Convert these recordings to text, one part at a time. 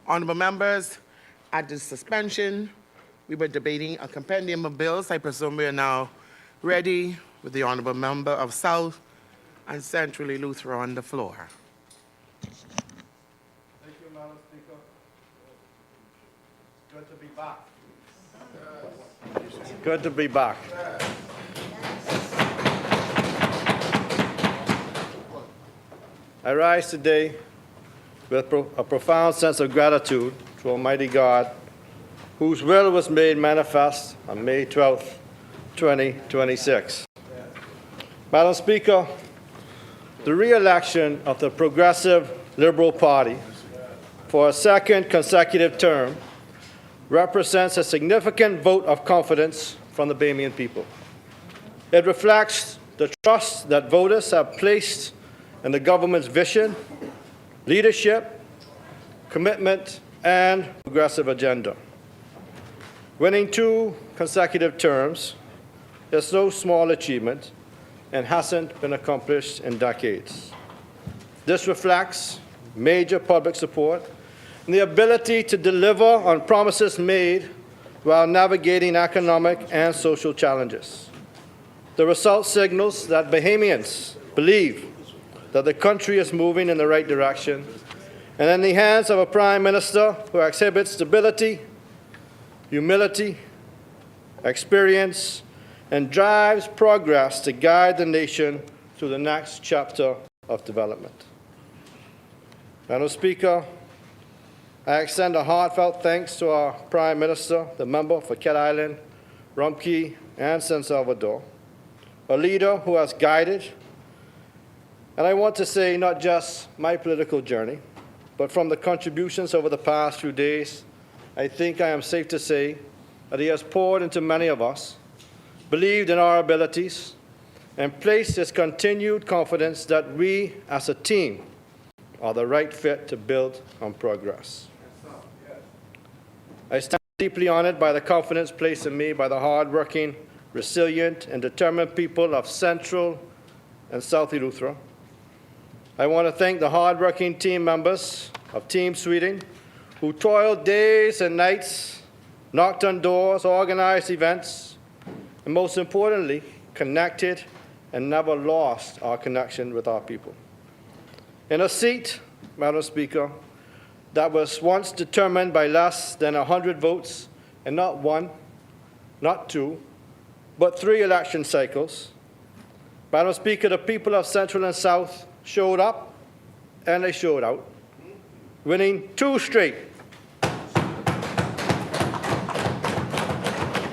Honourable members, at the suspension, we were debating a compendium of bills. I presume we are now ready with the Honourable Member of South and Central Eleuthera on the floor. Thank you, Madam Speaker. Good to be back. Good to be back. I rise today with a profound sense of gratitude to Almighty God, whose will was made manifest on May 12, 2026. Madam Speaker, the re-election of the Progressive Liberal Party for a second consecutive term represents a significant vote of confidence from the Bahamian people. It reflects the trust that voters have placed in the government's vision, leadership, commitment, and progressive agenda. Winning 2 consecutive terms is no small achievement and hasn't been accomplished in decades. This reflects major public support and the ability to deliver on promises made while navigating economic and social challenges. The result signals that Bahamians believe that the country is moving in the right direction, and in the hands of a Prime Minister who exhibits stability, humility, experience, and drives progress to guide the nation through the next chapter of development. Madam Speaker, I extend a heartfelt thanks to our Prime Minister, the member for Cat Island, Rumpke, and San Salvador, a leader who has guided, and I want to say not just my political journey, but from the contributions over the past few days, I think I am safe to say that he has poured into many of us, believed in our abilities, and placed his continued confidence that we, as a team, are the right fit to build on progress. I stand deeply honored by the confidence placed in me by the hardworking, resilient, and determined people of Central and South Eleuthera. I want to thank the hardworking team members of Team Sweden who toiled days and nights, knocked on doors, organized events, and most importantly, connected and never lost our connection with our people. In a seat, Madam Speaker, that was once determined by less than 100 votes, and not 1, not 2, but 3 election cycles, Madam Speaker, the people of Central and South showed up and they showed out, winning 2 straight.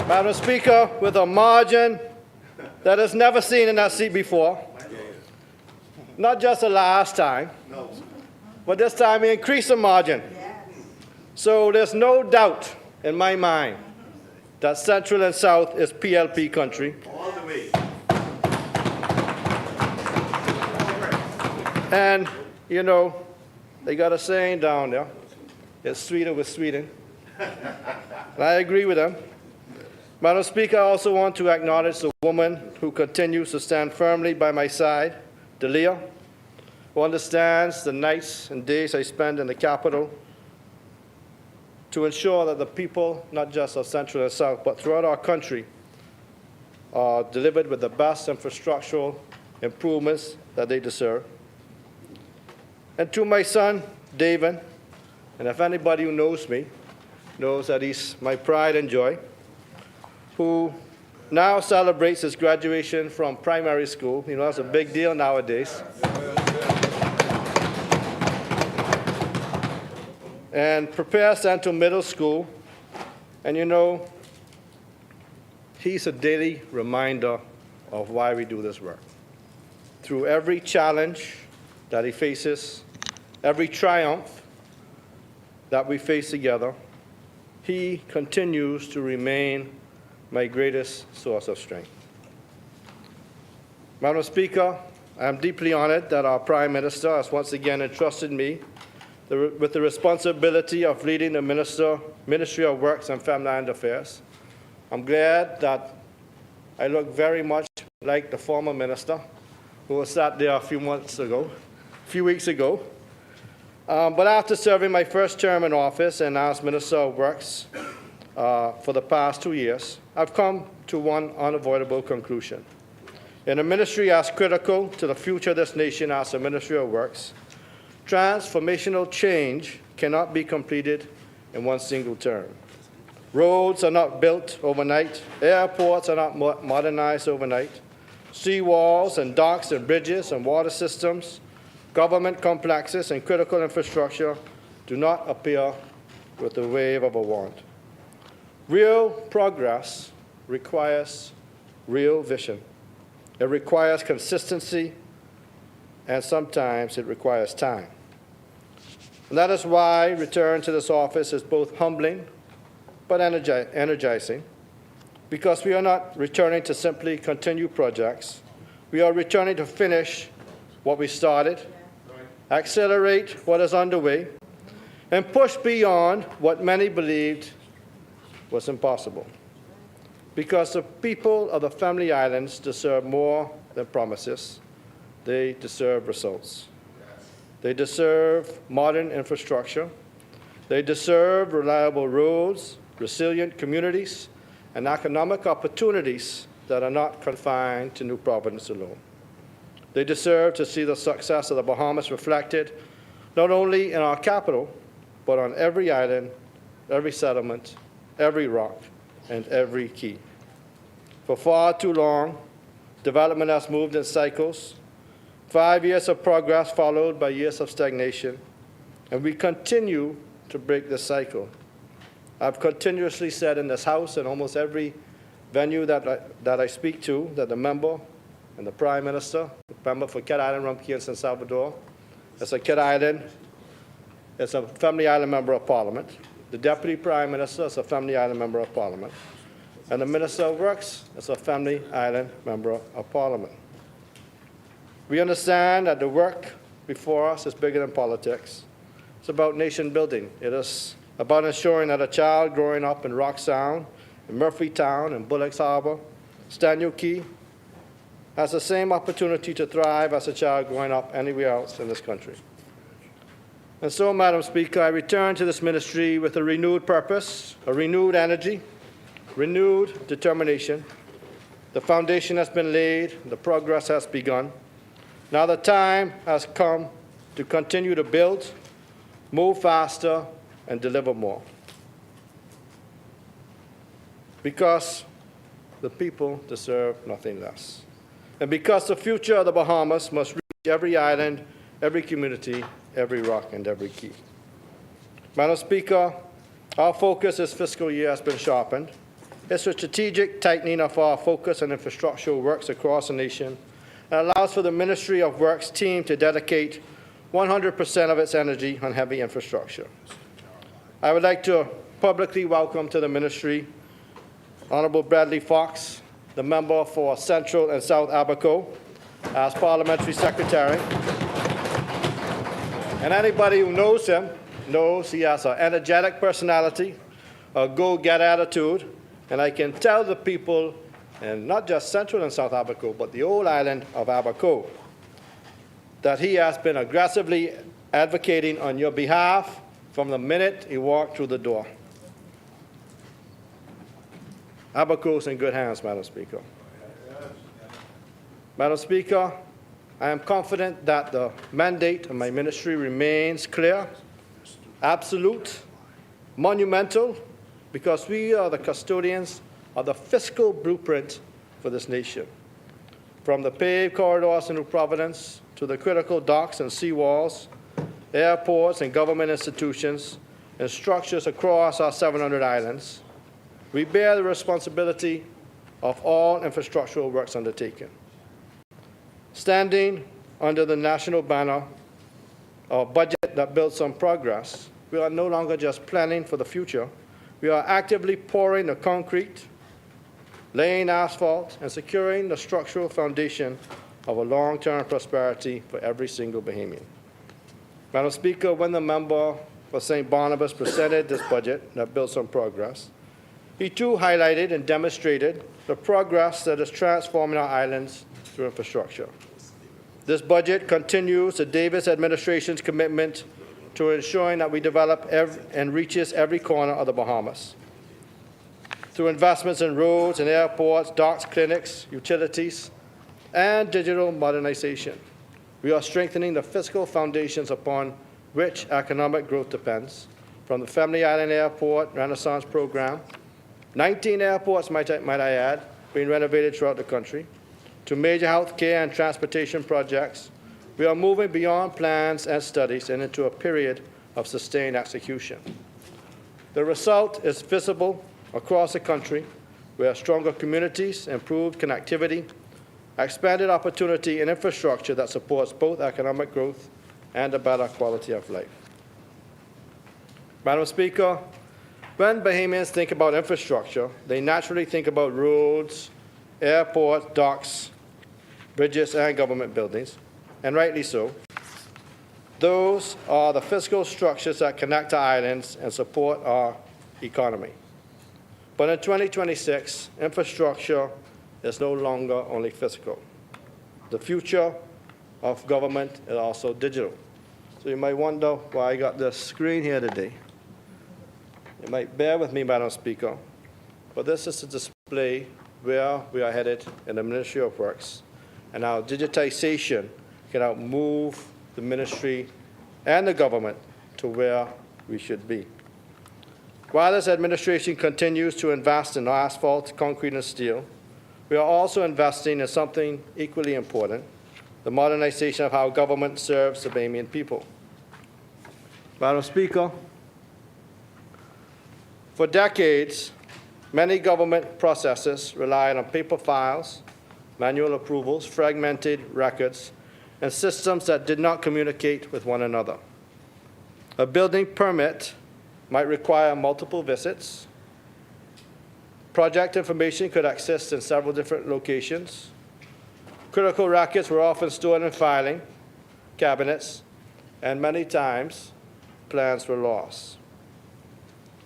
Madam Speaker, with a margin that is never seen in that seat before. Not just the last time, but this time we increased the margin. So there's no doubt in my mind that Central and South is PLP country. All the way. And, you know, they got a saying down there, it's sweeter with Sweden. And I agree with them. Madam Speaker, I also want to acknowledge the woman who continues to stand firmly by my side, Delia, who understands the nights and days I spend in the capital to ensure that the people, not just of Central and South, but throughout our country, are delivered with the best infrastructural improvements that they deserve. And to my son, David, and if anybody who knows me knows that he's my pride and joy, who now celebrates his graduation from primary school. You know, that's a big deal nowadays. And prepares to enter middle school. And you know, he's a daily reminder of why we do this work. Through every challenge that he faces, every triumph that we face together, he continues to remain my greatest source of strength. Madam Speaker, I am deeply honored that our Prime Minister has once again entrusted me with the responsibility of leading the Ministry of Works and Family Affairs. I'm glad that I look very much like the former minister who was sat there a few weeks ago. But after serving my first term in office and as Minister of Works for the past 2 years, I've come to one unavoidable conclusion. In a ministry as critical to the future of this nation as the Ministry of Works, transformational change cannot be completed in one single term. Roads are not built overnight. Airports are not modernized overnight. Seawalls and docks and bridges and water systems, government complexes and critical infrastructure do not appear with the wave of a wand. Real progress requires real vision. It requires consistency, and sometimes it requires time. And that is why return to this office is both humbling but energizing, because we are not returning to simply continue projects. We are returning to finish what we started, accelerate what is underway, and push beyond what many believed was impossible. Because the people of the Family Islands deserve more than promises. They deserve results. They deserve modern infrastructure. They deserve reliable roads, resilient communities, and economic opportunities that are not confined to New Providence alone. They deserve to see the success of the Bahamas reflected not only in our capital, but on every island, every settlement, every rock, and every key. For far too long, development has moved in cycles, 5 years of progress followed by years of stagnation, and we continue to break this cycle. I've continuously said in this House and almost every venue that I speak to that the member and the Prime Minister, the member for Kid Island, Rumkey, and San Salvador, is a Kid Island, is a Family Island Member of Parliament. The Deputy Prime Minister is a Family Island Member of Parliament. And the Minister of Works is a Family Island Member of Parliament. We understand that the work before us is bigger than politics. It's about nation building. It is about ensuring that a child growing up in Rock Sound, in Murphytown, in Bullocks Harbor, Stanley Key, has the same opportunity to thrive as a child growing up anywhere else in this country. And so, Madam Speaker, I return to this ministry with a renewed purpose, a renewed energy, renewed determination. The foundation has been laid, the progress has begun. Now the time has come to continue to build, move faster, and deliver more. Because the people deserve nothing less. And because the future of the Bahamas must reach every island, every community, every rock, and every key. Madam Speaker, our focus this fiscal year has been sharpened. It's a strategic tightening of our focus on infrastructural works across the nation and allows for the Ministry of Works team to dedicate 100% of its energy on heavy infrastructure. I would like to publicly welcome to the ministry Honorable Bradley Fox, the member for Central and South Abaco, as Parliamentary Secretary. And anybody who knows him knows he has an energetic personality, a go-get attitude, and I can tell the people, and not just Central and South Abaco, but the whole island of Abaco, that he has been aggressively advocating on your behalf from the minute he walked through the door. Abaco is in good hands, Madam Speaker. Madam Speaker, I am confident that the mandate of my ministry remains clear, absolute, monumental, because we are the custodians of the fiscal blueprint for this nation. From the paved corridors in New Providence to the critical docks and seawalls, airports and government institutions, and structures across our 700 islands, we bear the responsibility of all infrastructural works undertaken. Standing under the national banner of a budget that builds on progress, we are no longer just planning for the future. We are actively pouring the concrete, laying asphalt, and securing the structural foundation of a long-term prosperity for every single Bahamian. Madam Speaker, when the member for St. Barnabas presented this budget that builds on progress, he too highlighted and demonstrated the progress that is transforming our islands through infrastructure. This budget continues the Davis administration's commitment to ensuring that we develop and reaches every corner of the Bahamas. Through investments in roads and airports, docks, clinics, utilities, and digital modernization, we are strengthening the fiscal foundations upon which economic growth depends, from the Family Island Airport Renaissance Program, 19 airports, might I add, being renovated throughout the country, to major health care and transportation projects. We are moving beyond plans and studies and into a period of sustained execution. The result is visible across the country, where stronger communities, improved connectivity, expanded opportunity and infrastructure that supports both economic growth and a better quality of life. Madam Speaker, when Bahamians think about infrastructure, they naturally think about roads, airports, docks, bridges, and government buildings, and rightly so. Those are the physical structures that connect our islands and support our economy. But in 2026, infrastructure is no longer only physical. The future of government is also digital. So you might wonder why I got this screen here today. You might bear with me, Madam Speaker, but this is to display where we are headed in the Ministry of Works and how digitization can help move the ministry and the government to where we should be. While this administration continues to invest in asphalt, concrete, and steel, we are also investing in something equally important, the modernization of how government serves the Bahamian people. Madam Speaker, for decades, many government processes relied on paper files, manual approvals, fragmented records, and systems that did not communicate with one another. A building permit might require multiple visits. Project information could exist in several different locations. Critical records were often stored in filing cabinets, and many times plans were lost.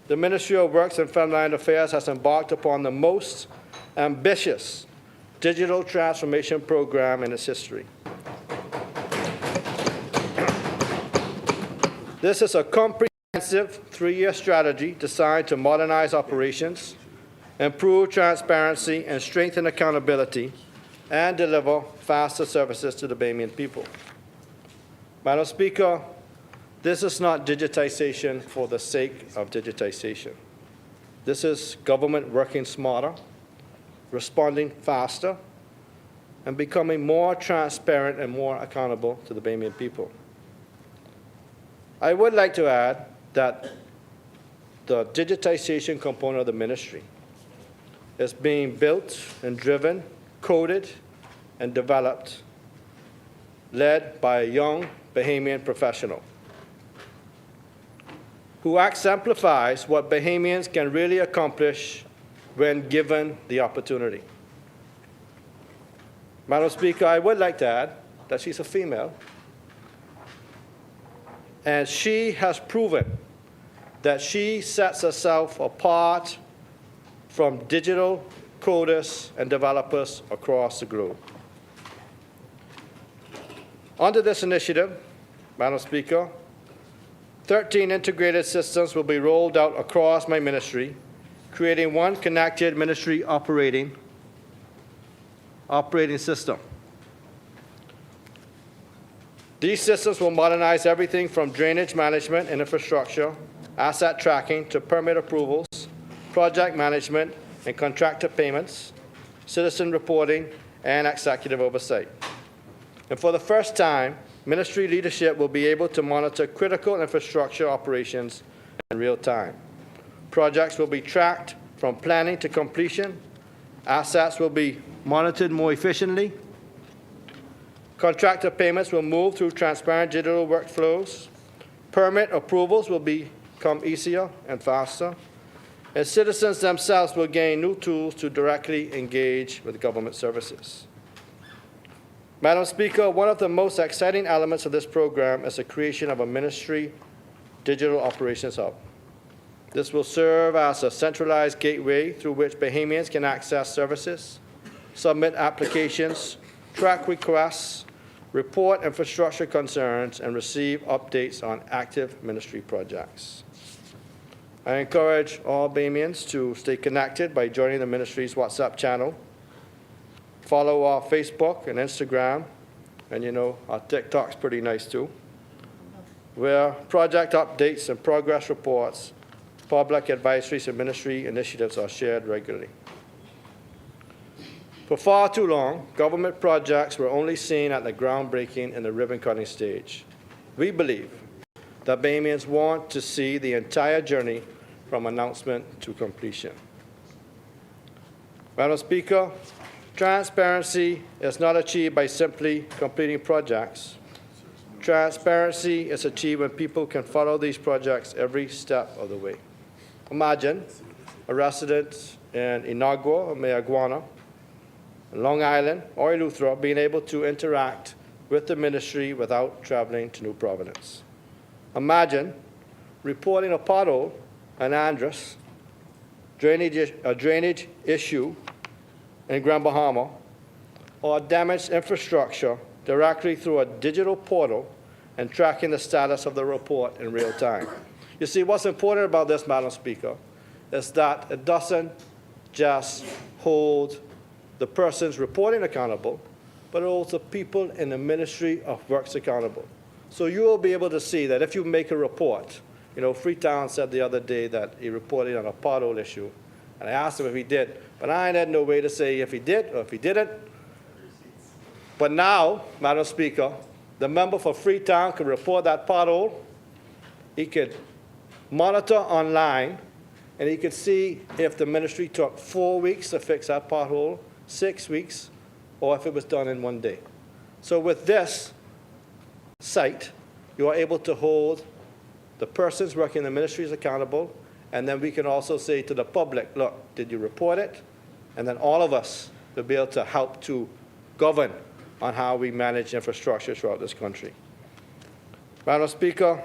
The Ministry of Works and Family Island Affairs has embarked upon the most ambitious digital transformation program in its history. This is a comprehensive three-year strategy designed to modernize operations, improve transparency, and strengthen accountability, and deliver faster services to the Bahamian people. Madam Speaker, this is not digitization for the sake of digitization. This is government working smarter, responding faster, and becoming more transparent and more accountable to the Bahamian people. I would like to add that the digitization component of the ministry is being built and driven, coded, and developed, led by a young Bahamian professional who exemplifies what Bahamians can really accomplish when given the opportunity. Madam Speaker, I would like to add that she's a female, and she has proven that she sets herself apart from digital coders and developers across the globe. Under this initiative, Madam Speaker, 13 integrated systems will be rolled out across my ministry, creating one connected ministry operating system. These systems will modernize everything from drainage management and infrastructure, asset tracking, to permit approvals, project management and contractor payments, citizen reporting, and executive oversight. And for the first time, ministry leadership will be able to monitor critical infrastructure operations in real time. Projects will be tracked from planning to completion. Assets will be monitored more efficiently. Contractor payments will move through transparent digital workflows. Permit approvals will become easier and faster. And citizens themselves will gain new tools to directly engage with government services. Madam Speaker, one of the most exciting elements of this program is the creation of a ministry digital operations hub. This will serve as a centralized gateway through which Bahamians can access services, submit applications, track requests, report infrastructure concerns, and receive updates on active ministry projects. I encourage all Bahamians to stay connected by joining the ministry's WhatsApp channel. Follow our Facebook and Instagram, and you know, our TikTok's pretty nice too, where project updates and progress reports, public advisories, and ministry initiatives are shared regularly. For far too long, government projects were only seen at the groundbreaking and the ribbon-cutting stage. We believe that Bahamians want to see the entire journey from announcement to completion. Madam Speaker, transparency is not achieved by simply completing projects. Transparency is achieved when people can follow these projects every step of the way. Imagine a resident in Inagua or Mayaguana, Long Island, or Eleuthera being able to interact with the ministry without traveling to New Providence. Imagine reporting a pothole in Andros, a drainage issue in Grand Bahama, or damaged infrastructure directly through a digital portal and tracking the status of the report in real time. You see, what's important about this, Madam Speaker, is that it doesn't just hold the persons reporting accountable, but also people in the Ministry of Works accountable. So you will be able to see that if you make a report, you know, Freetown said the other day that he reported on a pothole issue, and I asked him if he did, but I had no way to say if he did or if he didn't. But now, Madam Speaker, the member for Freetown can report that pothole, he could monitor online, and he could see if the ministry took 4 weeks to fix that pothole, 6 weeks, or if it was done in 1 day. So with this site, you are able to hold the persons working in the ministries accountable, and then we can also say to the public, look, did you report it? And then all of us will be able to help to govern on how we manage infrastructure throughout this country. Madam Speaker,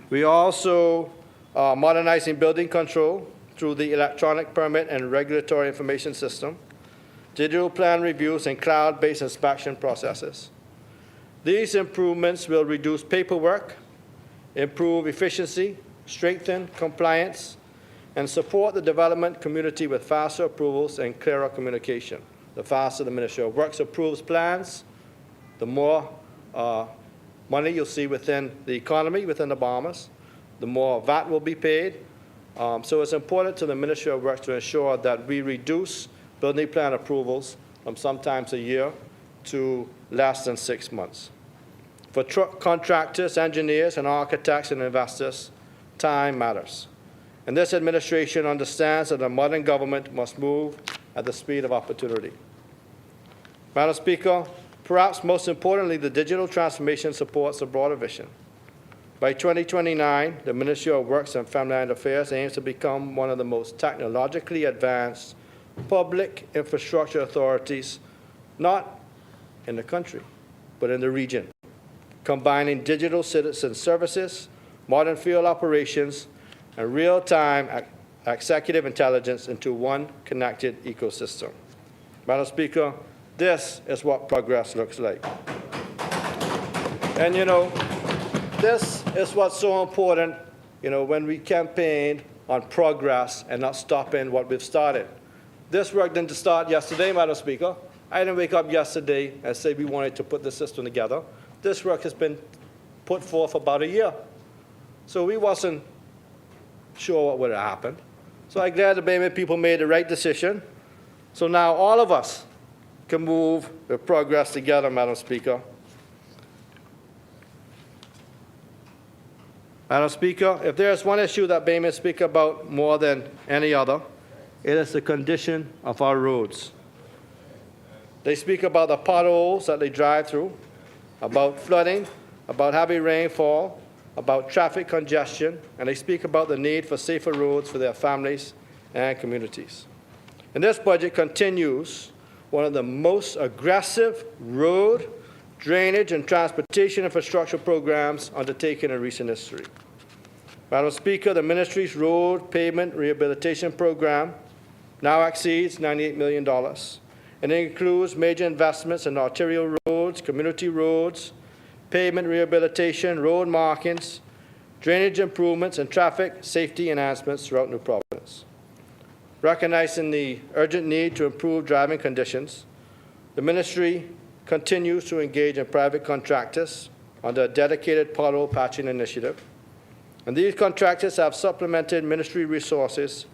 we also are modernizing building control through the electronic permit and regulatory information system, digital plan reviews, and cloud-based inspection processes. These improvements will reduce paperwork, improve efficiency, strengthen compliance, and support the development community with faster approvals and clearer communication. The faster the Ministry of Works approves plans, the more money you'll see within the economy, within the Bahamas, the more VAT will be paid. So it's important to the Ministry of Works to ensure that we reduce building plan approvals from sometimes a year to less than 6 months. For contractors, engineers, and architects and investors, time matters. And this administration understands that a modern government must move at the speed of opportunity. Madam Speaker, perhaps most importantly, the digital transformation supports a broader vision. By 2029, the Ministry of Works and Family Affairs aims to become one of the most technologically advanced public infrastructure authorities, not in the country, but in the region, combining digital citizen services, modern field operations, and real-time executive intelligence into one connected ecosystem. Madam Speaker, this is what progress looks like. And you know, this is what's so important, you know, when we campaign on progress and not stopping what we've started. This work didn't start yesterday, Madam Speaker. I didn't wake up yesterday and say we wanted to put the system together. This work has been put forth about a year. So we wasn't sure what would have happened. So I'm glad the Bahamian people made the right decision. So now all of us can move the progress together, Madam Speaker. Madam Speaker, if there is one issue that Bahamians speak about more than any other, it is the condition of our roads. They speak about the potholes that they drive through, about flooding, about heavy rainfall, about traffic congestion, and they speak about the need for safer roads for their families and communities. And this budget continues one of the most aggressive road, drainage, and transportation infrastructure programs undertaken in recent history. Madam Speaker, the ministry's road pavement rehabilitation program now exceeds $98 million, and it includes major investments in arterial roads, community roads, pavement rehabilitation, road markings, drainage improvements, and traffic safety enhancements throughout New Providence. Recognizing the urgent need to improve driving conditions, the ministry continues to engage in private contractors under a dedicated pothole patching initiative. And these contractors have supplemented ministry resources,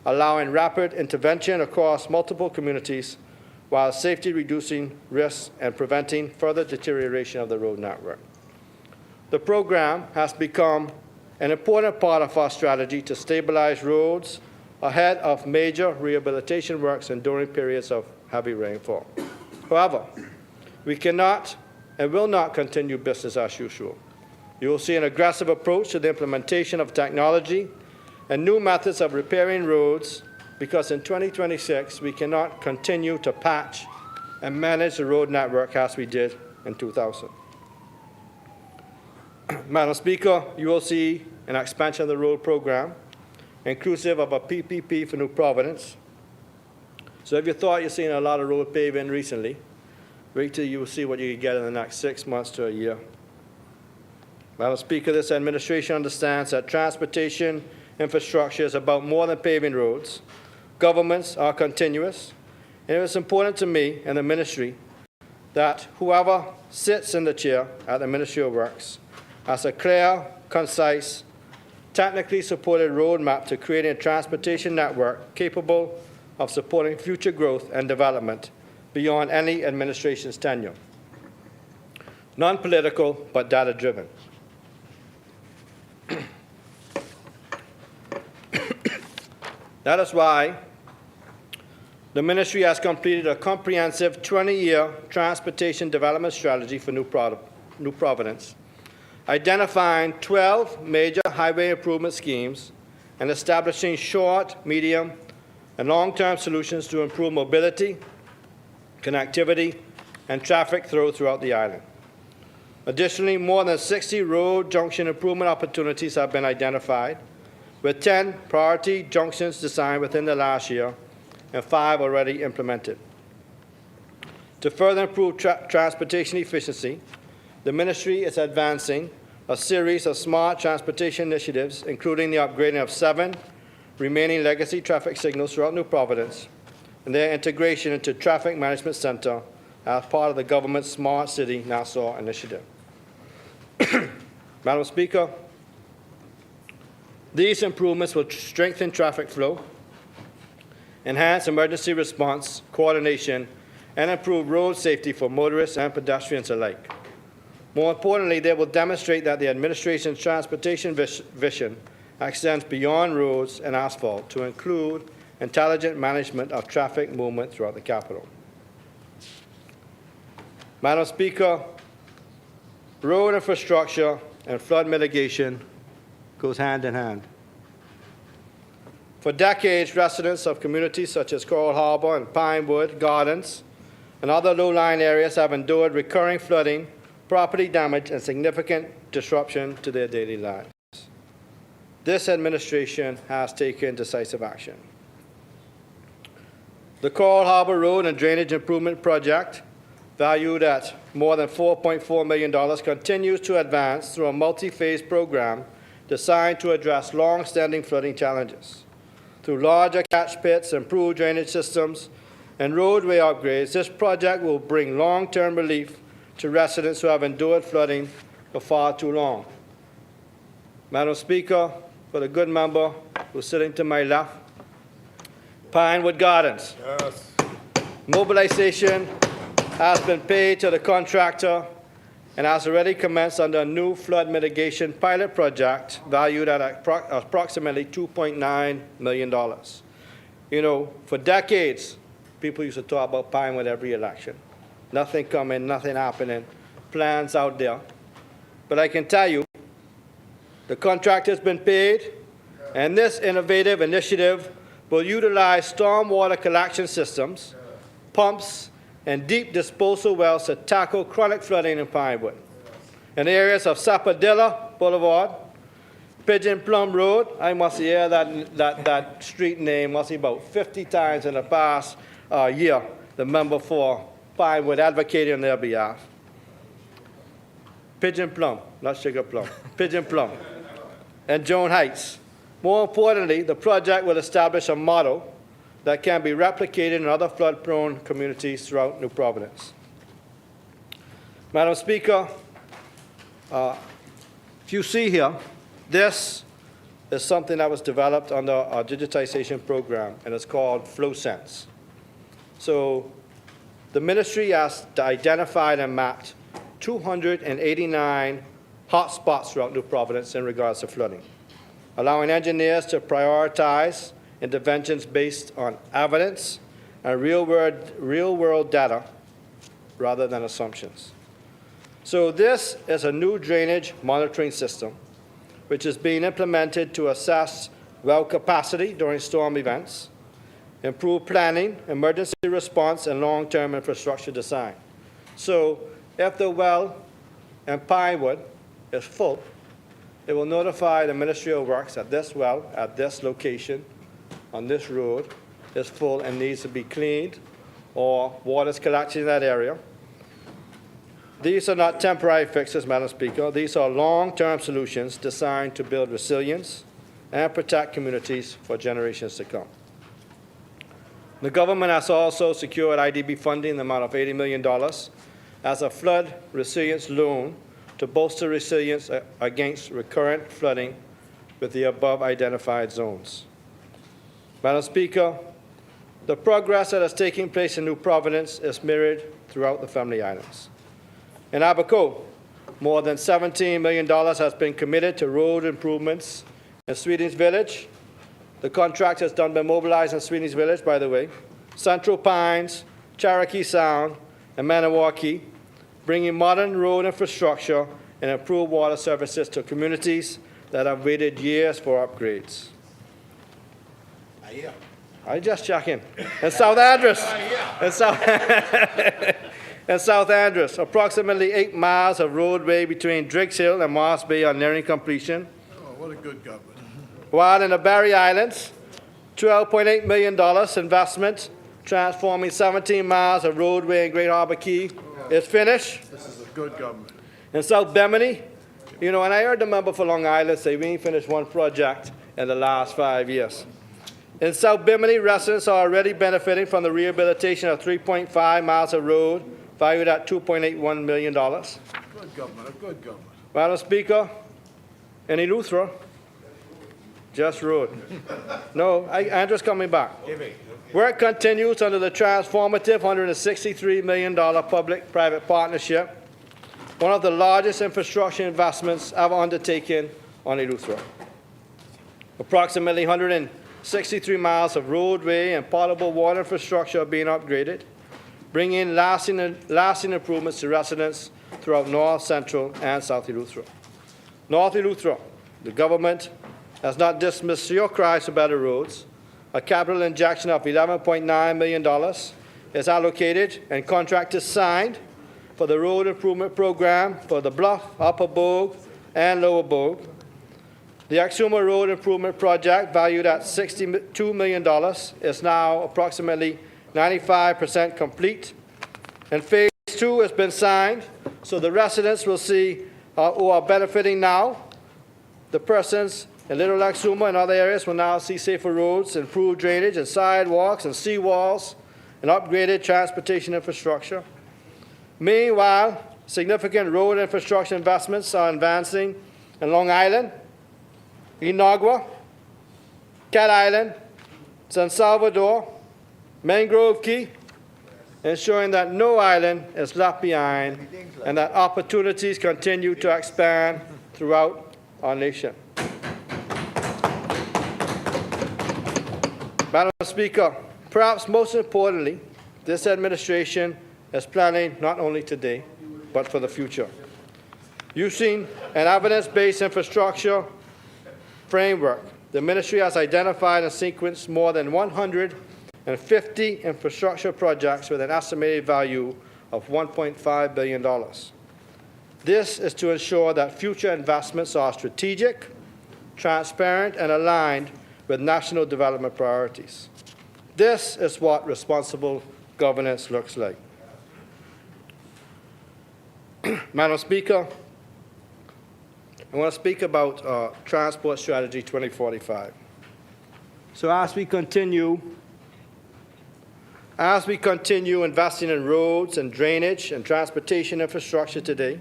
allowing rapid intervention across multiple communities while safely reducing risks and preventing further deterioration of the road network. The program has become an important part of our strategy to stabilize roads ahead of major rehabilitation works and during periods of heavy rainfall. However, we cannot and will not continue business as usual. You will see an aggressive approach to the implementation of technology and new methods of repairing roads, because in 2026, we cannot continue to patch and manage the road network as we did in 2000. Madam Speaker, you will see an expansion of the road program, inclusive of a PPP for New Providence. So if you thought you've seen a lot of road paving recently, wait till you will see what you can get in the next 6 months to a year. Madam Speaker, this administration understands that transportation infrastructure is about more than paving roads. Governments are continuous, and it is important to me and the ministry that whoever sits in the chair at the Ministry of Works has a clear, concise, technically supported roadmap to creating a transportation network capable of supporting future growth and development beyond any administration's tenure. Non-political, but data-driven. That is why the ministry has completed a comprehensive 20-year transportation development strategy for New Providence, identifying 12 major highway improvement schemes and establishing short, medium, and long-term solutions to improve mobility, connectivity, and traffic flow throughout the island. Additionally, more than 60 road junction improvement opportunities have been identified, with 10 priority junctions designed within the last year and 5 already implemented. To further improve transportation efficiency, the ministry is advancing a series of smart transportation initiatives, including the upgrading of 7 remaining legacy traffic signals throughout New Providence and their integration into Traffic Management Center as part of the government's Smart City Nassau initiative. Madam Speaker, these improvements will strengthen traffic flow, enhance emergency response, coordination, and improve road safety for motorists and pedestrians alike. More importantly, they will demonstrate that the administration's transportation vision extends beyond roads and asphalt to include intelligent management of traffic movement throughout the capital. Madam Speaker, road infrastructure and flood mitigation goes hand in hand. For decades, residents of communities such as Coral Harbor and Pinewood Gardens and other low-lying areas have endured recurring flooding, property damage, and significant disruption to their daily lives. This administration has taken decisive action. The Coral Harbor Road and Drainage Improvement Project, valued at more than $4.4 million, continues to advance through a multi-phase program designed to address long-standing flooding challenges. Through larger catch pits, improved drainage systems, and roadway upgrades, this project will bring long-term relief to residents who have endured flooding for far too long. Madam Speaker, for the good member who's sitting to my left, Pinewood Gardens. Yes. Mobilization has been paid to the contractor and has already commenced under a new flood mitigation pilot project valued at approximately $2.9 million. You know, for decades, people used to talk about Pinewood every election. Nothing coming, nothing happening, plans out there. But I can tell you, the contractor's been paid, and this innovative initiative will utilize stormwater collection systems, pumps, and deep disposal wells to tackle chronic flooding in Pinewood. In areas of Sapadilla Boulevard, Pigeon Plum Road, I must hear that street name must be about 50 times in the past year. the member for Pinewood, advocating on their behalf. Pigeon Plum, not Sugar Plum, Pigeon Plum, and Joan Heights. More importantly, the project will establish a model that can be replicated in other flood-prone communities throughout New Providence. Madam Speaker, if you see here, this is something that was developed under our digitization program, and it's called FlowSense. So the ministry has identified and mapped 289 hotspots throughout New Providence in regards to flooding, allowing engineers to prioritize interventions based on evidence and real-world data rather than assumptions. So this is a new drainage monitoring system which is being implemented to assess well capacity during storm events, improve planning, emergency response, and long-term infrastructure design. So if the well in Pinewood is full, it will notify the Ministry of Works that this well at this location on this road is full and needs to be cleaned, or water is collected in that area. These are not temporary fixes, Madam Speaker. These are long-term solutions designed to build resilience and protect communities for generations to come. The government has also secured IDB funding in the amount of $80 million as a flood resilience loan to bolster resilience against recurrent flooding with the above identified zones. Madam Speaker, the progress that is taking place in New Providence is mirrored throughout the Family Islands. In Abaco, more than $17 million has been committed to road improvements in Sweetings Village. The contract has been mobilized in Sweetings Village, by the way, Central Pines, Cherokee Sound, and Maniwaki, bringing modern road infrastructure and improved water services to communities that have waited years for upgrades. I just checking. In South Andros, in South Andros, approximately 8 miles of roadway between Driggs Hill and Moss Bay are nearing completion. Oh, what a good government. While in the Barry Islands, $12.8 million investment transforming 17 miles of roadway in Great Harbor Key is finished. This is a good government. In South Bemini, you know, and I heard the member for Long Island say we ain't finished one project in the last 5 years. In South Bimini, residents are already benefiting from the rehabilitation of 3.5 miles of road, valued at $2.81 million. Good government, a good government. Madam Speaker, in Eleuthera, just road. No, Andrew's coming back. Work continues under the transformative $163 million public-private partnership, one of the largest infrastructure investments ever undertaken on Eleuthera. Approximately 163 miles of roadway and potable water infrastructure are being upgraded, bringing lasting improvements to residents throughout North, Central, and South Eleuthera. North Eleuthera, the government has not dismissed your cries for better roads. A capital injection of $11.9 million is allocated and contract is signed for the road improvement program for the Bluff, Upper Bogue, and Lower Bogue. The Exuma Road Improvement Project, valued at $62 million, is now approximately 95% complete. And Phase 2 has been signed, so the residents will see who are benefiting now. The persons in Little Exuma and other areas will now see safer roads, improved drainage and sidewalks and seawalls, and upgraded transportation infrastructure. Meanwhile, significant road infrastructure investments are advancing in Long Island, Inagua, Cat Island, San Salvador, Mangrove Key, ensuring that no island is left behind and that opportunities continue to expand throughout our nation. Madam Speaker, perhaps most importantly, this administration is planning not only today, but for the future. Using an evidence-based infrastructure framework, the ministry has identified and sequenced more than 150 infrastructure projects with an estimated value of $1.5 billion. This is to ensure that future investments are strategic, transparent, and aligned with national development priorities. This is what responsible governance looks like. Madam Speaker, I want to speak about Transport Strategy 2045. So as we continue investing in roads and drainage and transportation infrastructure today,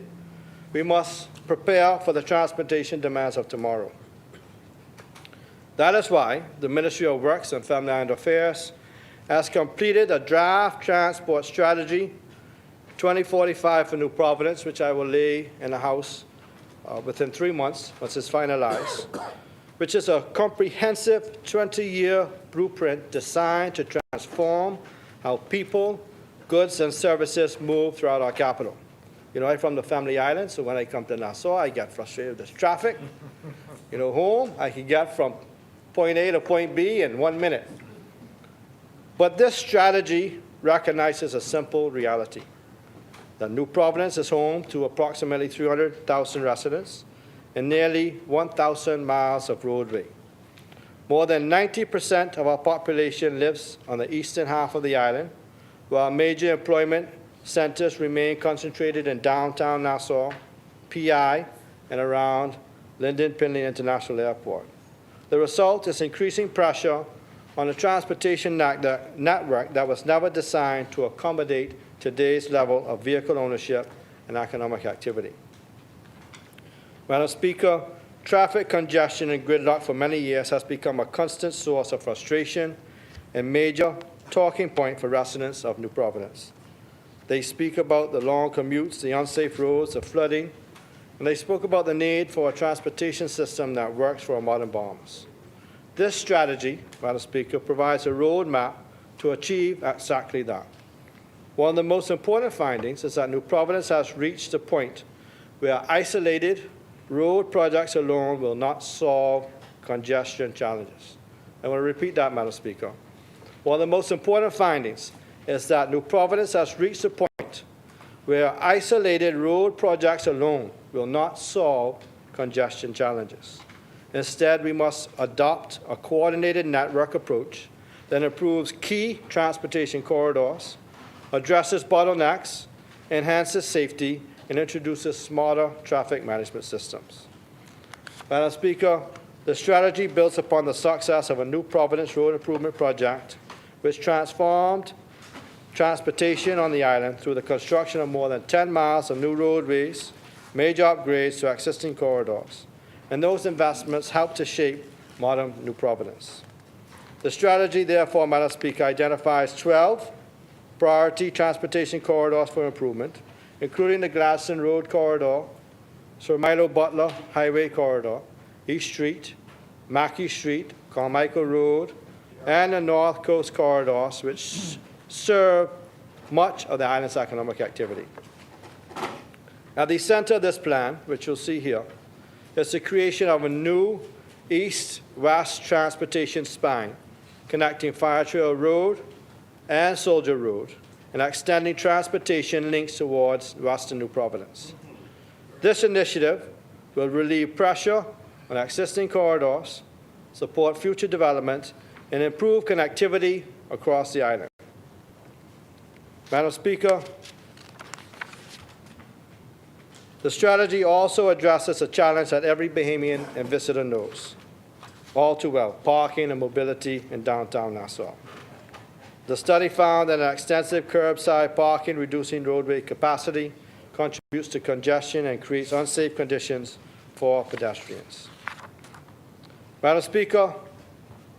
we must prepare for the transportation demands of tomorrow. That is why the Ministry of Works and Family and Affairs has completed a draft transport strategy 2045 for New Providence, which I will lay in the House within 3 months once it's finalized, which is a comprehensive 20-year blueprint designed to transform how people, goods, and services move throughout our capital. You know, I'm from the Family Island, so when I come to Nassau, I get frustrated with this traffic. You know, home, I can get from point A to point B in 1 minute. But this strategy recognizes a simple reality, that New Providence is home to approximately 300,000 residents and nearly 1,000 miles of roadway. More than 90% of our population lives on the eastern half of the island, while major employment centers remain concentrated in downtown Nassau, PI, and around Lynden Pinley International Airport. The result is increasing pressure on a transportation network that was never designed to accommodate today's level of vehicle ownership and economic activity. Madam Speaker, traffic congestion and gridlock for many years has become a constant source of frustration and major talking point for residents of New Providence. They speak about the long commutes, the unsafe roads, the flooding, and they spoke about the need for a transportation system that works for our modern bombers. This strategy, Madam Speaker, provides a roadmap to achieve exactly that. One of the most important findings is that New Providence has reached a point where isolated road projects alone will not solve congestion challenges. I want to repeat that, Madam Speaker. One of the most important findings is that New Providence has reached a point where isolated road projects alone will not solve congestion challenges. Instead, we must adopt a coordinated network approach that improves key transportation corridors, addresses bottlenecks, enhances safety, and introduces smarter traffic management systems. Madam Speaker, the strategy builds upon the success of a New Providence Road Improvement Project, which transformed transportation on the island through the construction of more than 10 miles of new roadways, major upgrades to existing corridors. And those investments help to shape modern New Providence. The strategy, therefore, Madam Speaker, identifies 12 priority transportation corridors for improvement, including the Gladstone Road Corridor, Sir Milo Butler Highway Corridor, East Street, Mackey Street, Carmichael Road, and the North Coast Corridors, which serve much of the island's economic activity. At the center of this plan, which you'll see here, is the creation of a new east-west transportation spine connecting Fire Trail Road and Soldier Road and extending transportation links towards western New Providence. This initiative will relieve pressure on existing corridors, support future development, and improve connectivity across the island. Madam Speaker, the strategy also addresses a challenge that every Bahamian and visitor knows all too well: parking and mobility in downtown Nassau. The study found that an extensive curbside parking, reducing roadway capacity, contributes to congestion and creates unsafe conditions for pedestrians. Madam Speaker,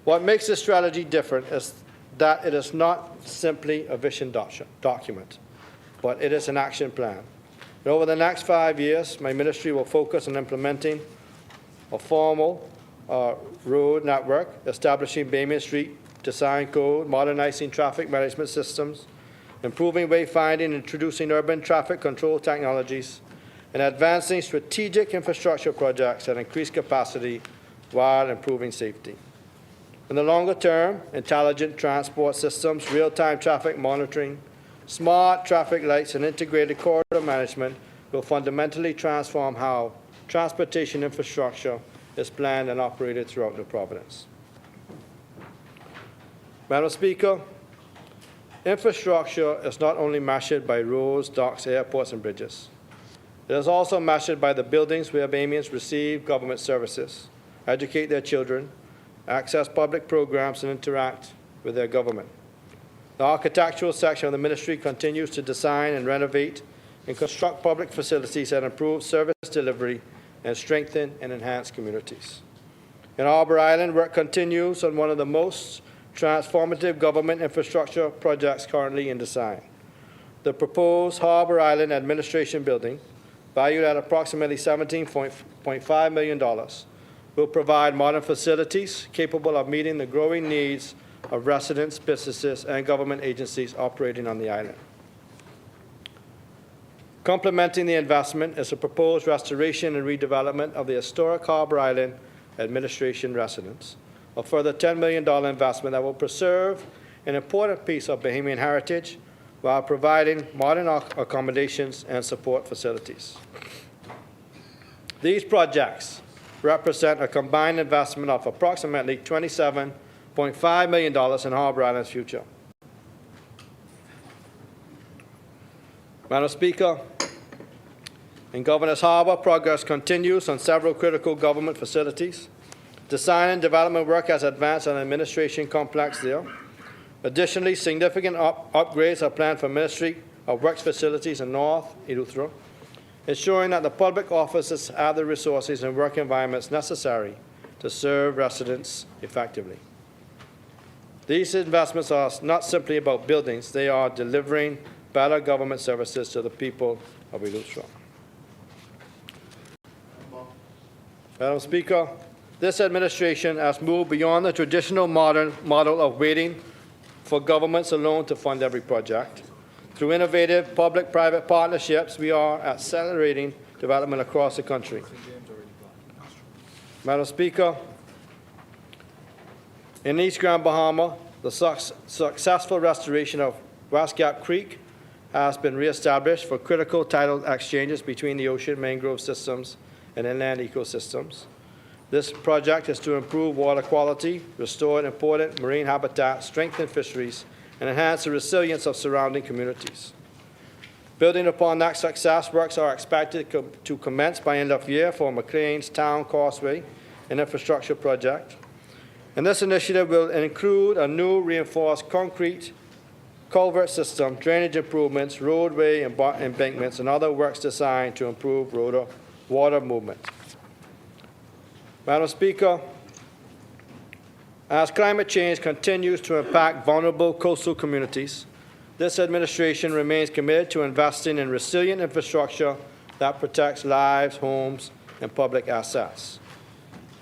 what makes this strategy different is that it is not simply a vision document, but it is an action plan. And over the next 5 years, my ministry will focus on implementing a formal road network, establishing Bahamian Street design code, modernizing traffic management systems, improving wayfinding, introducing urban traffic control technologies, and advancing strategic infrastructure projects that increase capacity while improving safety. In the longer term, intelligent transport systems, real-time traffic monitoring, smart traffic lights, and integrated corridor management will fundamentally transform how transportation infrastructure is planned and operated throughout New Providence. Madam Speaker, Infrastructure is not only measured by roads, docks, airports, and bridges. It is also measured by the buildings where Bahamians receive government services, educate their children, access public programs, and interact with their government. The architectural section of the ministry continues to design and renovate and construct public facilities that improve service delivery and strengthen and enhance communities. In Harbour Island, work continues on one of the most transformative government infrastructure projects currently in design. The proposed Harbour Island Administration Building, valued at approximately $17.5 million, will provide modern facilities capable of meeting the growing needs of residents, businesses, and government agencies operating on the island. Complementing the investment is a proposed restoration and redevelopment of the historic Harbour Island Administration residence, a further $10 million investment that will preserve an important piece of Bahamian heritage while providing modern accommodations and support facilities. These projects represent a combined investment of approximately $27.5 million in Harbour Island's future. Madam Speaker, in Governor's Harbour, progress continues on several critical government facilities. Design and development work has advanced on the administration complex there. Additionally, significant upgrades are planned for Ministry of Works facilities in North Eleuthera, ensuring that the public offices have the resources and work environments necessary to serve residents effectively. These investments are not simply about buildings, they are delivering better government services to the people of Eleuthera. Madam Speaker, this administration has moved beyond the traditional modern model of waiting for governments alone to fund every project. Through innovative public-private partnerships, we are accelerating development across the country. Madam Speaker, in East Grand Bahama, the successful restoration of West Gap Creek has been reestablished for critical tidal exchanges between the ocean mangrove systems and inland ecosystems. This project is to improve water quality, restore important marine habitat, strengthen fisheries, and enhance the resilience of surrounding communities. Building upon that success, works are expected to commence by end of year for McLean's Town Causeway, an infrastructure project. And this initiative will include a new reinforced concrete culvert system, drainage improvements, roadway embankments, and other works designed to improve water movement. Madam Speaker, as climate change continues to impact vulnerable coastal communities, this administration remains committed to investing in resilient infrastructure that protects lives, homes, and public assets.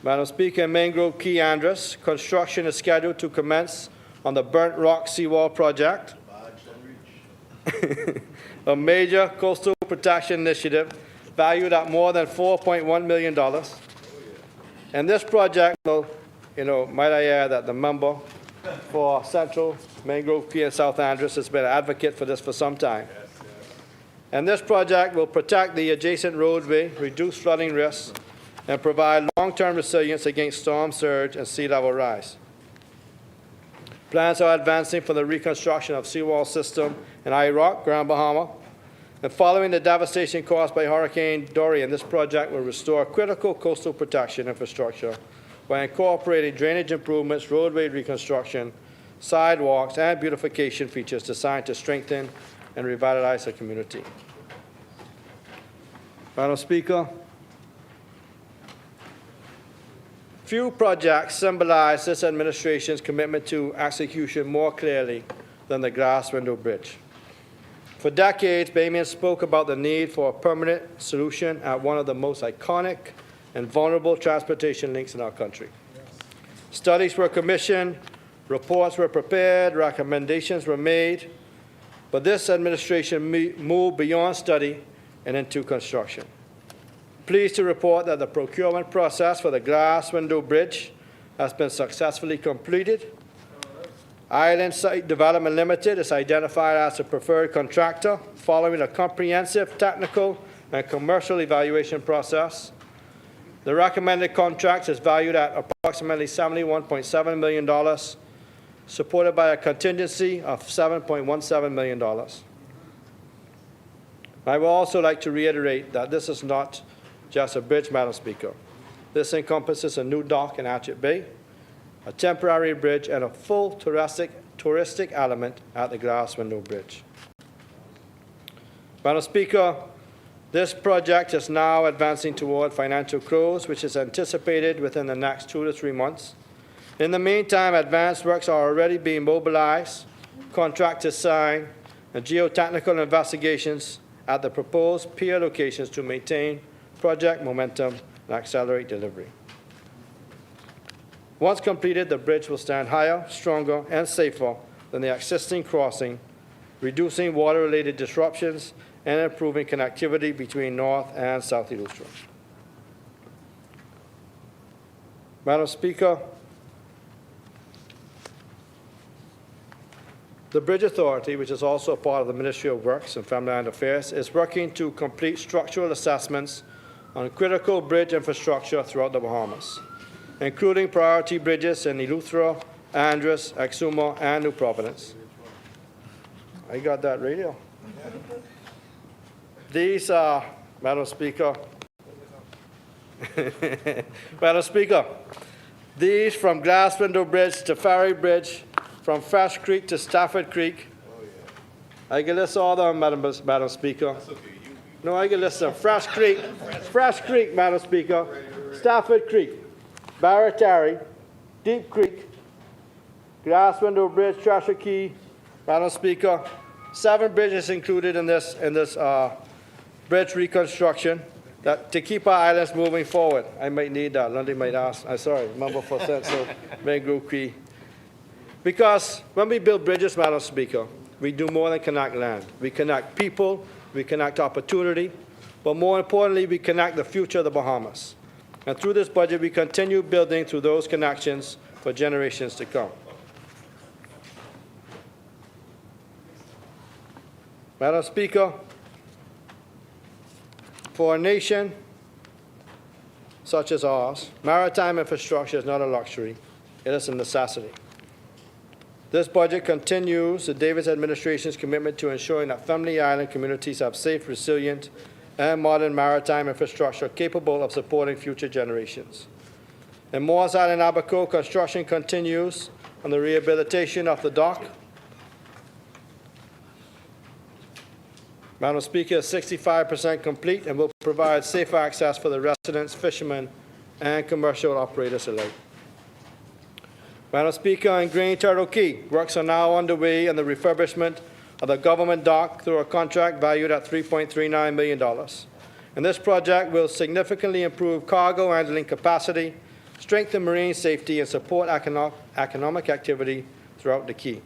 Madam Speaker, in Mangrove Key Andros, construction is scheduled to commence on the Burnt Rock Seawall project, a major coastal protection initiative valued at more than $4.1 million. And this project will, might I add that the member for Central, Mangrove Key, and South Andros has been an advocate for this for some time. And this project will protect the adjacent roadway, reduce flooding risks, and provide long-term resilience against storm surge and sea level rise. Plans are advancing for the reconstruction of seawall system in Rock, Grand Bahama. And following the devastation caused by Hurricane Dorian, this project will restore critical coastal protection infrastructure by incorporating drainage improvements, roadway reconstruction, sidewalks, and beautification features designed to strengthen and revitalize the community. Madam Speaker, few projects symbolize this administration's commitment to execution more clearly than the Glass Window Bridge. For decades, Bahamians spoke about the need for a permanent solution at one of the most iconic and vulnerable transportation links in our country. Studies were commissioned, reports were prepared, recommendations were made, but this administration moved beyond study and into construction. Pleased to report that the procurement process for the Glass Window Bridge has been successfully completed. Island Site Development Limited is identified as the preferred contractor following a comprehensive technical and commercial evaluation process. The recommended contract is valued at approximately $71.7 million supported by a contingency of $7.17 million. I would also like to reiterate that this is not just a bridge, Madam Speaker. This encompasses a new dock in Hatchet Bay, a temporary bridge, and a full touristic element at the Glass Window Bridge. Madam Speaker, this project is now advancing toward financial close, which is anticipated within the next 2 to 3 months. In the meantime, advanced works are already being mobilized, contractors signed, and geotechnical investigations at the proposed pier locations to maintain project momentum and accelerate delivery. Once completed, the bridge will stand higher, stronger, and safer than the existing crossing, reducing water-related disruptions and improving connectivity between North and South Eleuthera. Madam Speaker, the Bridge Authority, which is also a part of the Ministry of Works and Family and Affairs, is working to complete structural assessments on critical bridge infrastructure throughout the Bahamas, including priority bridges in Eleuthera, Andros, Exuma, and New Providence. I got that radio. These are, Madam Speaker, Madam Speaker, these from Glass Window Bridge to Ferry Bridge, from Fresh Creek to Stafford Creek. I can list all of them, Madam Speaker. No, I can list them. Fresh Creek, Madam Speaker, Stafford Creek, Barratary, Deep Creek, Glass Window Bridge, Treasure Key, Madam Speaker. 7 bridges included in this bridge reconstruction to keep our islands moving forward. I might need that. Lundy might ask. I'm sorry, member for Central, Mangrove Key. Because when we build bridges, Madam Speaker, we do more than connect land. We connect people, we connect opportunity, but more importantly, we connect the future of the Bahamas. And through this budget, we continue building through those connections for generations to come. Madam Speaker, for a nation such as ours, maritime infrastructure is not a luxury, it is a necessity. This budget continues the Davis administration's commitment to ensuring that Family Island communities have safe, resilient, and modern maritime infrastructure capable of supporting future generations. In Moores Island, Abaco, construction continues on the rehabilitation of the dock. Madam Speaker, is 65% complete and will provide safe access for the residents, fishermen, and commercial operators alike. Madam Speaker, in Green Turtle Key, works are now underway in the refurbishment of the government dock through a contract valued at $3.39 million. And this project will significantly improve cargo handling capacity, strengthen marine safety, and support economic activity throughout the Key.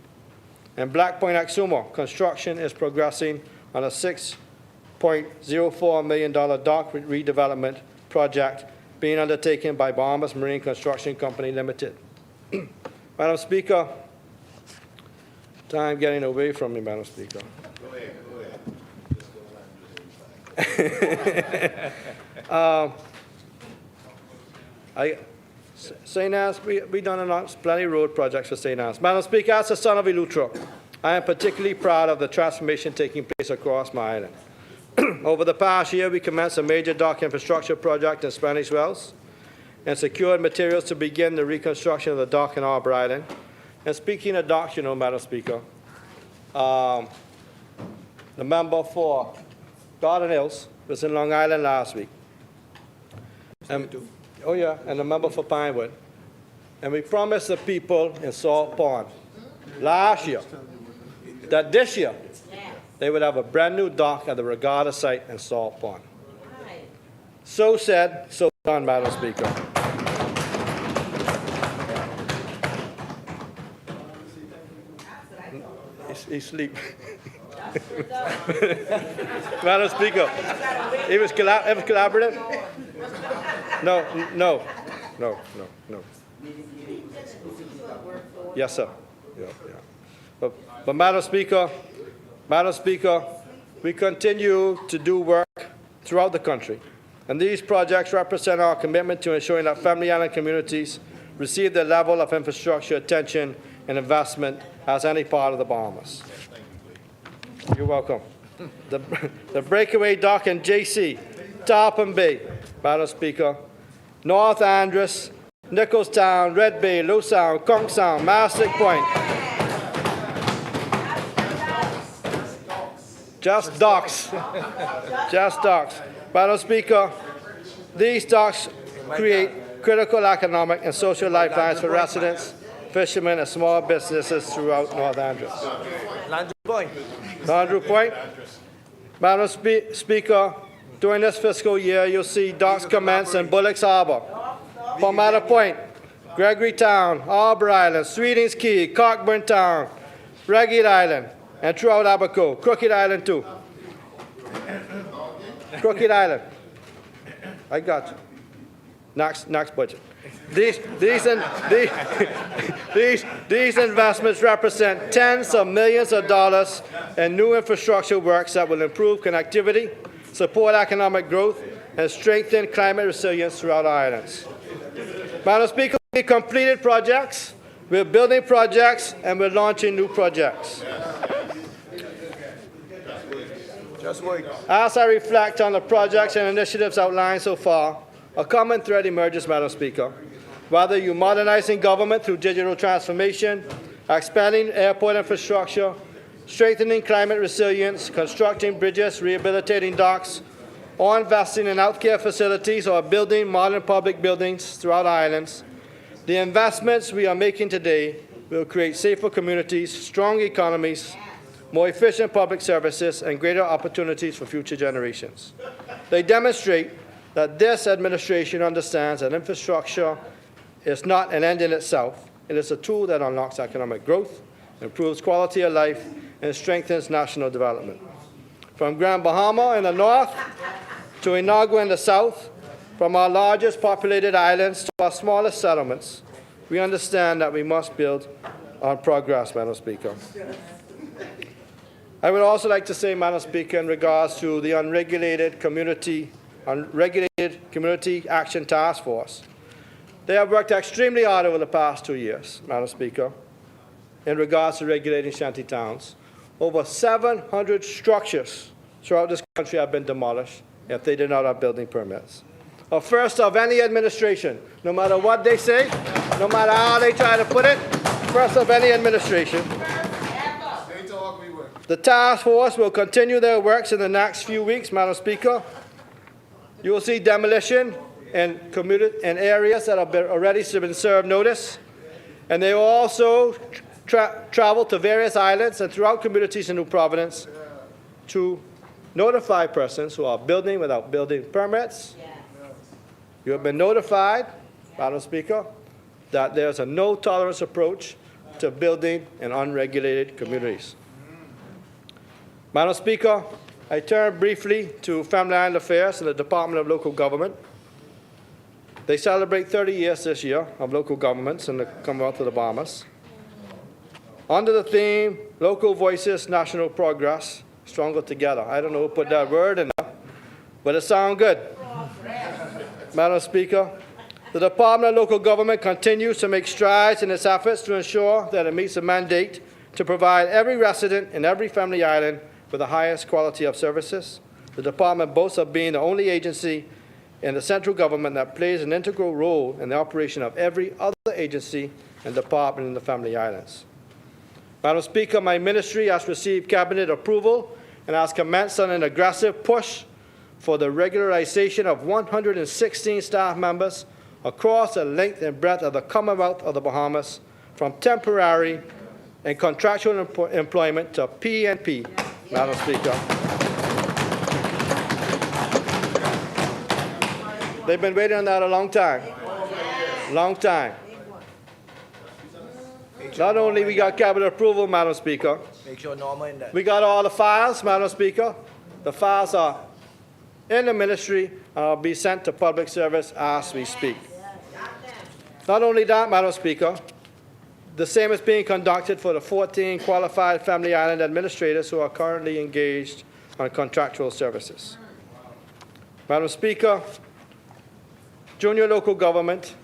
In Black Point, Exuma, construction is progressing on a $6.04 million dock redevelopment project being undertaken by Bahamas Marine Construction Company Limited. Madam Speaker, time getting away from me, Madam Speaker. Go ahead. St. Anne's, we done plenty of road projects for St. Anne's. Madam Speaker, as a son of Eleuthera, I am particularly proud of the transformation taking place across my island. Over the past year, we commenced a major dock infrastructure project in Spanish Wells and secured materials to begin the reconstruction of the dock in Arbor Island. And speaking of docks, you know, Madam Speaker, the member for Garden Hills was in Long Island last week. And the member for Pinewood. And we promised the people in Salt Pond last year that this year they would have a brand new dock at the regatta site in Salt Pond. So said, so done, Madam Speaker. He's asleep. Madam Speaker, it was collaborative? No. Yes, sir. Yeah. But Madam Speaker, we continue to do work throughout the country. And these projects represent our commitment to ensuring that Family Island communities receive the level of infrastructure attention and investment as any part of the Bahamas. You're welcome. The breakaway dock in JC, Tarpon Bay, Madam Speaker, North Andros, Nicholstown, Red Bay, Low Sound, Conch Sound, Mastic Point. Just docks. Just docks. Madam Speaker, these docks create critical economic and social lifelines for residents, fishermen, and small businesses throughout North Andros. Landry Point. Landry Point. Madam Speaker, during this fiscal year, you'll see docks commence in Bullocks Harbor, Palmetto Point, Gregory Town, Arbor Island, Sweetings Key, Cockburn Town, Reggie Island, and throughout Abaco, Crooked Island too. Crooked Island. I got you. Next budget. These investments represent tens of millions of dollars in new infrastructure works that will improve connectivity, support economic growth, and strengthen climate resilience throughout our islands. Madam Speaker, we completed projects, we're building projects, and we're launching new projects. Just wait. As I reflect on the projects and initiatives outlined so far, a common thread emerges, Madam Speaker. Whether you're modernizing government through digital transformation, expanding airport infrastructure, strengthening climate resilience, constructing bridges, rehabilitating docks, or investing in healthcare facilities or building modern public buildings throughout our islands, the investments we are making today will create safer communities, strong economies, more efficient public services, and greater opportunities for future generations. They demonstrate that this administration understands that infrastructure is not an end in itself. It is a tool that unlocks economic growth, improves quality of life, and strengthens national development. From Grand Bahama in the north to Inagua in the south, from our largest populated islands to our smallest settlements, we understand that we must build on progress, Madam Speaker. I would also like to say, Madam Speaker, in regards to the unregulated community action task force, they have worked extremely hard over the past 2 years, Madam Speaker, in regards to regulating shanty towns. Over 700 structures throughout this country have been demolished if they did not have building permits. A first of any administration, no matter what they say, no matter how they try to put it, first of any administration. The task force will continue their works in the next few weeks, Madam Speaker. You will see demolition in areas that have already been served notice, and they will also travel to various islands and throughout communities in New Providence to notify persons who are building without building permits. You have been notified, Madam Speaker, that there's a no-tolerance approach to building in unregulated communities. Madam Speaker, I turn briefly to Family Island Affairs and the Department of Local Government. They celebrate 30 years this year of local governments in the Commonwealth of the Bahamas. Under the theme, Local Voices, National Progress, Stronger Together. I don't know who put that word in there, but it sounds good. Madam Speaker, the Department of Local Government continues to make strides in its efforts to ensure that it meets the mandate to provide every resident in every family island with the highest quality of services. The department boasts of being the only agency in the central government that plays an integral role in the operation of every other agency and department in the family islands. Madam Speaker, my ministry has received cabinet approval and has commenced on an aggressive push for the regularization of 116 staff members across the length and breadth of the Commonwealth of the Bahamas, from temporary and contractual employment to P&P, Madam Speaker. They've been waiting on that a long time. Long time. Not only we got cabinet approval, Madam Speaker, Make sure Norma in there. we got all the files, Madam Speaker. The files are in the ministry and will be sent to public service as we speak. Not only that, Madam Speaker, the same is being conducted for the 14 qualified Family Island administrators who are currently engaged on contractual services. Madam Speaker, junior local government,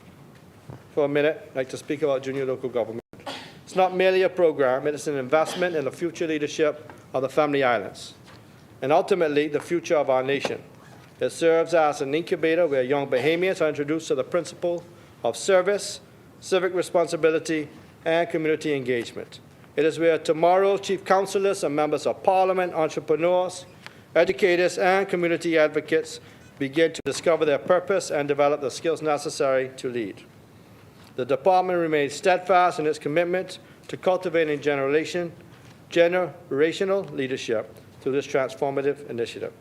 for a minute, I'd like to speak about junior local government. It's It's not merely a program, it is an investment in the future leadership of the Family Islands, and ultimately the future of our nation. It serves as an incubator where young Bahamians are introduced to the principle of service, civic responsibility, and community engagement. It is where tomorrow's chief councillors and members of parliament, entrepreneurs, educators, and community advocates begin to discover their purpose and develop the skills necessary to lead. The department remains steadfast in its commitment to cultivating generational leadership through this transformative initiative.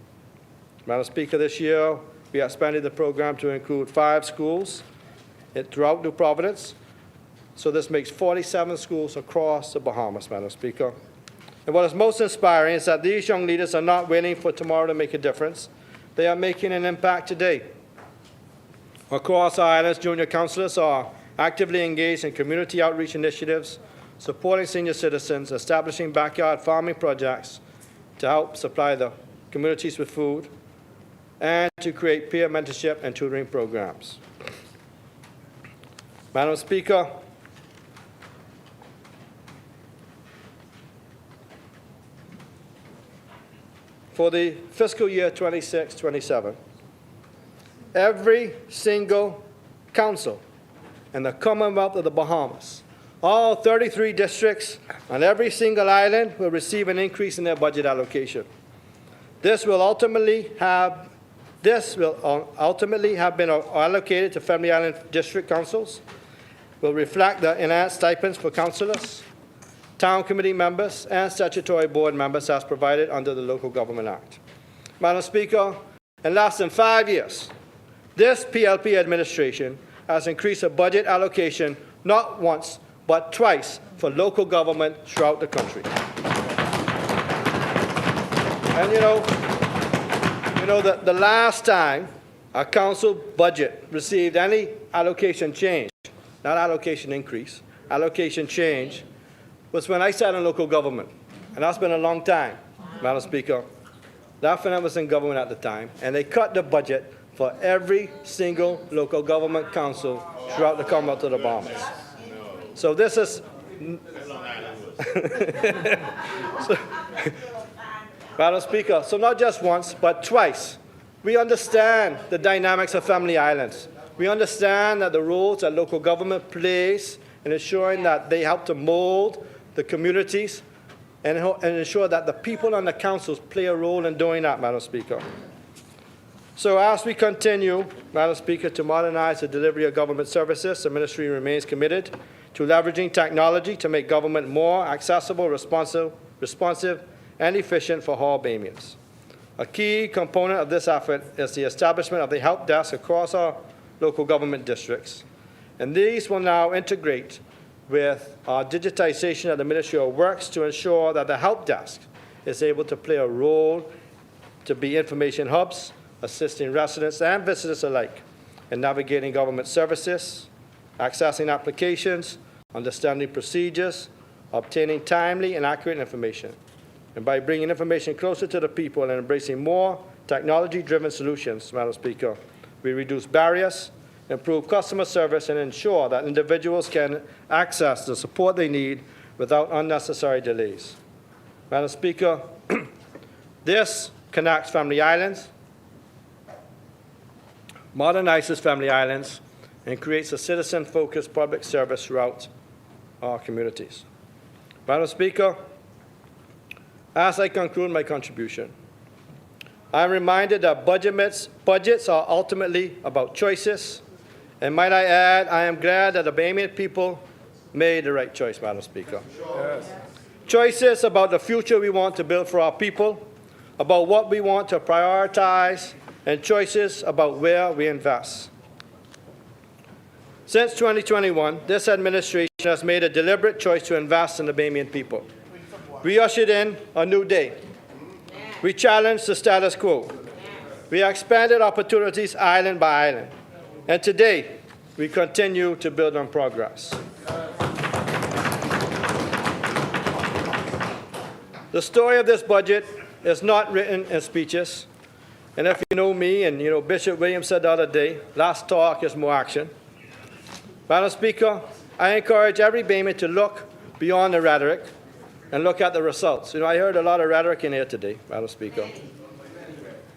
Madam Speaker, this year we expanded the program to include 5 schools throughout New Providence. So this makes 47 schools across the Bahamas, Madam Speaker. And what is most inspiring is that these young leaders are not waiting for tomorrow to make a difference. They are making an impact today. Across our islands, junior councillors are actively engaged in community outreach initiatives, supporting senior citizens, establishing backyard farming projects to help supply the communities with food, and to create peer mentorship and tutoring programs. Madam Speaker, for the fiscal year 26-27, every single council in the Commonwealth of the Bahamas, all 33 districts on every single island will receive an increase in their budget allocation. This will ultimately have been allocated to Family Island District Councils, will reflect the enhanced stipends for councillors, town committee members, and statutory board members as provided under the Local Government Act. Madam Speaker, in less than 5 years, this PLP administration has increased the budget allocation not once, but twice for local government throughout the country. And the last time a council budget received any allocation change, not allocation increase, allocation change, was when I sat in local government. And that's been a long time, Madam Speaker. Lieutenant was in government at the time, and they cut the budget for every single local government council throughout the Commonwealth of the Bahamas. So this is... Madam Speaker, so not just once, but twice. We understand the dynamics of Family Islands. We understand that the roles that local government plays in ensuring that they help to mold the communities and ensure that the people on the councils play a role in doing that, Madam Speaker. So as we continue, Madam Speaker, to modernize the delivery of government services, the ministry remains committed to leveraging technology to make government more accessible, responsive, and efficient for all Bahamians. A key component of this effort is the establishment of the help desk across our local government districts. And these will now integrate with our digitization of the Ministry of Works to ensure that the help desk is able to play a role to be information hubs, assisting residents and visitors alike in navigating government services, accessing applications, understanding procedures, obtaining timely and accurate information. And by bringing information closer to the people and embracing more technology-driven solutions, Madam Speaker, we reduce barriers, improve customer service, and ensure that individuals can access the support they need without unnecessary delays. Madam Speaker, this connects Family Islands, modernizes Family Islands, and creates a citizen-focused public service throughout our communities. Madam Speaker, as I conclude my contribution, I'm reminded that budgets are ultimately about choices. And might I add, I am glad that the Bahamian people made the right choice, Madam Speaker. Yes. Choices about the future we want to build for our people, about what we want to prioritize, and choices about where we invest. Since 2021, this administration has made a deliberate choice to invest in the Bahamian people. We ushered in a new day. We challenged the status quo. We expanded opportunities island by island. And today, we continue to build on progress. The story of this budget is not written in speeches. And if you know me, and Bishop Williams said the other day, less talk is more action. Madam Speaker, I encourage every Bahamian to look beyond the rhetoric and look at the results. You know, I heard a lot of rhetoric in here today, Madam Speaker.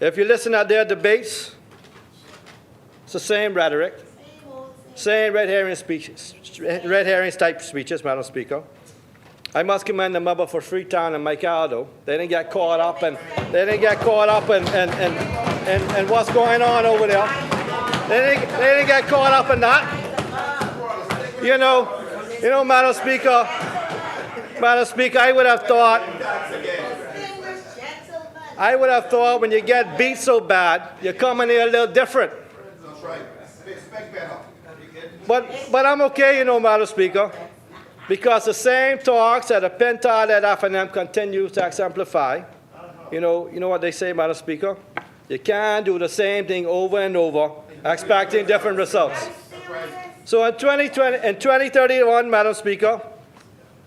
If you listen at their debates, it's the same rhetoric, same red herring speeches, red herring type speeches, Madam Speaker. I must commend the member for Freetown and Mike Aldo. They didn't get caught up in what's going on over there. They didn't get caught up in that. You know, Madam Speaker, I would have thought when you get beat so bad, you come in here a little different. But I'm okay, Madam Speaker, because the same talks that the pentile-led FNM continues to exemplify. You know what they say, Madam Speaker? You can't do the same thing over and over, expecting different results. So in 2031, Madam Speaker,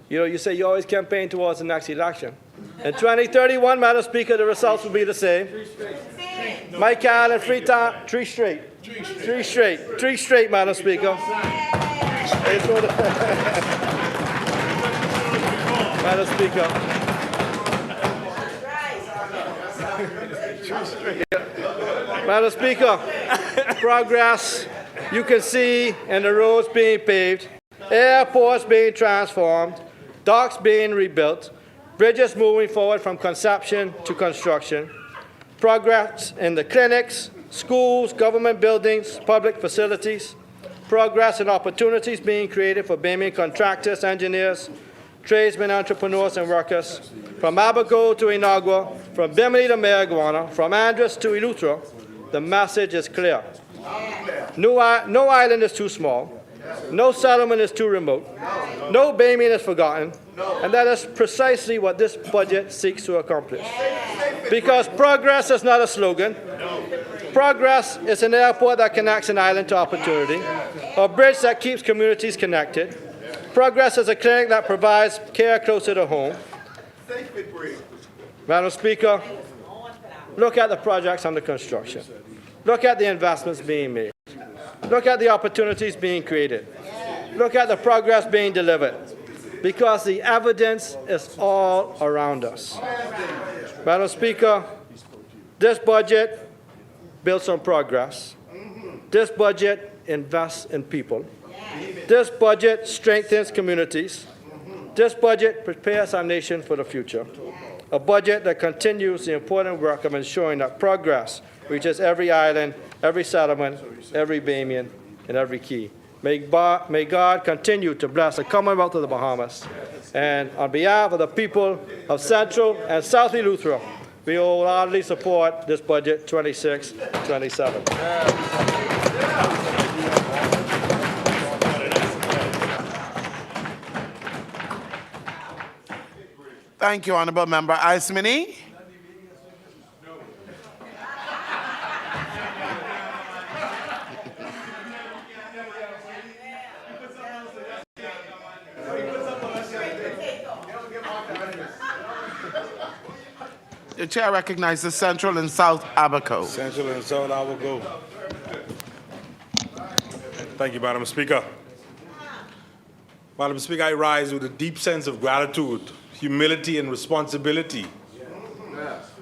you say you always campaign towards the next election. In 2031, Madam Speaker, the results will be the same. Mike Allen and Freetown, three straight, Madam Speaker. Madam Speaker. Madam Speaker, progress you can see in the roads being paved, airports being transformed, docks being rebuilt, bridges moving forward from conception to construction, progress in the clinics, schools, government buildings, public facilities, progress and opportunities being created for Bahamian contractors, engineers, tradesmen, entrepreneurs, and workers, from Abaco to Inagua, from Bimini to Marijuana, from Andros to Eleuthera. The message is clear. No island is too small. No settlement is too remote. No Bahamian is forgotten. And that is precisely what this budget seeks to accomplish. Because progress is not a slogan. Progress is an airport that connects an island to opportunity, a bridge that keeps communities connected. Progress is a clinic that provides care closer to home. Madam Speaker, look at the projects under construction. Look at the investments being made. Look at the opportunities being created. Look at the progress being delivered. Because the evidence is all around us. Madam Speaker, this budget builds on progress. This budget invests in people. This budget strengthens communities. This budget prepares our nation for the future. A budget that continues the important work of ensuring that progress reaches every island, every settlement, every Bahamian, and every key. May God continue to bless the Commonwealth of the Bahamas. And on behalf of the people of Central and South Eleuthera, we wholeheartedly support this budget 26-27. Thank you, Honourable Member Ismini. The chair recognizes Central and South Abaco. Central and South Abaco. Thank you, Madam Speaker. Madam Speaker, I rise with a deep sense of gratitude, humility, and responsibility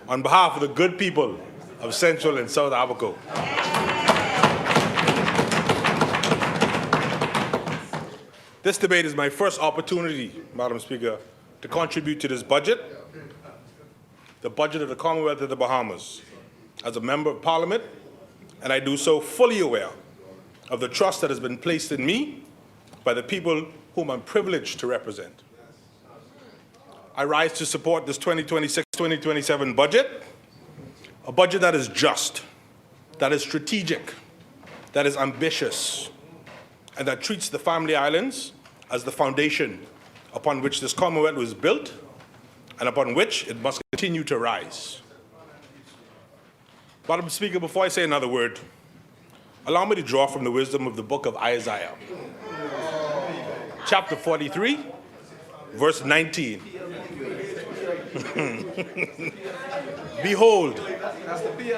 on behalf of the good people of Central and South Abaco. This debate is my first opportunity, Madam Speaker, to contribute to this budget, the budget of the Commonwealth of the Bahamas, as a member of Parliament, and I do so fully aware of the trust that has been placed in me by the people whom I'm privileged to represent. I rise to support this 2026-2027 budget, a budget that is just, that is strategic, that is ambitious, and that treats the family islands as the foundation upon which this Commonwealth was built and upon which it must continue to rise. Madam Speaker, before I say another word, allow me to draw from the wisdom of the book of Isaiah, chapter 43, verse 19. Behold,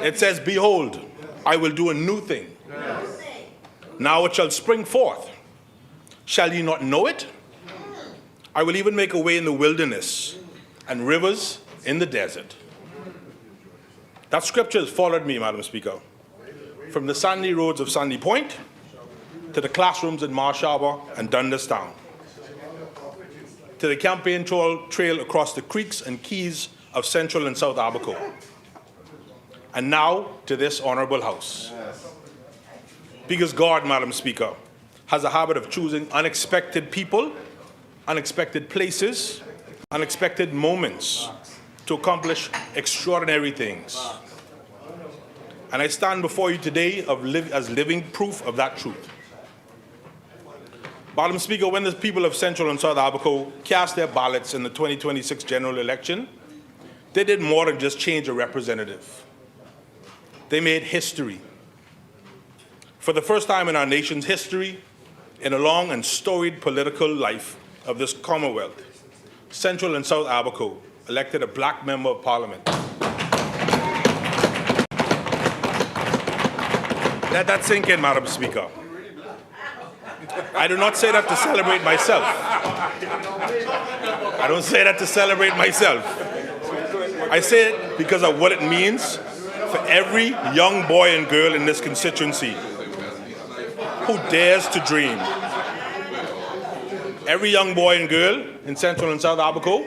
it says, behold, I will do a new thing. Now it shall spring forth. Shall ye not know it? I will even make a way in the wilderness and rivers in the desert. That scripture has followed me, Madam Speaker, from the sandy roads of Sandy Point to the classrooms in Marsh Harbour and Dundas Town, to the campaign trail across the creeks and keys of Central and South Abaco, and now to this honourable House. Because God, Madam Speaker, has a habit of choosing unexpected people, unexpected places, unexpected moments to accomplish extraordinary things. And I stand before you today as living proof of that truth. Madam Speaker, when the people of Central and South Abaco cast their ballots in the 2026 general election, they did more than just change a representative. They made history. For the first time in our nation's history, in a long and storied political life of this Commonwealth, Central and South Abaco elected a black member of Parliament. Let that sink in, Madam Speaker. I do not say that to celebrate myself. I don't say that to celebrate myself. I say it because of what it means for every young boy and girl in this constituency who dares to dream. Every young boy and girl in Central and South Abaco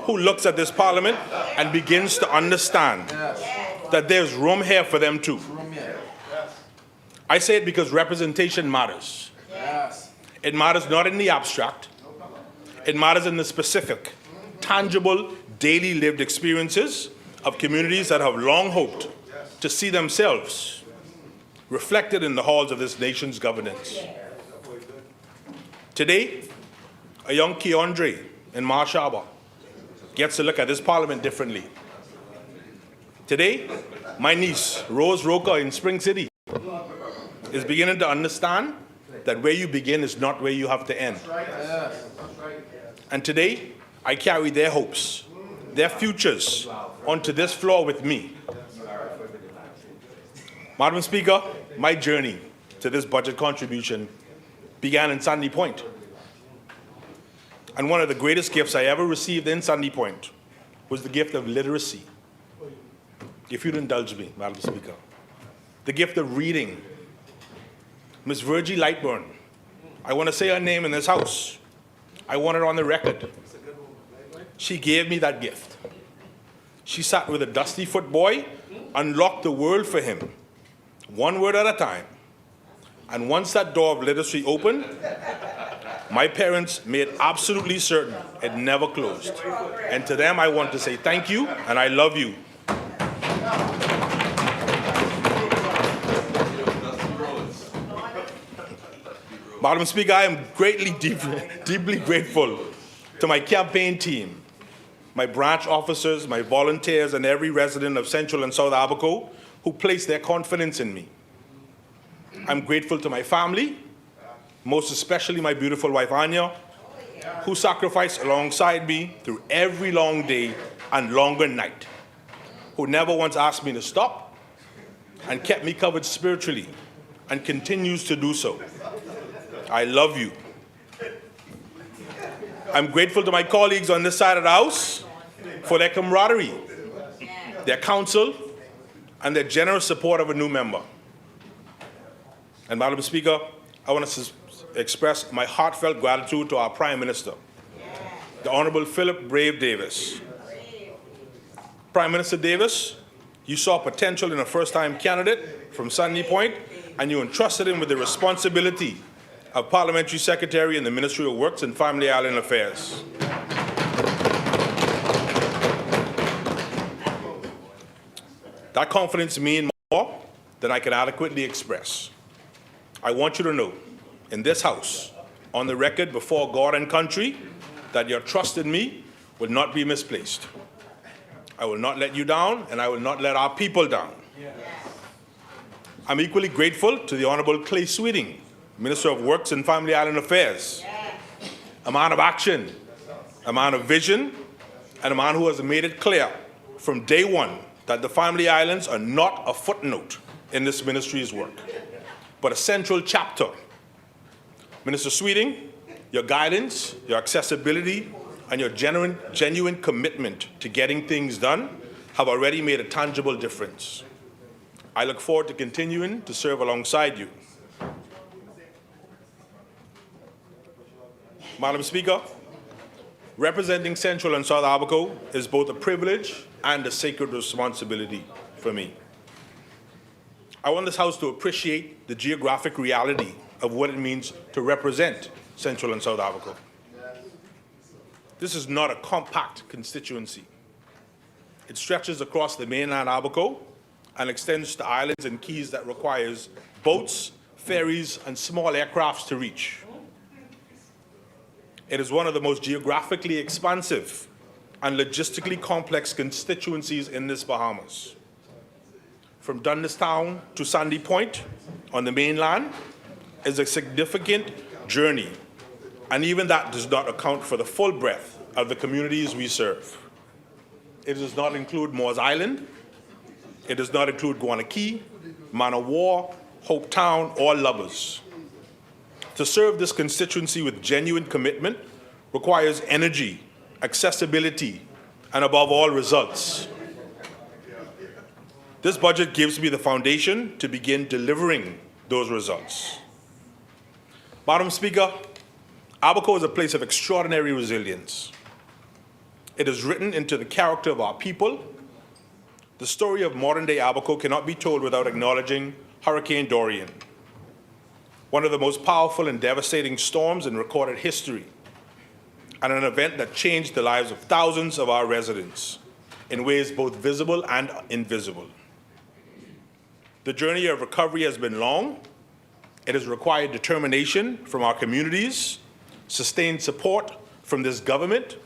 who looks at this Parliament and begins to understand that there's room here for them too. I say it because representation matters. It matters not in the abstract. It matters in the specific, tangible, daily lived experiences of communities that have long hoped to see themselves reflected in the halls of this nation's governance. Today, a young Keandre in Marsh Harbour gets to look at this Parliament differently. Today, my niece, Rose Roca in Spring City, is beginning to understand that where you begin is not where you have to end. And today, I carry their hopes, their futures, onto this floor with me. Madam Speaker, my journey to this budget contribution began in Sandy Point. And one of the greatest gifts I ever received in Sandy Point was the gift of literacy. If you'd indulge me, Madam Speaker. The gift of reading. Miss Virgie Lightburn, I want to say her name in this house. I want it on the record. She gave me that gift. She sat with a dusty-foot boy, unlocked the world for him, one word at a time. And once that door of literacy opened, my parents made absolutely certain it never closed. And to them, I want to say thank you, and I love you. Madam Speaker, I am deeply grateful to my campaign team, my branch officers, my volunteers, and every resident of Central and South Abaco who placed their confidence in me. I'm grateful to my family, most especially my beautiful wife, Anya, who sacrificed alongside me through every long day and longer night, who never once asked me to stop and kept me covered spiritually and continues to do so. I love you. I'm grateful to my colleagues on this side of the House for their camaraderie, their counsel, and their generous support of a new member. And Madam Speaker, I want to express my heartfelt gratitude to our Prime Minister, the Honourable Philip Brave Davis. Prime Minister Davis, you saw potential in a first-time candidate from Sandy Point, and you entrusted him with the responsibility of Parliamentary Secretary in the Ministry of Works and Family Island Affairs. That confidence means more than I can adequately express. I want you to know, in this House, on the record before God and country, that your trust in me will not be misplaced. I will not let you down, and I will not let our people down. I'm equally grateful to the Honourable Clay Sweeting, Minister of Works and Family Island Affairs, a man of action, a man of vision, and a man who has made it clear from day one that the Family Islands are not a footnote in this ministry's work, but a central chapter. Minister Sweeting, Your guidance, your accessibility, and your genuine commitment to getting things done have already made a tangible difference. I look forward to continuing to serve alongside you. Madam Speaker, representing Central and South Abaco is both a privilege and a sacred responsibility for me. I want this House to appreciate the geographic reality of what it means to represent Central and South Abaco. This is not a compact constituency. It stretches across the mainland Abaco and extends to islands and keys that requires boats, ferries, and small aircrafts to reach. It is one of the most geographically expansive and logistically complex constituencies in this Bahamas. From Dundas Town to Sandy Point on the mainland is a significant journey, and even that does not account for the full breadth of the communities we serve. It does not include Moores Island, it does not include Guanakee, Man of War, Hope Town, or Lovers. To serve this constituency with genuine commitment requires energy, accessibility, and above all, results. This budget gives me the foundation to begin delivering those results. Madam Speaker, Abaco is a place of extraordinary resilience. It is written into the character of our people. The story of modern-day Abaco cannot be told without acknowledging Hurricane Dorian, one of the most powerful and devastating storms in recorded history, and an event that changed the lives of thousands of our residents in ways both visible and invisible. The journey of recovery has been long. It has required determination from our communities, sustained support from this government,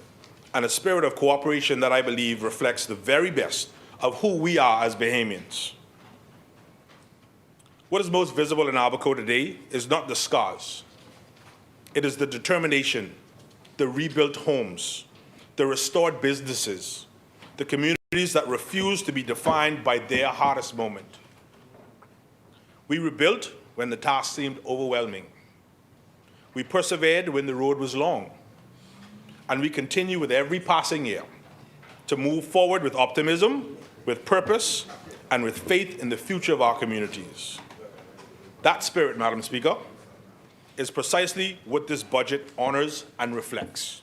and a spirit of cooperation that I believe reflects the very best of who we are as Bahamians. What is most visible in Abaco today is not the scars. It is the determination, the rebuilt homes, the restored businesses, the communities that refuse to be defined by their hardest moment. We rebuilt when the task seemed overwhelming. We persevered when the road was long. And we continue with every passing year to move forward with optimism, with purpose, and with faith in the future of our communities. That spirit, Madam Speaker, is precisely what this budget honors and reflects.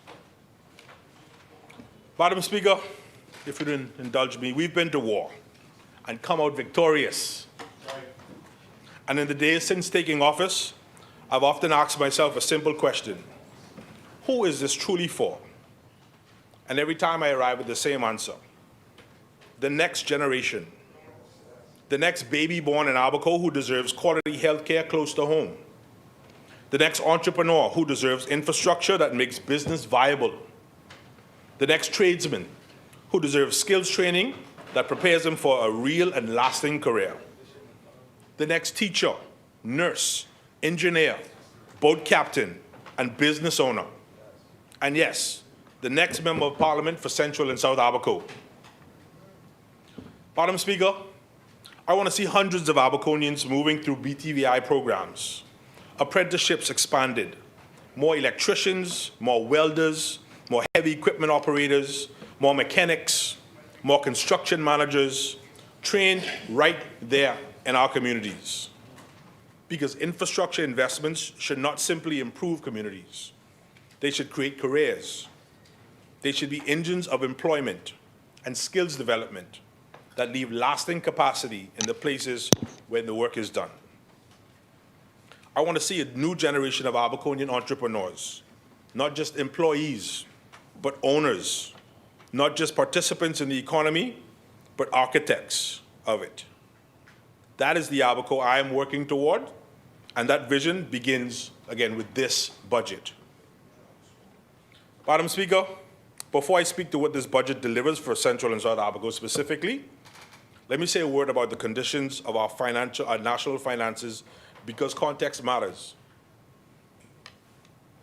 Madam Speaker, if you'd indulge me, we've been to war and come out victorious. And in the days since taking office, I've often asked myself a simple question: who is this truly for? And every time I arrive at the same answer: the next generation. The next baby born in Abaco who deserves quality health care close to home. The next entrepreneur who deserves infrastructure that makes business viable. The next tradesman who deserves skills training that prepares him for a real and lasting career. The next teacher, nurse, engineer, boat captain, and business owner. And yes, the next Member of Parliament for Central and South Abaco. Madam Speaker, I want to see hundreds of Abaconians moving through BTVI programs, apprenticeships expanded, more electricians, more welders, more heavy equipment operators, more mechanics, more construction managers, trained right there in our communities. Because infrastructure investments should not simply improve communities. They should create careers. They should be engines of employment and skills development that leave lasting capacity in the places where the work is done. I want to see a new generation of Abaconian entrepreneurs, not just employees, but owners, not just participants in the economy, but architects of it. That is the Abaco I am working toward, and that vision begins, again, with this budget. Madam Speaker, before I speak to what this budget delivers for Central and South Abaco specifically, let me say a word about the conditions of our national finances, because context matters.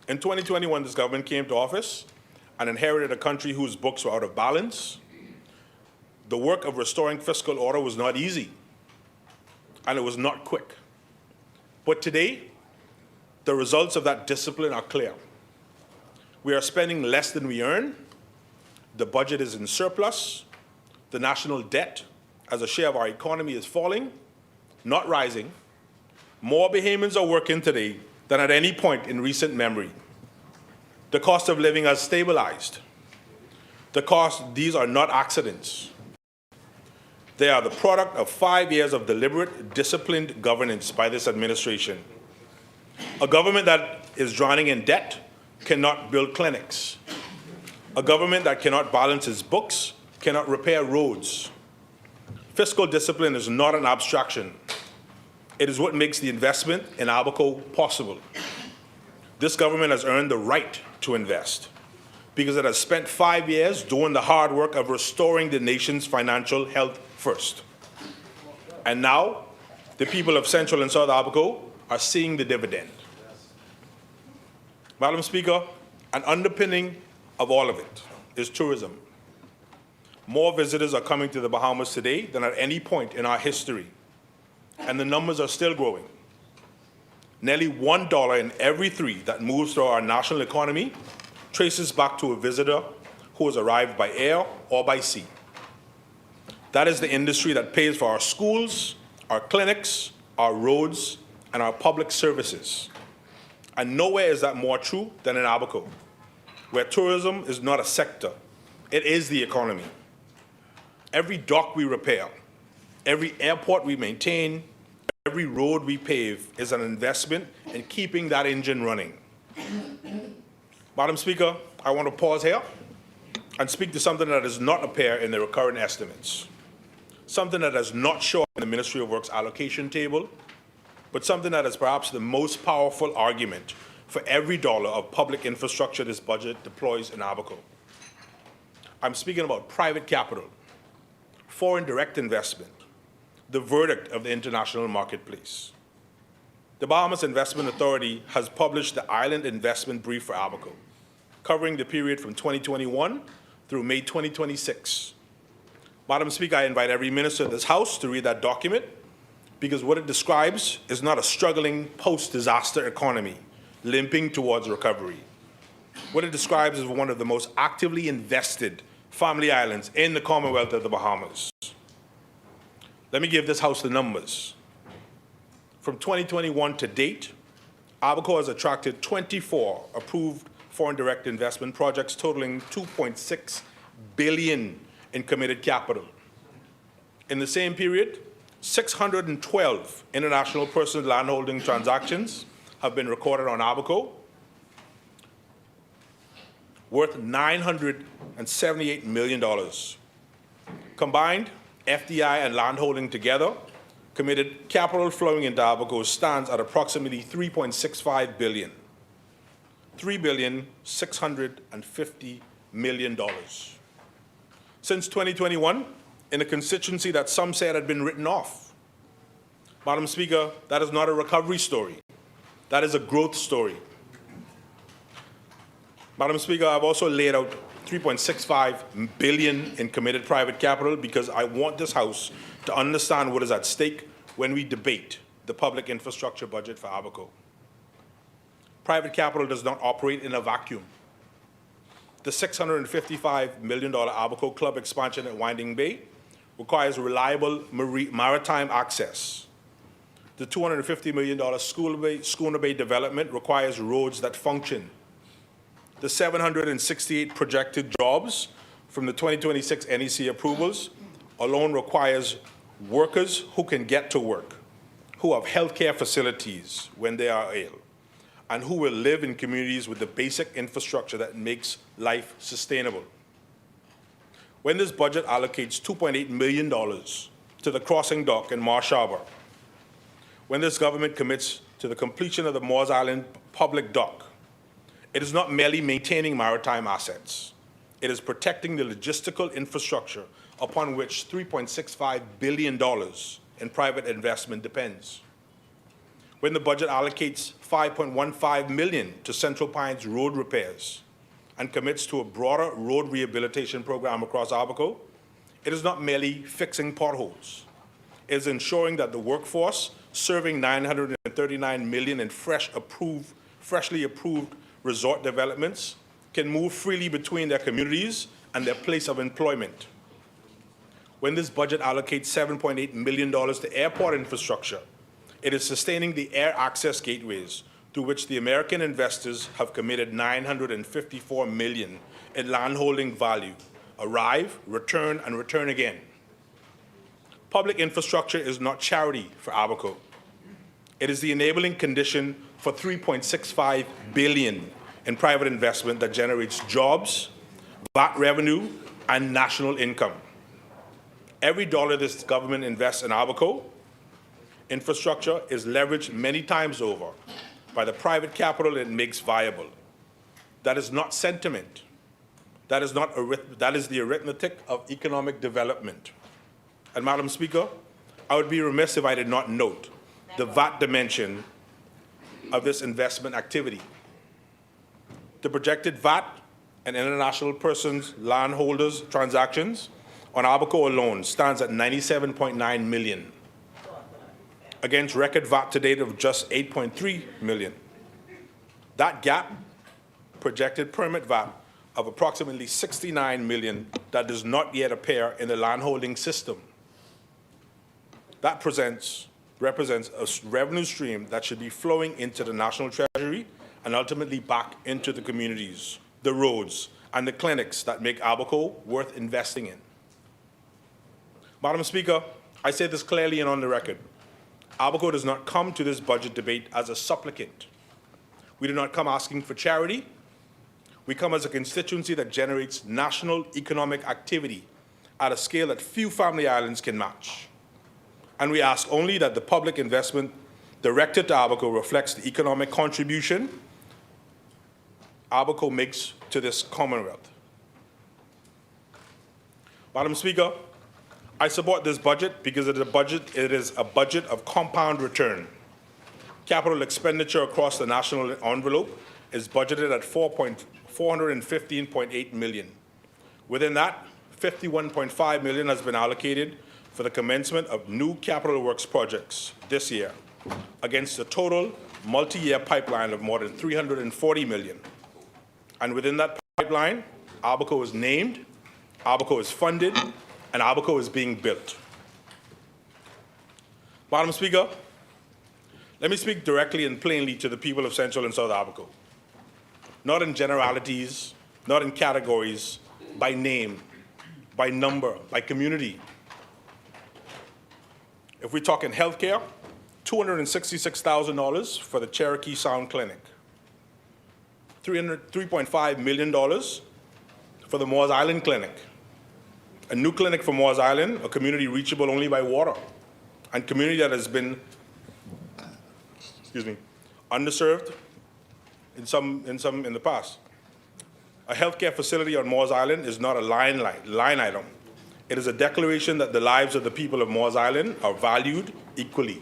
In 2021, this government came to office and inherited a country whose books were out of balance. The work of restoring fiscal order was not easy, and it was not quick. But today, the results of that discipline are clear. We are spending less than we earn. The budget is in surplus. The national debt as a share of our economy is falling, not rising. More Bahamians are working today than at any point in recent memory. The cost of living has stabilized. These are not accidents. They are the product of 5 years of deliberate, disciplined governance by this administration. A government that is drowning in debt cannot build clinics. A government that cannot balance its books cannot repair roads. Fiscal discipline is not an abstraction. It is what makes the investment in Abaco possible. This government has earned the right to invest because it has spent 5 years doing the hard work of restoring the nation's financial health first. And now, the people of Central and South Abaco are seeing the dividend. Madam Speaker, an underpinning of all of it is tourism. More visitors are coming to the Bahamas today than at any point in our history, and the numbers are still growing. Nearly $1 in every 3 that moves through our national economy traces back to a visitor who has arrived by air or by sea. That is the industry that pays for our schools, our clinics, our roads, and our public services. And nowhere is that more true than in Abaco, where tourism is not a sector, it is the economy. Every dock we repair, every airport we maintain, every road we pave is an investment in keeping that engine running. Madam Speaker, I want to pause here and speak to something that does not appear in the recurrent estimates, something that does not show up in the Ministry of Works allocation table, but something that is perhaps the most powerful argument for every dollar of public infrastructure this budget deploys in Abaco. I'm speaking about private capital, foreign direct investment, the verdict of the international marketplace. The Bahamas Investment Authority has published the Island Investment Brief for Abaco, covering the period from 2021 through May 2026. Madam Speaker, I invite every minister of this House to read that document because what it describes is not a struggling post-disaster economy limping towards recovery. What it describes is one of the most actively invested family islands in the Commonwealth of the Bahamas. Let me give this House the numbers. From 2021 to date, Abaco has attracted 24 approved foreign direct investment projects totaling $2.6 billion in committed capital. In the same period, 612 international personal landholding transactions have been recorded on Abaco, worth $978 million. Combined, FDI and landholding together, committed capital flowing into Abaco stands at approximately $3.65 billion. $3,650 million. Since 2021, in a constituency that some said had been written off. Madam Speaker, that is not a recovery story. That is a growth story. Madam Speaker, I've also laid out $3.65 billion in committed private capital because I want this House to understand what is at stake when we debate the public infrastructure budget for Abaco. Private capital does not operate in a vacuum. The $655 million Abaco Club expansion at Winding Bay requires reliable maritime access. The $250 million Schooner Bay development requires roads that function. The 768 projected jobs from the 2026 NEC approvals alone requires workers who can get to work, who have healthcare facilities when they are ill, and who will live in communities with the basic infrastructure that makes life sustainable. When this budget allocates $2.8 million to the crossing dock in Marsh Harbor, when this government commits to the completion of the Moores Island public dock, it is not merely maintaining maritime assets. It is protecting the logistical infrastructure upon which $3.65 billion in private investment depends. When the budget allocates $5.15 million to Central Pines road repairs and commits to a broader road rehabilitation program across Abaco, it is not merely fixing potholes. It is ensuring that the workforce serving $939 million in freshly approved resort developments can move freely between their communities and their place of employment. When this budget allocates $7.8 million to airport infrastructure, it is sustaining the air access gateways through which the American investors have committed $954 million in landholding value. Arrive, return, and return again. Public infrastructure is not charity for Abaco. It is the enabling condition for $3.65 billion in private investment that generates jobs, VAT revenue, and national income. Every dollar this government invests in Abaco infrastructure is leveraged many times over by the private capital it makes viable. That is not sentiment. That is the arithmetic of economic development. And Madam Speaker, I would be remiss if I did not note the VAT dimension of this investment activity. The projected VAT and international persons, landholders transactions on Abaco alone stands at $97.9 million, against record VAT to date of just $8.3 million. That gap, projected permit VAT of approximately $69 million that does not yet appear in the landholding system. That represents a revenue stream that should be flowing into the national treasury and ultimately back into the communities, the roads, and the clinics that make Abaco worth investing in. Madam Speaker, I say this clearly and on the record. Abaco does not come to this budget debate as a supplicant. We do not come asking for charity. We come as a constituency that generates national economic activity at a scale that few family islands can match. And we ask only that the public investment directed to Abaco reflects the economic contribution Abaco makes to this Commonwealth. Madam Speaker, I support this budget because it is a budget of compound return. Capital expenditure across the national envelope is budgeted at $415.8 million. Within that, $51.5 million has been allocated for the commencement of new capital works projects this year, against a total multi-year pipeline of more than $340 million. And within that pipeline, Abaco is named, Abaco is funded, and Abaco is being built. Madam Speaker, let me speak directly and plainly to the people of Central and South Abaco. Not in generalities, not in categories, by name, by number, by community. If we're talking healthcare, $266,000 for the Cherokee Sound Clinic. $3.5 million for the Moores Island Clinic. A new clinic for Moores Island, a community reachable only by water, and community that has been, underserved in the past. A healthcare facility on Moores Island is not a line item. It is a declaration that the lives of the people of Moores Island are valued equally.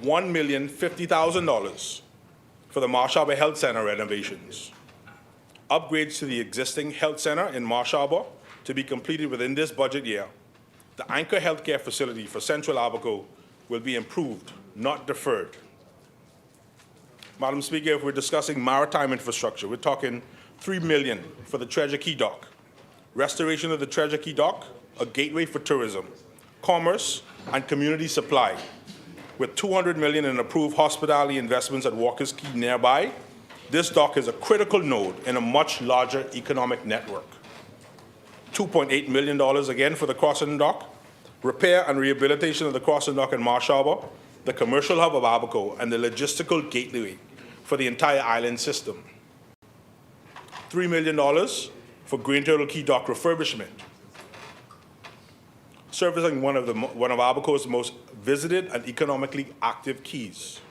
$1,050,000 for the Marsh Harbor Health Center renovations. Upgrades to the existing health center in Marsh Harbor to be completed within this budget year. The anchor healthcare facility for Central Abaco will be improved, not deferred. Madam Speaker, if we're discussing maritime infrastructure, we're talking $3 million for the Treasure Key Dock. Restoration of the Treasure Key Dock, a gateway for tourism, commerce, and community supply, with $200 million in approved hospitality investments at Walker's Key nearby. This dock is a critical node in a much larger economic network. $2.8 million again for the crossing dock, repair and rehabilitation of the crossing dock in Marsh Harbor, the commercial hub of Abaco, and the logistical gateway for the entire island system. $3 million for Green Turtle Key Dock refurbishment, servicing one of Abaco's most visited and economically active keys.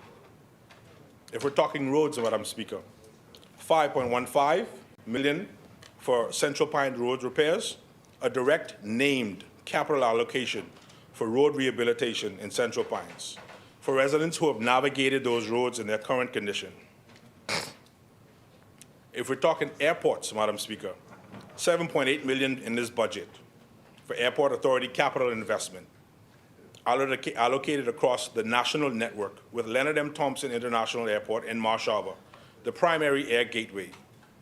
If we're talking roads, Madam Speaker, $5.15 million for Central Pine road repairs, a direct named capital allocation for road rehabilitation in Central Pines for residents who have navigated those roads in their current condition. If we're talking airports, Madam Speaker, $7.8 million in this budget for Airport Authority capital investment, allocated across the national network with Leonard M. Thompson International Airport in Marsh Harbor, the primary air gateway,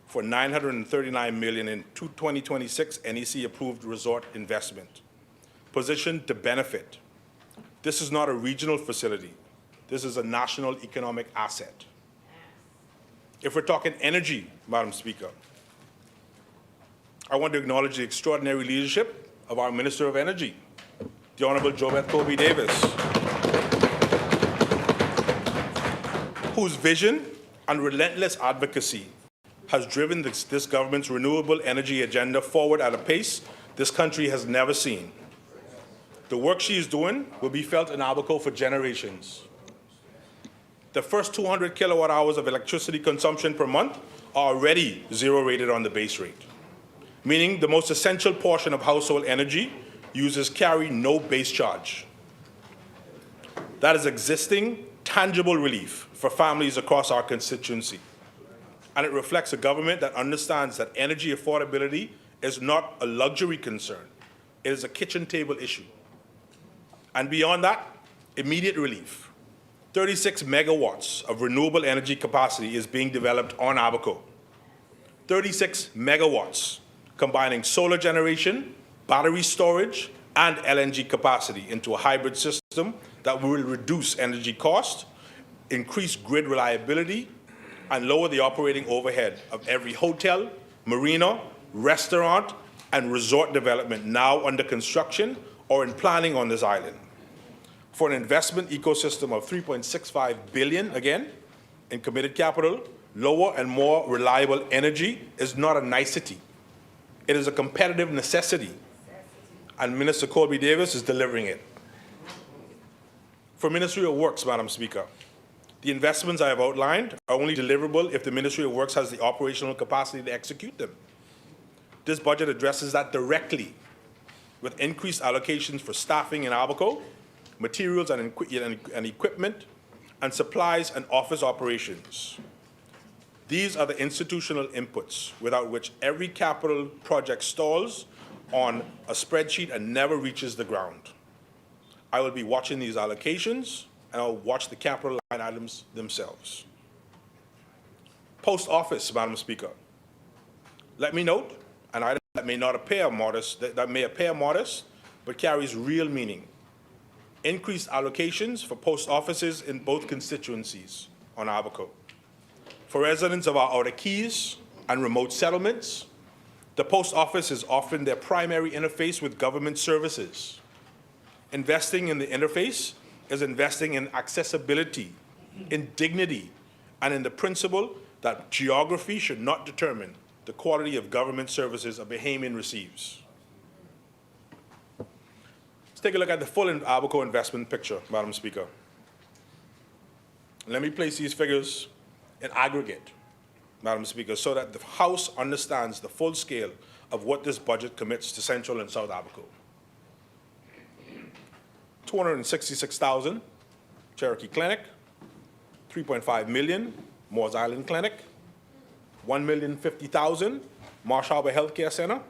for $939 million in 2026 NEC-approved resort investment, positioned to benefit. This is not a regional facility. This is a national economic asset. If we're talking energy, Madam Speaker, I want to acknowledge the extraordinary leadership of our Minister of Energy, the Honorable Jobeth Colby Davis, whose vision and relentless advocacy has driven this government's renewable energy agenda forward at a pace this country has never seen. The work she is doing will be felt in Abaco for generations. The first 200 kilowatt hours of electricity consumption per month are already zero rated on the base rate, meaning the most essential portion of household energy users carry no base charge. That is existing, tangible relief for families across our constituency. And it reflects a government that understands that energy affordability is not a luxury concern. It is a kitchen table issue. And beyond that, immediate relief. 36 megawatts of renewable energy capacity is being developed on Abaco. 36 megawatts, combining solar generation, battery storage, and LNG capacity into a hybrid system that will reduce energy cost, increase grid reliability, and lower the operating overhead of every hotel, marina, restaurant, and resort development now under construction or in planning on this island. For an investment ecosystem of $3.65 billion, again, in committed capital, lower and more reliable energy is not a nicety. It is a competitive necessity, and Minister Colby Davis is delivering it. For Ministry of Works, Madam Speaker, the investments I have outlined are only deliverable if the Ministry of Works has the operational capacity to execute them. This budget addresses that directly with increased allocations for staffing in Abaco, materials and equipment, and supplies and office operations. These are the institutional inputs without which every capital project stalls on a spreadsheet and never reaches the ground. I will be watching these allocations, and I'll watch the capital line items themselves. Post office, Madam Speaker. Let me note an item that may appear modest, but carries real meaning. Increased allocations for post offices in both constituencies on Abaco. For residents of our Outer Keys and remote settlements, the post office is often their primary interface with government services. Investing in the interface is investing in accessibility, in dignity, and in the principle that geography should not determine the quality of government services a Bahamian receives. Let's take a look at the full Abaco investment picture, Madam Speaker. Let me place these figures in aggregate, Madam Speaker, so that the House understands the full scale of what this budget commits to Central and South Abaco. $266,000, Cherokee Clinic. $3.5 million, Moores Island Clinic. $1,050,000, Marsh Harbor Healthcare Center.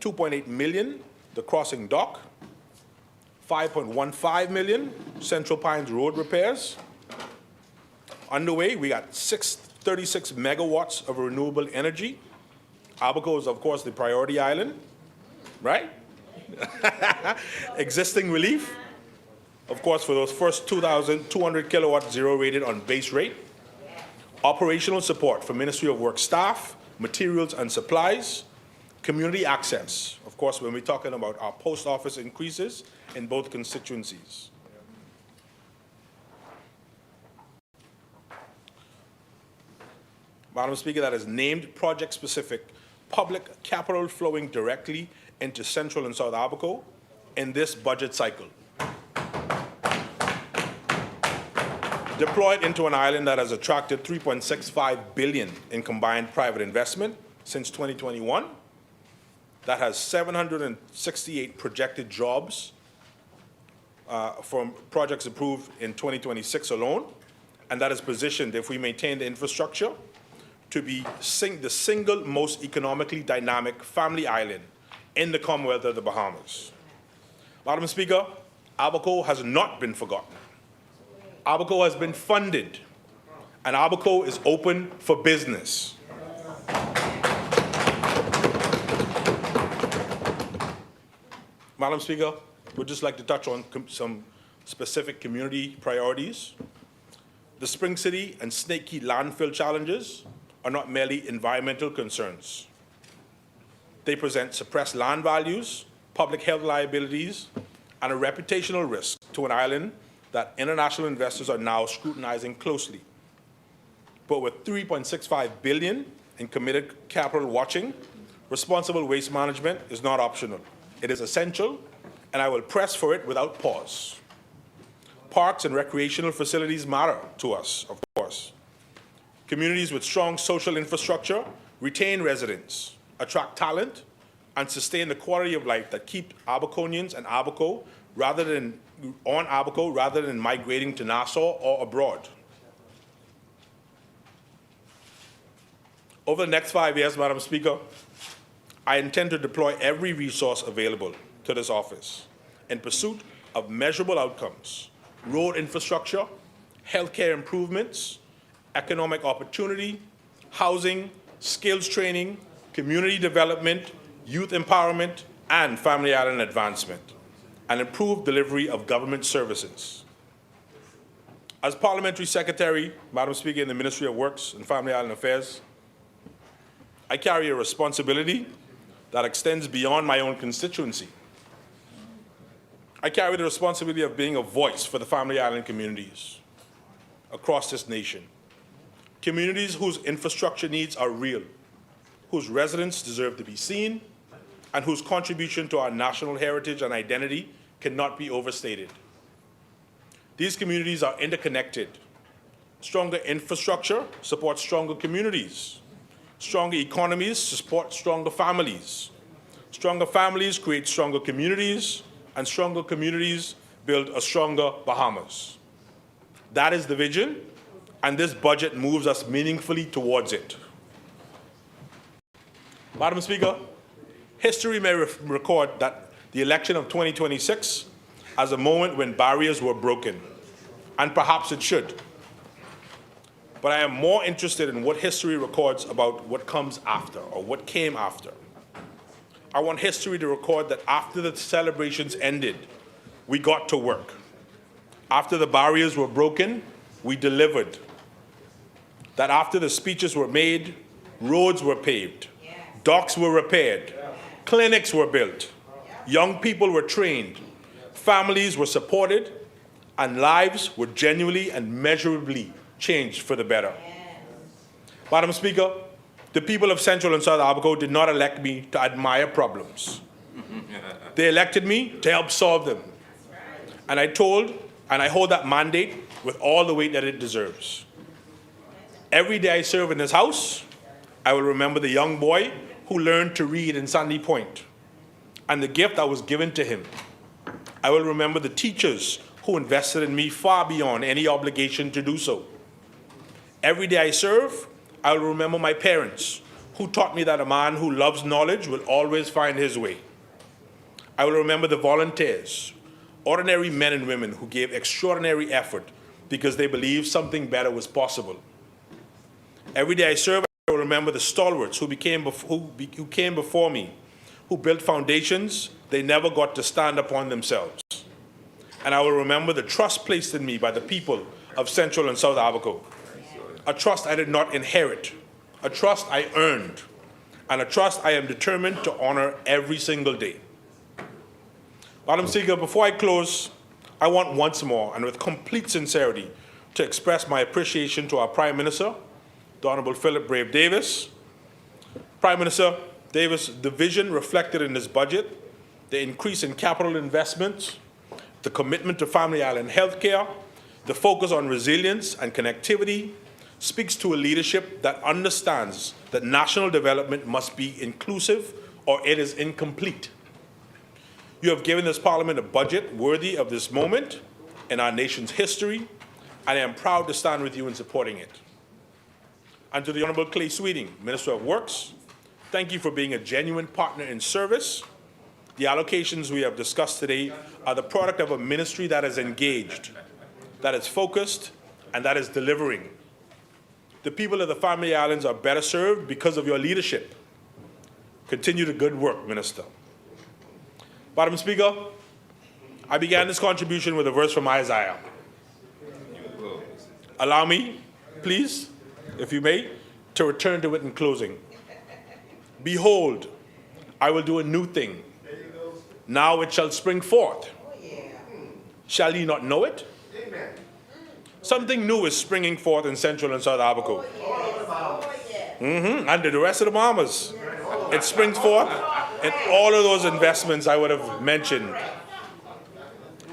$2.8 million, the Crossing Dock. $5.15 million, Central Pines Road repairs. Underway, we got 36 megawatts of renewable energy. Abaco is, of course, the priority island, right? Existing relief, of course, for those first 2,200 kilowatts zero rated on base rate. Operational support for Ministry of Work staff, materials and supplies. Community access, of course, when we're talking about our post office increases in both constituencies. Madam Speaker, that is named project-specific public capital flowing directly into Central and South Abaco in this budget cycle. Deployed into an island that has attracted $3.65 billion in combined private investment since 2021, that has 768 projected jobs from projects approved in 2026 alone, and that is positioned, if we maintain the infrastructure, to be the single most economically dynamic family island in the Commonwealth of the Bahamas. Madam Speaker, Abaco has not been forgotten. Abaco has been funded, and Abaco is open for business. Madam Speaker, would just like to touch on some specific community priorities. The Spring City and Snake Key landfill challenges are not merely environmental concerns. They present suppressed land values, public health liabilities, and a reputational risk to an island that international investors are now scrutinizing closely. But with $3.65 billion in committed capital watching, responsible waste management is not optional. It is essential, and I will press for it without pause. Parks and recreational facilities matter to us, of course. Communities with strong social infrastructure retain residents, attract talent, and sustain the quality of life that keep Abaconians and Abaco rather than migrating to Nassau or abroad. Over the next 5 years, Madam Speaker, I intend to deploy every resource available to this office in pursuit of measurable outcomes: road infrastructure, healthcare improvements, economic opportunity, housing, skills training, community development, youth empowerment, and family island advancement, and improved delivery of government services. As Parliamentary Secretary, Madam Speaker, in the Ministry of Works and Family Island Affairs, I carry a responsibility that extends beyond my own constituency. I carry the responsibility of being a voice for the family island communities across this nation. Communities whose infrastructure needs are real, whose residents deserve to be seen, and whose contribution to our national heritage and identity cannot be overstated. These communities are interconnected. Stronger infrastructure supports stronger communities. Stronger economies support stronger families. Stronger families create stronger communities, and stronger communities build a stronger Bahamas. That is the vision, and this budget moves us meaningfully towards it. Madam Speaker, history may record that the election of 2026 as a moment when barriers were broken, and perhaps it should. But I am more interested in what history records about what comes after, or what came after. I want history to record that after the celebrations ended, we got to work. After the barriers were broken, we delivered. That after the speeches were made, roads were paved, docks were repaired, clinics were built, young people were trained, families were supported, and lives were genuinely and measurably changed for the better. Madam Speaker, the people of Central and South Abaco did not elect me to admire problems. They elected me to help solve them. And I hold that mandate with all the weight that it deserves. Every day I serve in this House, I will remember the young boy who learned to read in Sandy Point and the gift that was given to him. I will remember the teachers who invested in me far beyond any obligation to do so. Every day I serve, I will remember my parents who taught me that a man who loves knowledge will always find his way. I will remember the volunteers, ordinary men and women who gave extraordinary effort because they believed something better was possible. Every day I serve, I will remember the stalwarts who came before me, who built foundations they never got to stand upon themselves. And I will remember the trust placed in me by the people of Central and South Abaco. A trust I did not inherit, a trust I earned, and a trust I am determined to honor every single day. Madam Speaker, before I close, I want once more, and with complete sincerity, to express my appreciation to our Prime Minister, the Honourable Philip Brave Davis. Prime Minister Davis, the vision reflected in this budget, the increase in capital investments, the commitment to family island healthcare, the focus on resilience and connectivity, speaks to a leadership that understands that national development must be inclusive or it is incomplete. You have given this Parliament a budget worthy of this moment in our nation's history, and I am proud to stand with you in supporting it. And to the Honourable Clay Sweeting, Minister of Works, thank you for being a genuine partner in service. The allocations we have discussed today are the product of a ministry that is engaged, that is focused, and that is delivering. The people of the Family Islands are better served because of your leadership. Continue the good work, Minister. Madam Speaker, I began this contribution with a verse from Isaiah. Allow me, please, if you may, to return to it in closing. Behold, I will do a new thing. Now it shall spring forth. Shall ye not know it? Something new is springing forth in Central and South Abaco. And the rest of the Bahamas. It springs forth in all of those investments I would have mentioned.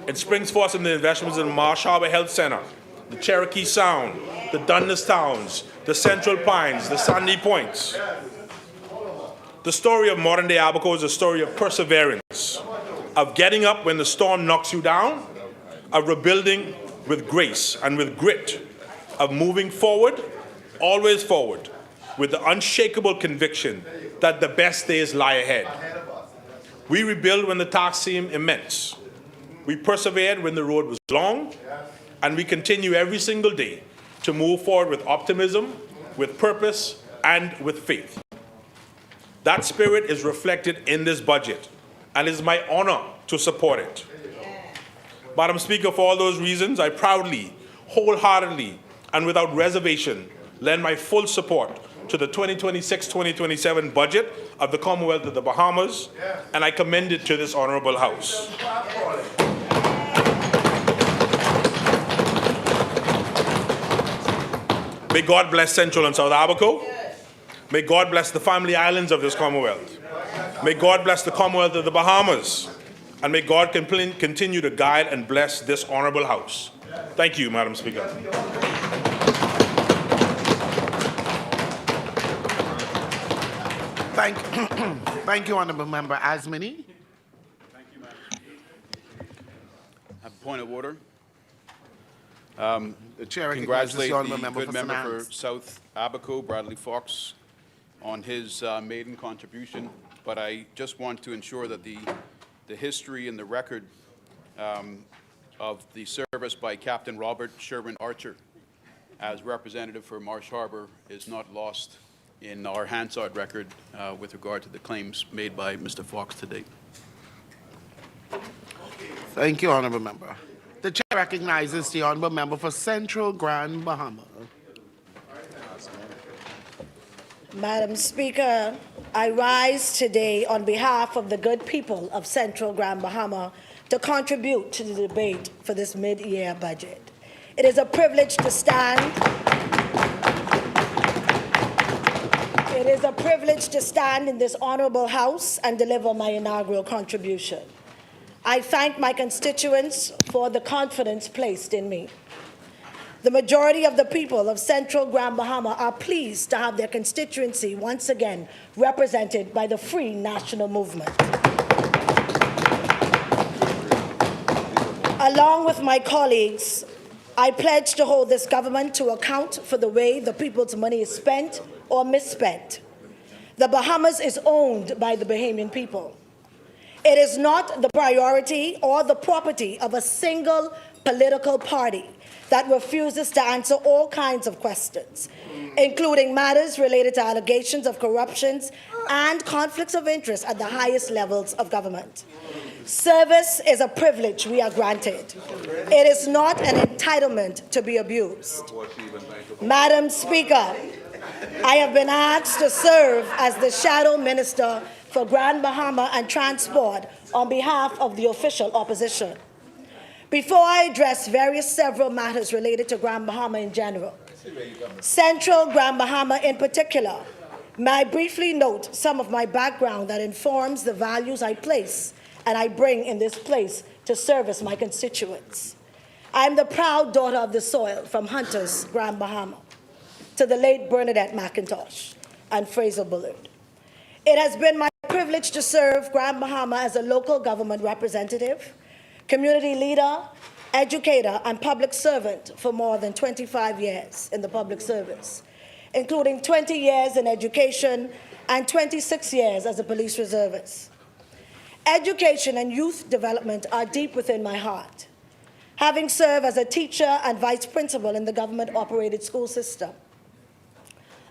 It springs forth in the investments in the Marsh Harbor Health Center, the Cherokee Sound, the Dundas Towns, the Central Pines, the Sandy Points. The story of modern-day Abaco is a story of perseverance, of getting up when the storm knocks you down, of rebuilding with grace and with grit, of moving forward, always forward, with the unshakable conviction that the best days lie ahead. We rebuild when the task seemed immense. We persevered when the road was long, and we continue every single day to move forward with optimism, with purpose, and with faith. That spirit is reflected in this budget, and it is my honor to support it. Madam Speaker, for all those reasons, I proudly, wholeheartedly, and without reservation lend my full support to the 2026-2027 budget of the Commonwealth of the Bahamas, and I commend it to this honorable House. May God bless Central and South Abaco. May God bless the family islands of this Commonwealth. May God bless the Commonwealth of the Bahamas. And may God continue to guide and bless this honorable House. Thank you, Madam Speaker. Thank you, Honourable Member Asmini. Thank you, Madam. I have a point of order. The Chair recognizes Congratulate the Honourable the Member good for member Finance. for South Abaco, Bradley Fox, on his maiden contribution, but I just want to ensure that the history and the record of the service by Captain Robert Sherwin Archer as representative for Marsh Harbor is not lost in our Hansard record with regard to the claims made by Mr. Fox to date. Thank you, Honourable Member. The Chair recognizes the Honourable Member for Central Grand Bahama. Madam Speaker, I rise today on behalf of the good people of Central Grand Bahama to contribute to the debate for this mid-year budget. It is a privilege to stand. It is a privilege to stand in this honorable House and deliver my inaugural contribution. I thank my constituents for the confidence placed in me. The majority of the people of Central Grand Bahama are pleased to have their constituency once again represented by the Free National Movement. Along with my colleagues, I pledge to hold this government to account for the way the people's money is spent or misspent. The Bahamas is owned by the Bahamian people. It is not the priority or the property of a single political party that refuses to answer all kinds of questions, including matters related to allegations of corruption and conflicts of interest at the highest levels of government. Service is a privilege we are granted. It is not an entitlement to be abused. Madam Speaker, I have been asked to serve as the Shadow Minister for Grand Bahama and Transport on behalf of the official opposition. Before I address several matters related to Grand Bahama in general, Central Grand Bahama in particular, may I briefly note some of my background that informs the values I place and I bring in this place to service my constituents. I am the proud daughter of the soil from Hunters, Grand Bahama, to the late Bernadette McIntosh and Fraser Bullard. It has been my privilege to serve Grand Bahama as a local government representative, community leader, educator, and public servant for more than 25 years in the public service, including 20 years in education and 26 years as a police reservist. Education and youth development are deep within my heart, having served as a teacher and vice principal in the government-operated school system.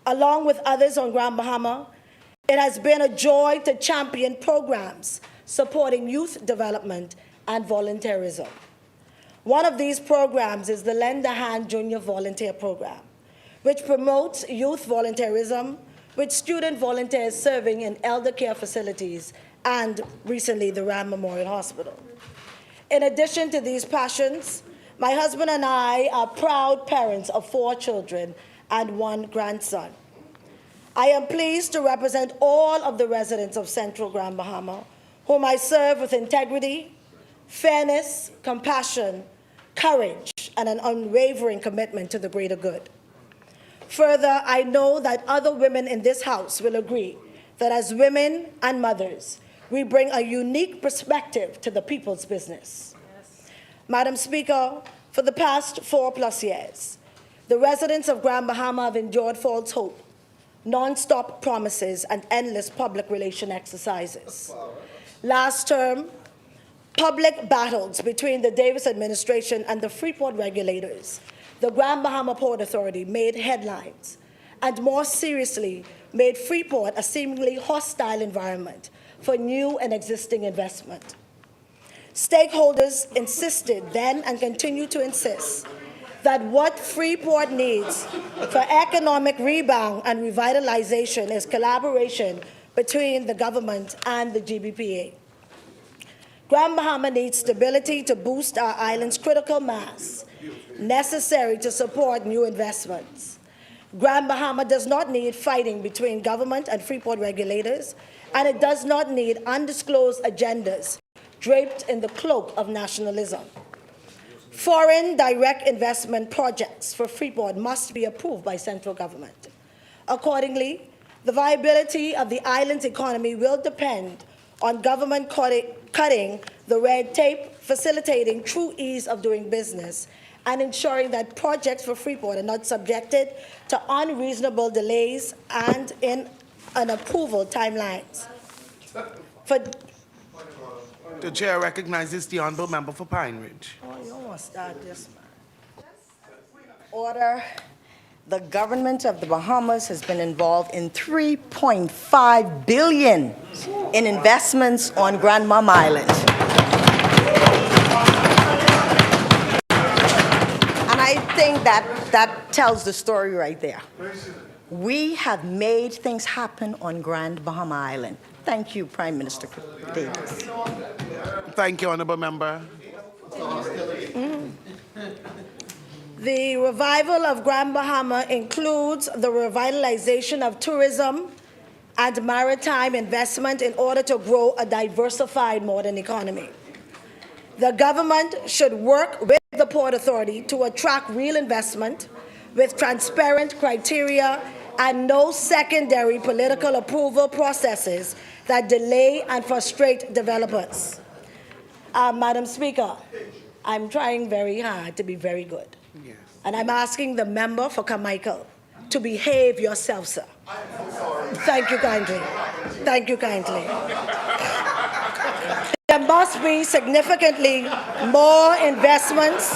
Along with others on Grand Bahama, it has been a joy to champion programs supporting youth development and volunteerism. One of these programs is the Lend a Hand Junior Volunteer Program, which promotes youth volunteerism with student volunteers serving in elder care facilities and recently the Ram Memorial Hospital. In addition to these passions, my husband and I are proud parents of 4 children and 1 grandson. I am pleased to represent all of the residents of Central Grand Bahama, whom I serve with integrity, fairness, compassion, courage, and an unwavering commitment to the greater good. Further, I know that other women in this House will agree that as women and mothers, we bring a unique perspective to the people's business. Yes. Madam Speaker, for the past 4+ years, the residents of Grand Bahama have endured false hope, non-stop promises, and endless public relation exercises. Last term, public battles between the Davis administration and the Freeport regulators, the Grand Bahama Port Authority, made headlines, and more seriously, made Freeport a seemingly hostile environment for new and existing investment. Stakeholders insisted then and continue to insist that what Freeport needs for economic rebound and revitalization is collaboration between the government and the GBPA. Grand Bahama needs stability to boost our island's critical mass necessary to support new investments. Grand Bahama does not need fighting between government and Freeport regulators, and it does not need undisclosed agendas draped in the cloak of nationalism. Foreign direct investment projects for Freeport must be approved by central government. Accordingly, the viability of the island's economy will depend on government cutting the red tape, facilitating true ease of doing business, and ensuring that projects for Freeport are not subjected to unreasonable delays and in an approval timelines. The chair recognizes the honorable member for Pine Ridge. Oh, you don't want to start this, man. Order. The government of the Bahamas has been involved in $3.5 billion in investments on Grand Bahama Island. And I think that tells the story right there. We have made things happen on Grand Bahama Island. Thank you, Prime Minister Davis. Thank you, honorable member. The revival of Grand Bahama includes the revitalization of tourism and maritime investment in order to grow a diversified modern economy. The government should work with the Port Authority to attract real investment with transparent criteria and no secondary political approval processes that delay and frustrate developers. Madam Speaker, I'm trying very hard to be very good. Yes. And I'm asking the member for Carmichael to behave yourself, sir. Thank you kindly. Thank you kindly. There must be significantly more investments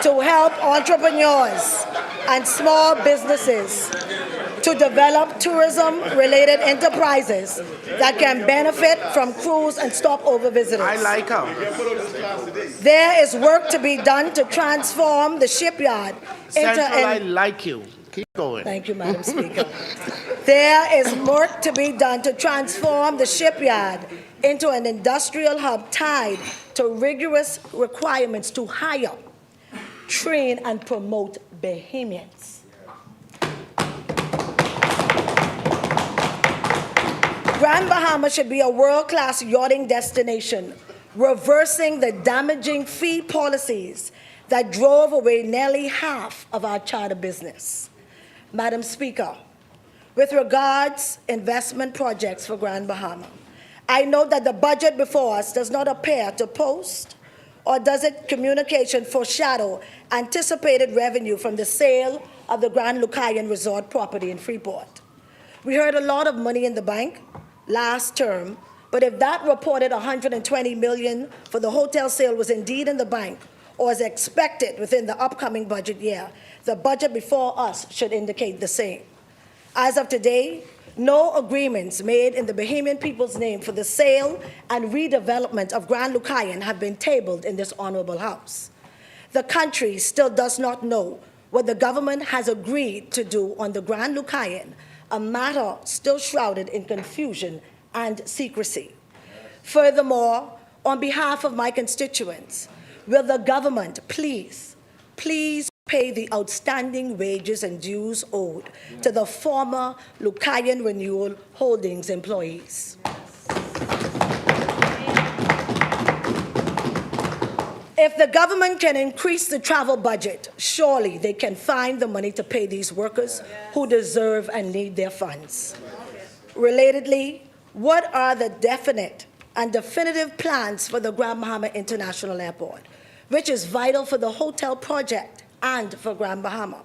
to help entrepreneurs and small businesses to develop tourism-related enterprises that can benefit from cruise and stopover visitors. I like her. There is work to be done to transform the shipyard into Central, I an... like you. Keep going. Thank you, Madam Speaker. There is work to be done to transform the shipyard into an industrial hub tied to rigorous requirements to hire, train, and promote Bahamians. Grand Bahama should be a world-class yachting destination, reversing the damaging fee policies that drove away nearly half of our charter business. Madam Speaker, with regards investment projects for Grand Bahama, I know that the budget before us does not appear to post or does it communication foreshadow anticipated revenue from the sale of the Grand Lucayan Resort property in Freeport. We heard a lot of money in the bank last term, but if that reported $120 million for the hotel sale was indeed in the bank or is expected within the upcoming budget year, the budget before us should indicate the same. As of today, no agreements made in the Bahamian people's name for the sale and redevelopment of Grand Lucayan have been tabled in this honorable House. The country still does not know what the government has agreed to do on the Grand Lucayan, a matter still shrouded in confusion and secrecy. Furthermore, on behalf of my constituents, will the government please pay the outstanding wages and dues owed to the former Lucayan Renewal Holdings employees? If the government can increase the travel budget, surely they can find the money to pay these workers who deserve and need their funds. Relatedly, what are the definite and definitive plans for the Grand Bahama International Airport, which is vital for the hotel project and for Grand Bahama?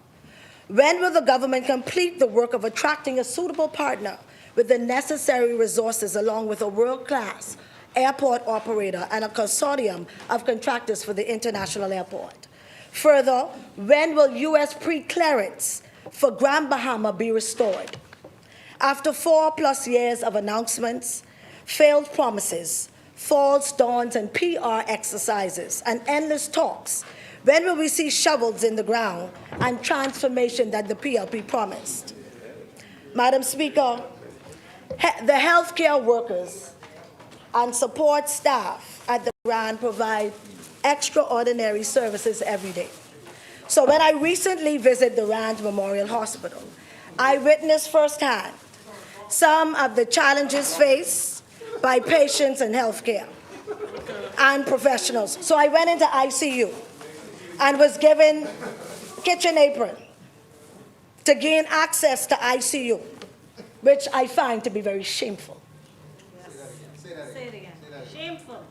When will the government complete the work of attracting a suitable partner with the necessary resources along with a world-class airport operator and a consortium of contractors for the international airport? Further, when will U.S. pre-clearance for Grand Bahama be restored? After 4+ years of announcements, failed promises, false dawns and PR exercises, and endless talks, when will we see shovels in the ground and transformation that the PLP promised? Madam Speaker, the healthcare workers and support staff at the Grand provide extraordinary services every day. So when I recently visited the Rand Memorial Hospital, I witnessed firsthand some of the challenges faced by patients in healthcare and professionals. So I went into ICU and was given kitchen apron to gain access to ICU, which I find to be very shameful. Say it again. Shameful.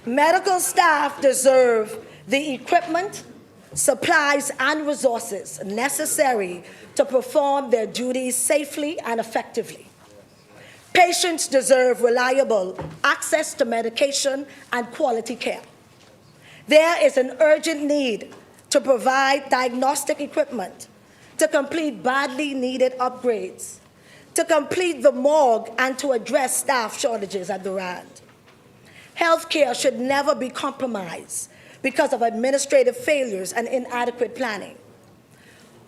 Medical staff deserve the equipment, supplies, and resources necessary to perform their duties safely and effectively. Patients deserve reliable access to medication and quality care. There is an urgent need to provide diagnostic equipment, to complete badly needed upgrades, to complete the morgue, and to address staff shortages at the Rand. Healthcare should never be compromised because of administrative failures and inadequate planning.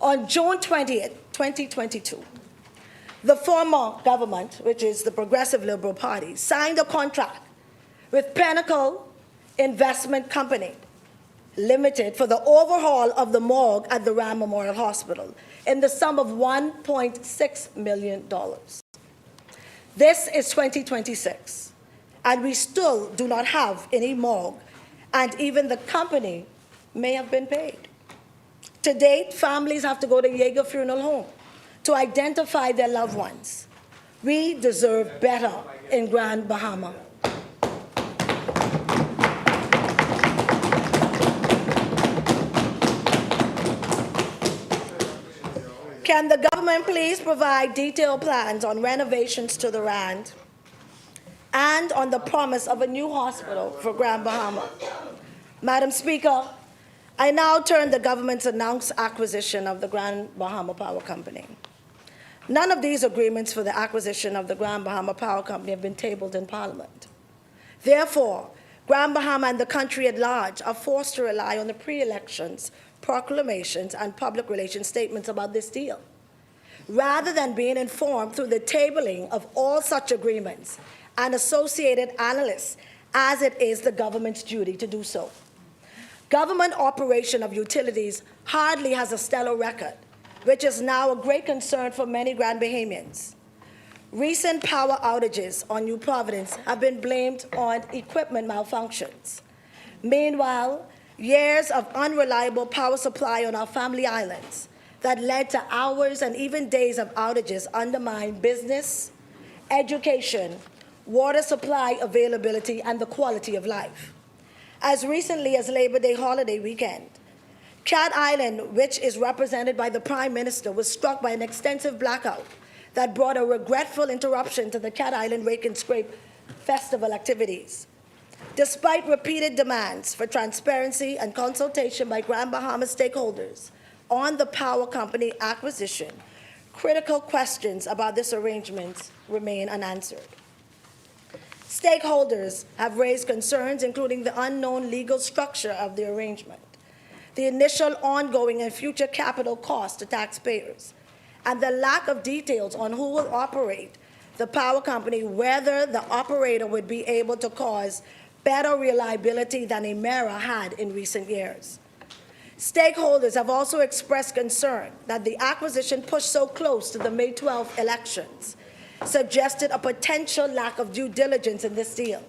On June 20th, 2022, the former government, which is the Progressive Liberal Party, signed a contract with Pinnacle Investment Company Limited for the overhaul of the morgue at the Rand Memorial Hospital in the sum of $1.6 million. This is 2026, and we still do not have any morgue, and even the company may have been paid. To date, families have to go to Yeager Funeral Home to identify their loved ones. We deserve better in Grand Bahama. Can the government please provide detailed plans on renovations to the Rand and on the promise of a new hospital for Grand Bahama? Madam Speaker, I now turn the government's announced acquisition of the Grand Bahama Power Company. None of these agreements for the acquisition of the Grand Bahama Power Company have been tabled in Parliament. Therefore, Grand Bahama and the country at large are forced to rely on the pre-elections proclamations and public relations statements about this deal, rather than being informed through the tabling of all such agreements and associated analysts, as it is the government's duty to do so. Government operation of utilities hardly has a stellar record, which is now a great concern for many Grand Bahamians. Recent power outages on New Providence have been blamed on equipment malfunctions. Meanwhile, years of unreliable power supply on our family islands that led to hours and even days of outages undermine business, education, water supply availability, and the quality of life. As recently as Labor Day holiday weekend, Cat Island, which is represented by the Prime Minister, was struck by an extensive blackout that brought a regretful interruption to the Cat Island Rake and Scrape festival activities. Despite repeated demands for transparency and consultation by Grand Bahama stakeholders on the power company acquisition, critical questions about this arrangement remain unanswered. Stakeholders have raised concerns, including the unknown legal structure of the arrangement, the initial, ongoing, and future capital costs to taxpayers, and the lack of details on who will operate the power company, whether the operator would be able to cause better reliability than Emera had in recent years. Stakeholders have also expressed concern that the acquisition pushed so close to the May 12th elections suggested a potential lack of due diligence in this deal.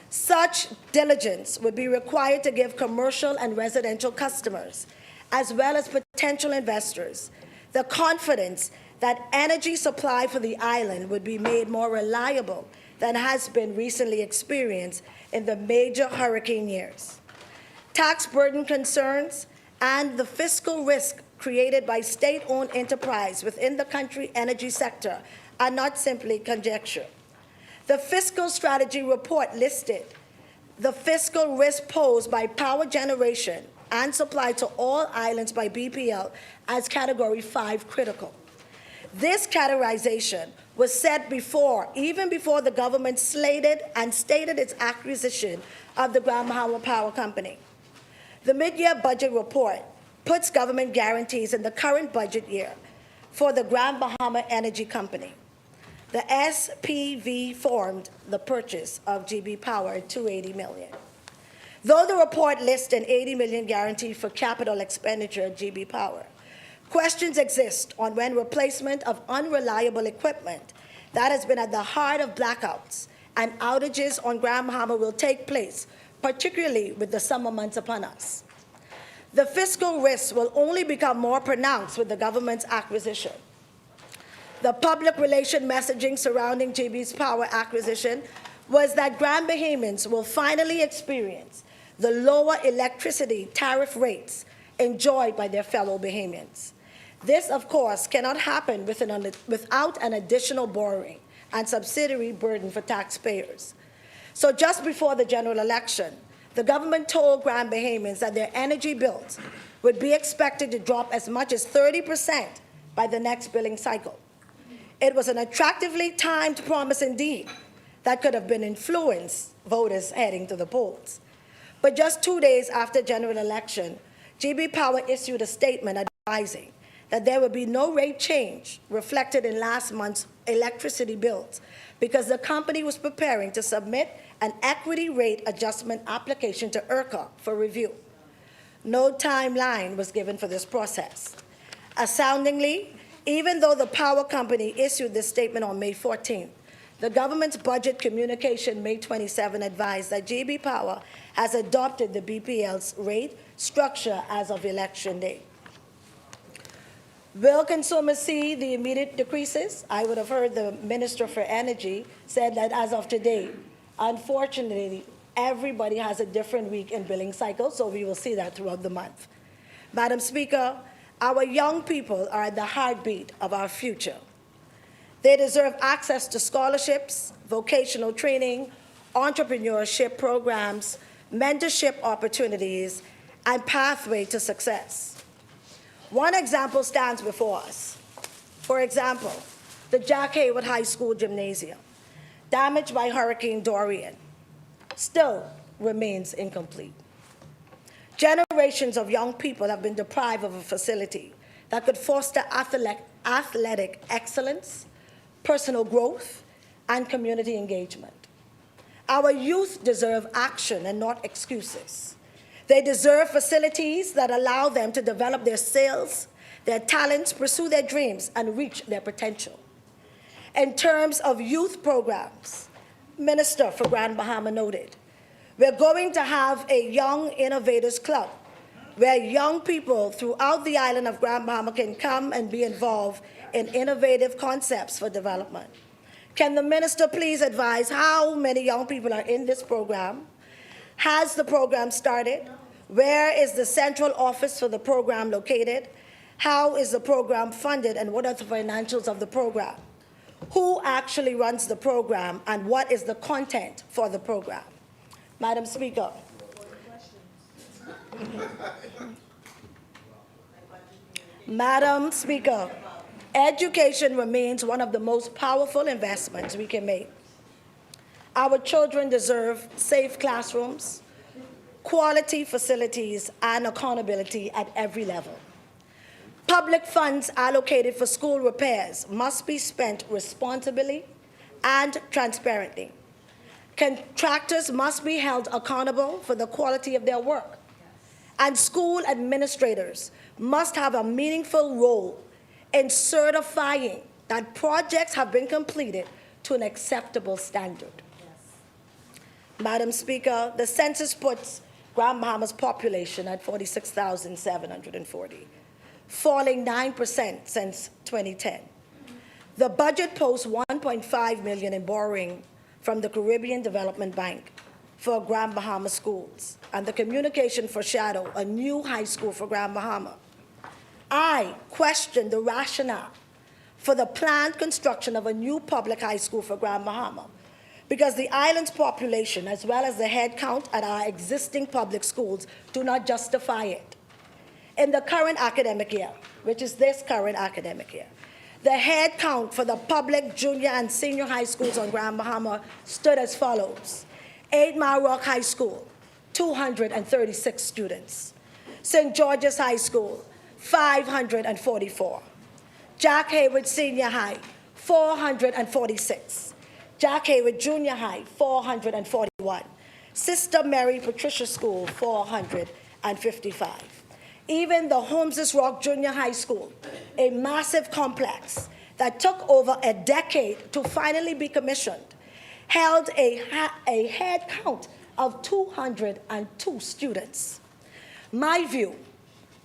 Such diligence would be required to give commercial and residential customers, as well as potential investors, the confidence that energy supply for the island would be made more reliable than has been recently experienced in the major hurricane years. Tax burden concerns and the fiscal risk created by state-owned enterprise within the country energy sector are not simply conjecture. The fiscal strategy report listed the fiscal risk posed by power generation and supply to all islands by BPL as Category 5 critical. This categorization was set even before the government slated and stated its acquisition of the Grand Bahama Power Company. The mid-year budget report puts government guarantees in the current budget year for the Grand Bahama Energy Company. The SPV formed the purchase of GB Power at $280 million. Though the report lists an $80 million guarantee for capital expenditure at GB Power, questions exist on when replacement of unreliable equipment that has been at the heart of blackouts and outages on Grand Bahama will take place, particularly with the summer months upon us. The fiscal risks will only become more pronounced with the government's acquisition. The public relation messaging surrounding GB's power acquisition was that Grand Bahamians will finally experience the lower electricity tariff rates enjoyed by their fellow Bahamians. This, of course, cannot happen without an additional borrowing and subsidiary burden for taxpayers. So just before the general election, the government told Grand Bahamians that their energy bills would be expected to drop as much as 30% by the next billing cycle. It was an attractively timed promise indeed that could have been influenced voters heading to the polls. But just 2 days after general election, GB Power issued a statement advising that there would be no rate change reflected in last month's electricity bills because the company was preparing to submit an equity rate adjustment application to ERCA for review. No timeline was given for this process. Astoundingly, even though the power company issued this statement on May 14th, the government's budget communication May 27 advised that GB Power has adopted the BPL's rate structure as of election day. Will consumers see the immediate decreases? I would have heard the Minister for Energy said that as of today, unfortunately, everybody has a different week in billing cycle, so we will see that throughout the month. Madam Speaker, our young people are at the heartbeat of our future. They deserve access to scholarships, vocational training, entrepreneurship programs, mentorship opportunities, and pathway to success. One example stands before us. For example, the Jack Haywood High School gymnasium, damaged by Hurricane Dorian, still remains incomplete. Generations of young people have been deprived of a facility that could foster athletic excellence, personal growth, and community engagement. Our youth deserve action and not excuses. They deserve facilities that allow them to develop their skills, their talents, pursue their dreams, and reach their potential. In terms of youth programs, Minister for Grand Bahama noted, we're going to have a Young Innovators Club where young people throughout the island of Grand Bahama can come and be involved in innovative concepts for development. Can the minister please advise how many young people are in this program? Has the program started? Where is the central office for the program located? How is the program funded and what are the financials of the program? Who actually runs the program and what is the content for the program? Madam Speaker. Madam Speaker, Education remains one of the most powerful investments we can make. Our children deserve safe classrooms, quality facilities, and accountability at every level. Public funds allocated for school repairs must be spent responsibly and transparently. Contractors must be held accountable for the quality of their work. And school administrators must have a meaningful role in certifying that projects have been completed to an acceptable standard. Madam Speaker, the census puts Grand Bahama's population at 46,740, falling 9% since 2010. The budget posts $1.5 million in borrowing from the Caribbean Development Bank for Grand Bahama schools, and the communication foreshadow a new high school for Grand Bahama. I question the rationale for the planned construction of a new public high school for Grand Bahama, because the island's population, as well as the head count at our existing public schools, do not justify it. In the current academic year, which is this current academic year, the head count for the public junior and senior high schools on Grand Bahama stood as follows: 8 Mile Rock High School, 236 students; St. George's High School, 544; Jack Hayward Senior High, 446; Jack Hayward Junior High, 441; Sister Mary Patricia School, 455. Even the Holmes's Rock Junior High School, a massive complex that took over a decade to finally be commissioned, held a head count of 202 students. My view,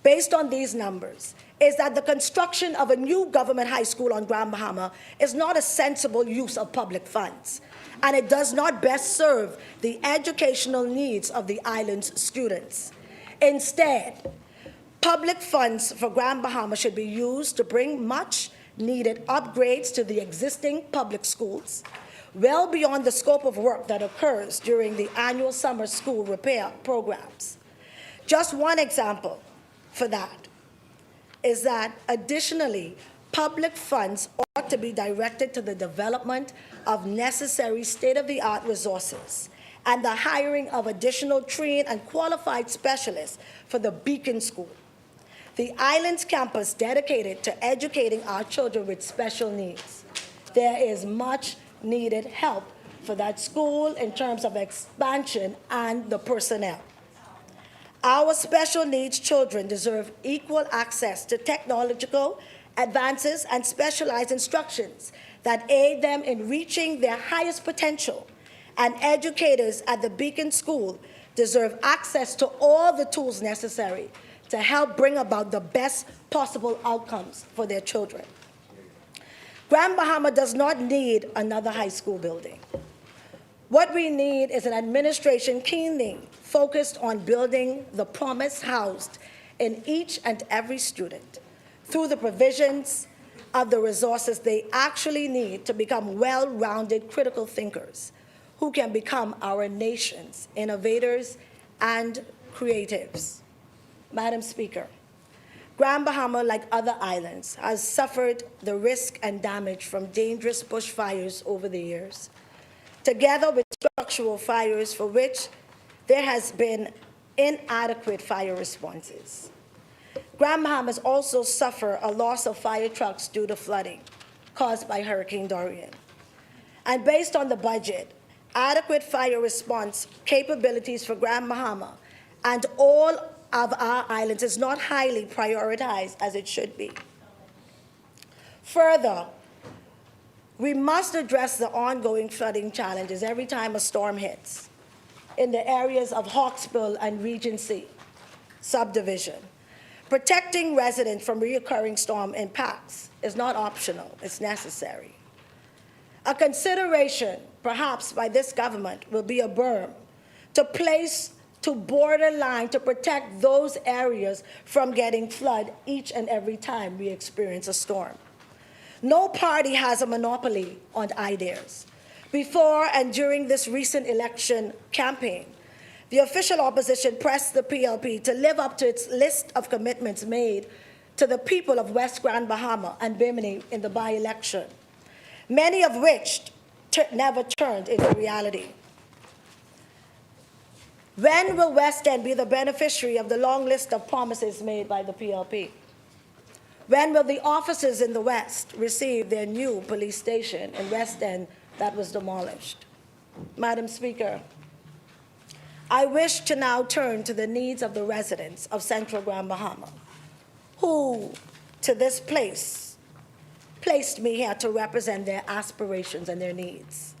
based on these numbers, is that the construction of a new government high school on Grand Bahama is not a sensible use of public funds, and it does not best serve the educational needs of the island's students. Instead, public funds for Grand Bahama should be used to bring much-needed upgrades to the existing public schools, well beyond the scope of work that occurs during the annual summer school repair programs. Just one example for that is that, additionally, public funds ought to be directed to the development of necessary state-of-the-art resources and the hiring of additional trained and qualified specialists for the Beacon School, the island's campus dedicated to educating our children with special needs. There is much needed help for that school in terms of expansion and the personnel. Our special needs children deserve equal access to technological advances and specialized instructions that aid them in reaching their highest potential. And educators at the Beacon School deserve access to all the tools necessary to help bring about the best possible outcomes for their children. Grand Bahama does not need another high school building. What we need is an administration keenly focused on building the promise housed in each and every student through the provisions of the resources they actually need to become well-rounded critical thinkers who can become our nation's innovators and creatives. Madam Speaker, Grand Bahama, like other islands, has suffered the risk and damage from dangerous bushfires over the years, together with structural fires for which there has been inadequate fire responses. Grand Bahama has also suffered a loss of fire trucks due to flooding caused by Hurricane Dorian. And based on the budget, adequate fire response capabilities for Grand Bahama and all of our islands is not highly prioritized as it should be. Further, we must address the ongoing flooding challenges every time a storm hits in the areas of Hawksbill and Regency subdivision. Protecting residents from recurring storm impacts is not optional, it's necessary. A consideration, perhaps by this government, will be a berm to place to borderline to protect those areas from getting flooded each and every time we experience a storm. No party has a monopoly on ideas. Before and during this recent election campaign, the official opposition pressed the PLP to live up to its list of commitments made to the people of West Grand Bahama and Bimini in the by-election, many of which never turned into reality. When will West End be the beneficiary of the long list of promises made by the PLP? When will the officers in the West receive their new police station in West End that was demolished? Madam Speaker, I wish to now turn to the needs of the residents of Central Grand Bahama, who, to this place, placed me here to represent their aspirations and their needs.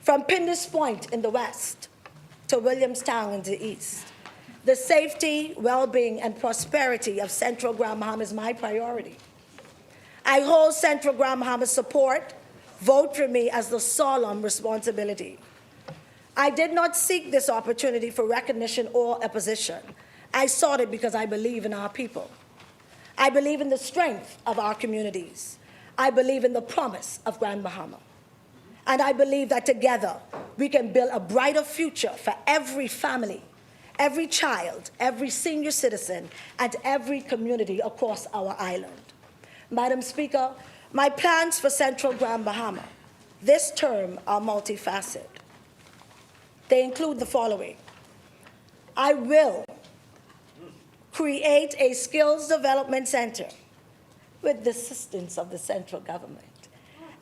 From Pindus Point in the west to Williamstown in the east, the safety, well-being, and prosperity of Central Grand Bahama is my priority. I hold Central Grand Bahama's support. Vote for me as the solemn responsibility. I did not seek this opportunity for recognition or opposition. I sought it because I believe in our people. I believe in the strength of our communities. I believe in the promise of Grand Bahama. And I believe that together we can build a brighter future for every family, every child, every senior citizen, and every community across our island. Madam Speaker, my plans for Central Grand Bahama this term are multifaceted. They include the following. I will create a skills development center with the assistance of the central government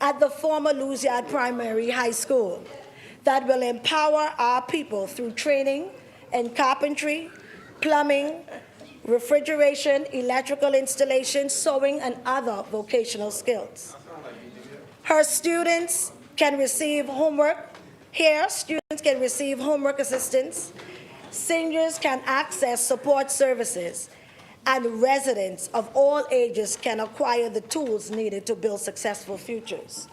at the former Louisiana Primary High School that will empower our people through training in carpentry, plumbing, refrigeration, electrical installation, sewing, and other vocational skills. Her students can receive homework. Here, students can receive homework assistance. Seniors can access support services, and residents of all ages can acquire the tools needed to build successful futures.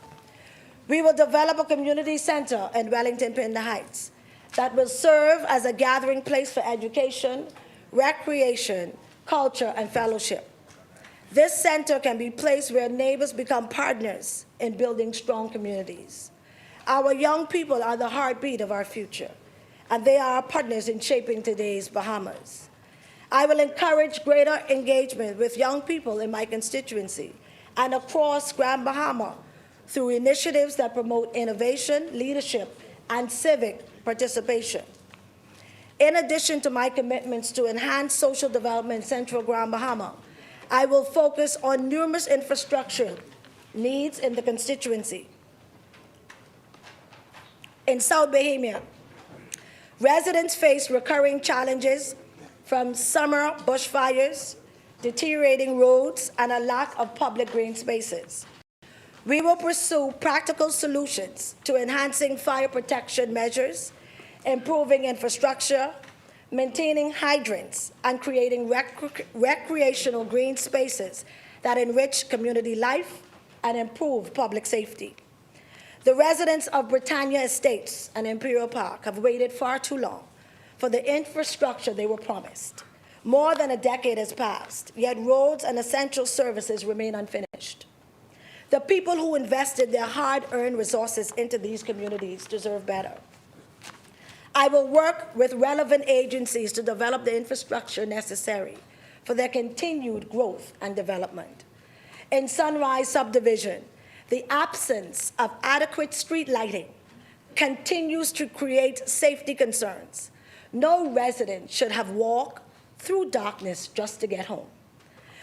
We will develop a community center in Wellington Pender Heights that will serve as a gathering place for education, recreation, culture, and fellowship. This center can be placed where neighbors become partners in building strong communities. Our young people are the heartbeat of our future, and they are our partners in shaping today's Bahamas. I will encourage greater engagement with young people in my constituency and across Grand Bahama through initiatives that promote innovation, leadership, and civic participation. In addition to my commitments to enhance social development in Central Grand Bahama, I will focus on numerous infrastructure needs in the constituency. In South Bahamia, residents face recurring challenges from summer bushfires, deteriorating roads, and a lack of public green spaces. We will pursue practical solutions to enhancing fire protection measures, improving infrastructure, maintaining hydrants, and creating recreational green spaces that enrich community life and improve public safety. The residents of Britannia Estates and Imperial Park have waited far too long for the infrastructure they were promised. More than a decade has passed, yet roads and essential services remain unfinished. The people who invested their hard-earned resources into these communities deserve better. I will work with relevant agencies to develop the infrastructure necessary for their continued growth and development. In Sunrise Subdivision, the absence of adequate street lighting continues to create safety concerns. No resident should have walked through darkness just to get home.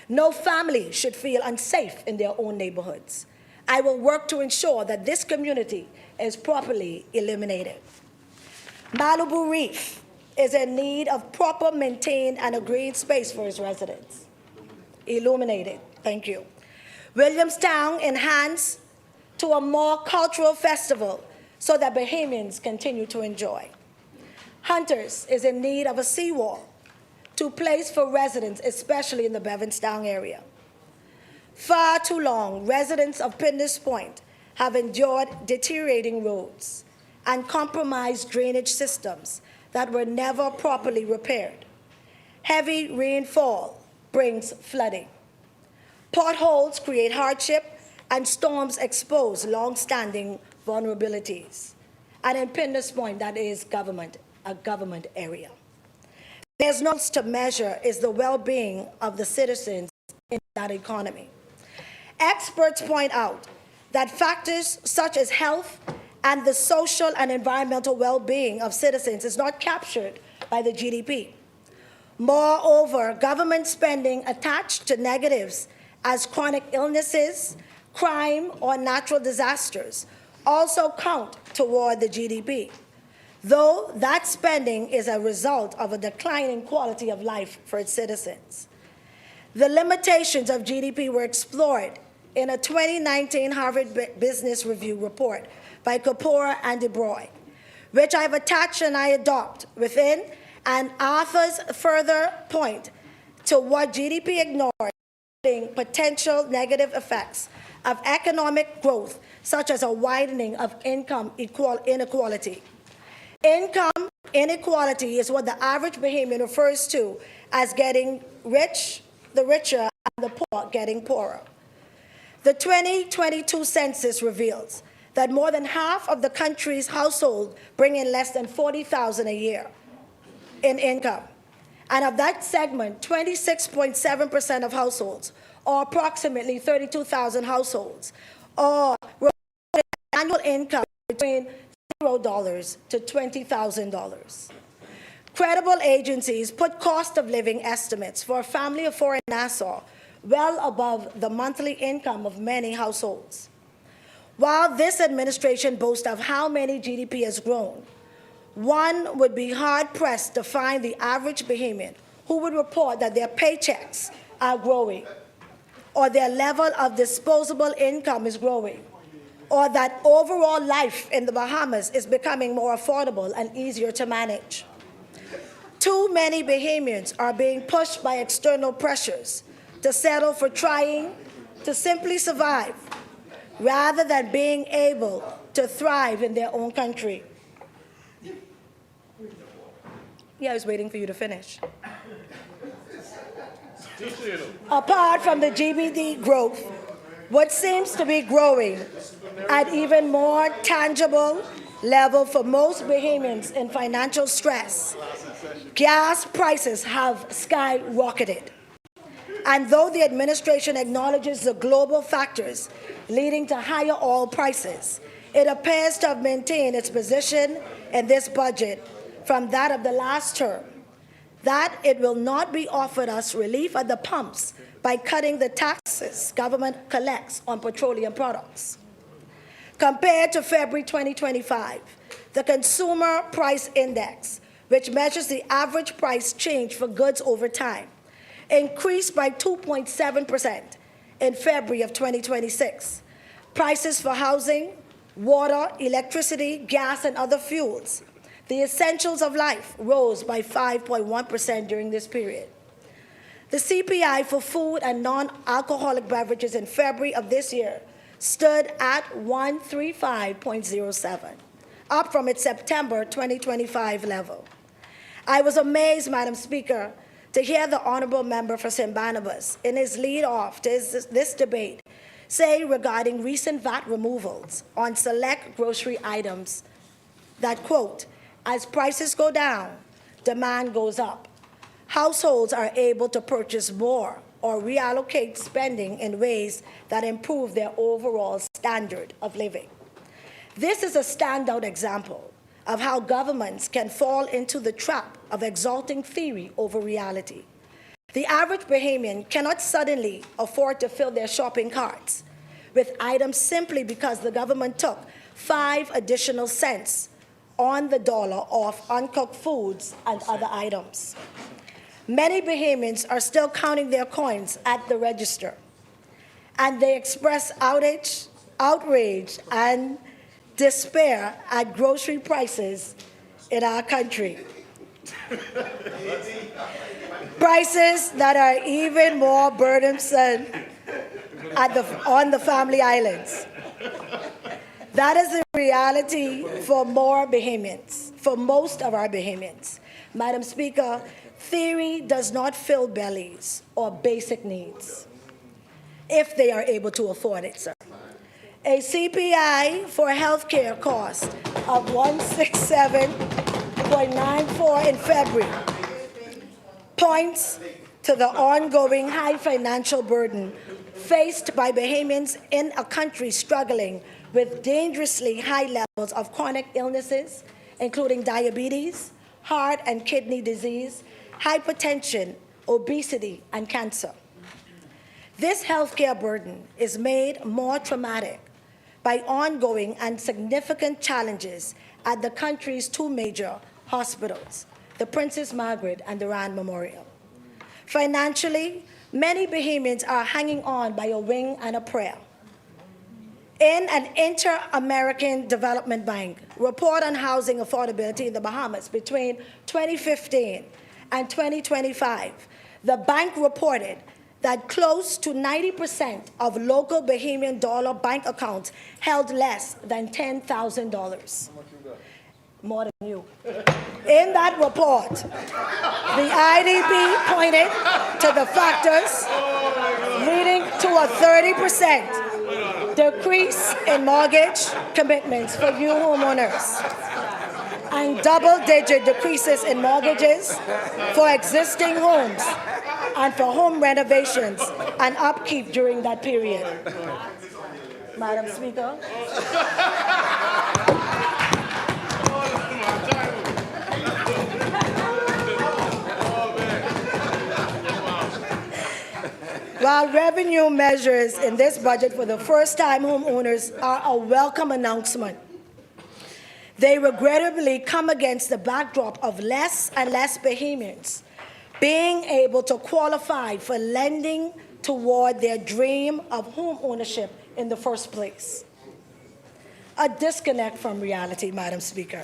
No family should feel unsafe in their own neighborhoods. I will work to ensure that this community is properly illuminated. Malibu Reef is in need of proper, maintained, and a green space for its residents. Illuminated, thank you. Williamstown enhanced to a more cultural festival so that Bahamians continue to enjoy. Hunters is in need of a seawall to place for residents, especially in the Bevanstown area. Far too long, residents of Pindus Point have endured deteriorating roads and compromised drainage systems that were never properly repaired. Heavy rainfall brings flooding. Potholes create hardship, and storms expose long-standing vulnerabilities. And in Pindus Point, that is a government area. There's no to measure is the well-being of the citizens in that economy. Experts point out that factors such as health and the social and environmental well-being of citizens is not captured by the GDP. Moreover, government spending attached to negatives as chronic illnesses, crime, or natural disasters also count toward the GDP, though that spending is a result of a declining quality of life for its citizens. The limitations of GDP were explored in a 2019 Harvard Business Review report by Kapoor and DeBroy, which I've attached and I adopt within, and authors further point to what GDP ignores, including potential negative effects of economic growth, such as a widening of income inequality. Income inequality is what the average Bahamian refers to as getting rich, the richer, and the poor getting poorer. The 2022 census reveals that more than half of the country's households bring in less than $40,000 a year in income. And of that segment, 26.7% of households, or approximately 32,000 households, are reporting annual income between $0 to $20,000. Credible agencies put cost of living estimates for a family of four in Nassau well above the monthly income of many households. While this administration boasts of how many GDP has grown, one would be hard-pressed to find the average Bahamian who would report that their paychecks are growing, or their level of disposable income is growing, or that overall life in the Bahamas is becoming more affordable and easier to manage. Too many Bahamians are being pushed by external pressures to settle for trying to simply survive rather than being able to thrive in their own country. Yeah, I was waiting for you to finish. Apart from the GDP growth, what seems to be growing at even more tangible level for most Bahamians in financial stress, gas prices have skyrocketed. And though the administration acknowledges the global factors leading to higher oil prices, it appears to have maintained its position in this budget from that of the last term, that it will not be offered us relief at the pumps by cutting the taxes government collects on petroleum products. Compared to February 2025, the Consumer Price Index, which measures the average price change for goods over time, increased by 2.7% in February of 2026. Prices for housing, water, electricity, gas, and other fuels, the essentials of life, rose by 5.1% during this period. The CPI for food and non-alcoholic beverages in February of this year stood at 135.07, up from its September 2025 level. I was amazed, Madam Speaker, to hear the honorable member for St. Barnabas in his lead-off to this debate say regarding recent VAT removals on select grocery items that, quote, as prices go down, demand goes up. Households are able to purchase more or reallocate spending in ways that improve their overall standard of living. This is a standout example of how governments can fall into the trap of exalting theory over reality. The average Bahamian cannot suddenly afford to fill their shopping carts with items simply because the government took 5 additional cents on the dollar off uncooked foods and other items. Many Bahamians are still counting their coins at the register, and they express outrage and despair at grocery prices in our country. Prices that are even more burdensome on the family islands. That is the reality for more Bahamians, for most of our Bahamians. Madam Speaker, theory does not fill bellies or basic needs, if they are able to afford it, sir. A CPI for healthcare cost of 167.94 in February points to the ongoing high financial burden faced by Bahamians in a country struggling with dangerously high levels of chronic illnesses, including diabetes, heart and kidney disease, hypertension, obesity, and cancer. This healthcare burden is made more traumatic by ongoing and significant challenges at the country's two major hospitals, the Princess Margaret and the Rand Memorial. Financially, many Bahamians are hanging on by a wing and a prayer. In an Inter-American Development Bank report on housing affordability in the Bahamas between 2015 and 2025, the bank reported that close to 90% of local Bahamian dollar bank accounts held less than $10,000. More than you. In that report, the IDB pointed to the factors leading to a 30% decrease in mortgage commitments for new homeowners and double-digit decreases in mortgages for existing homes and for home renovations and upkeep during that period. Madam Speaker. While revenue measures in this budget for the first-time homeowners are a welcome announcement, they regrettably come against the backdrop of less and less Bahamians being able to qualify for lending toward their dream of home ownership in the first place. A disconnect from reality, Madam Speaker.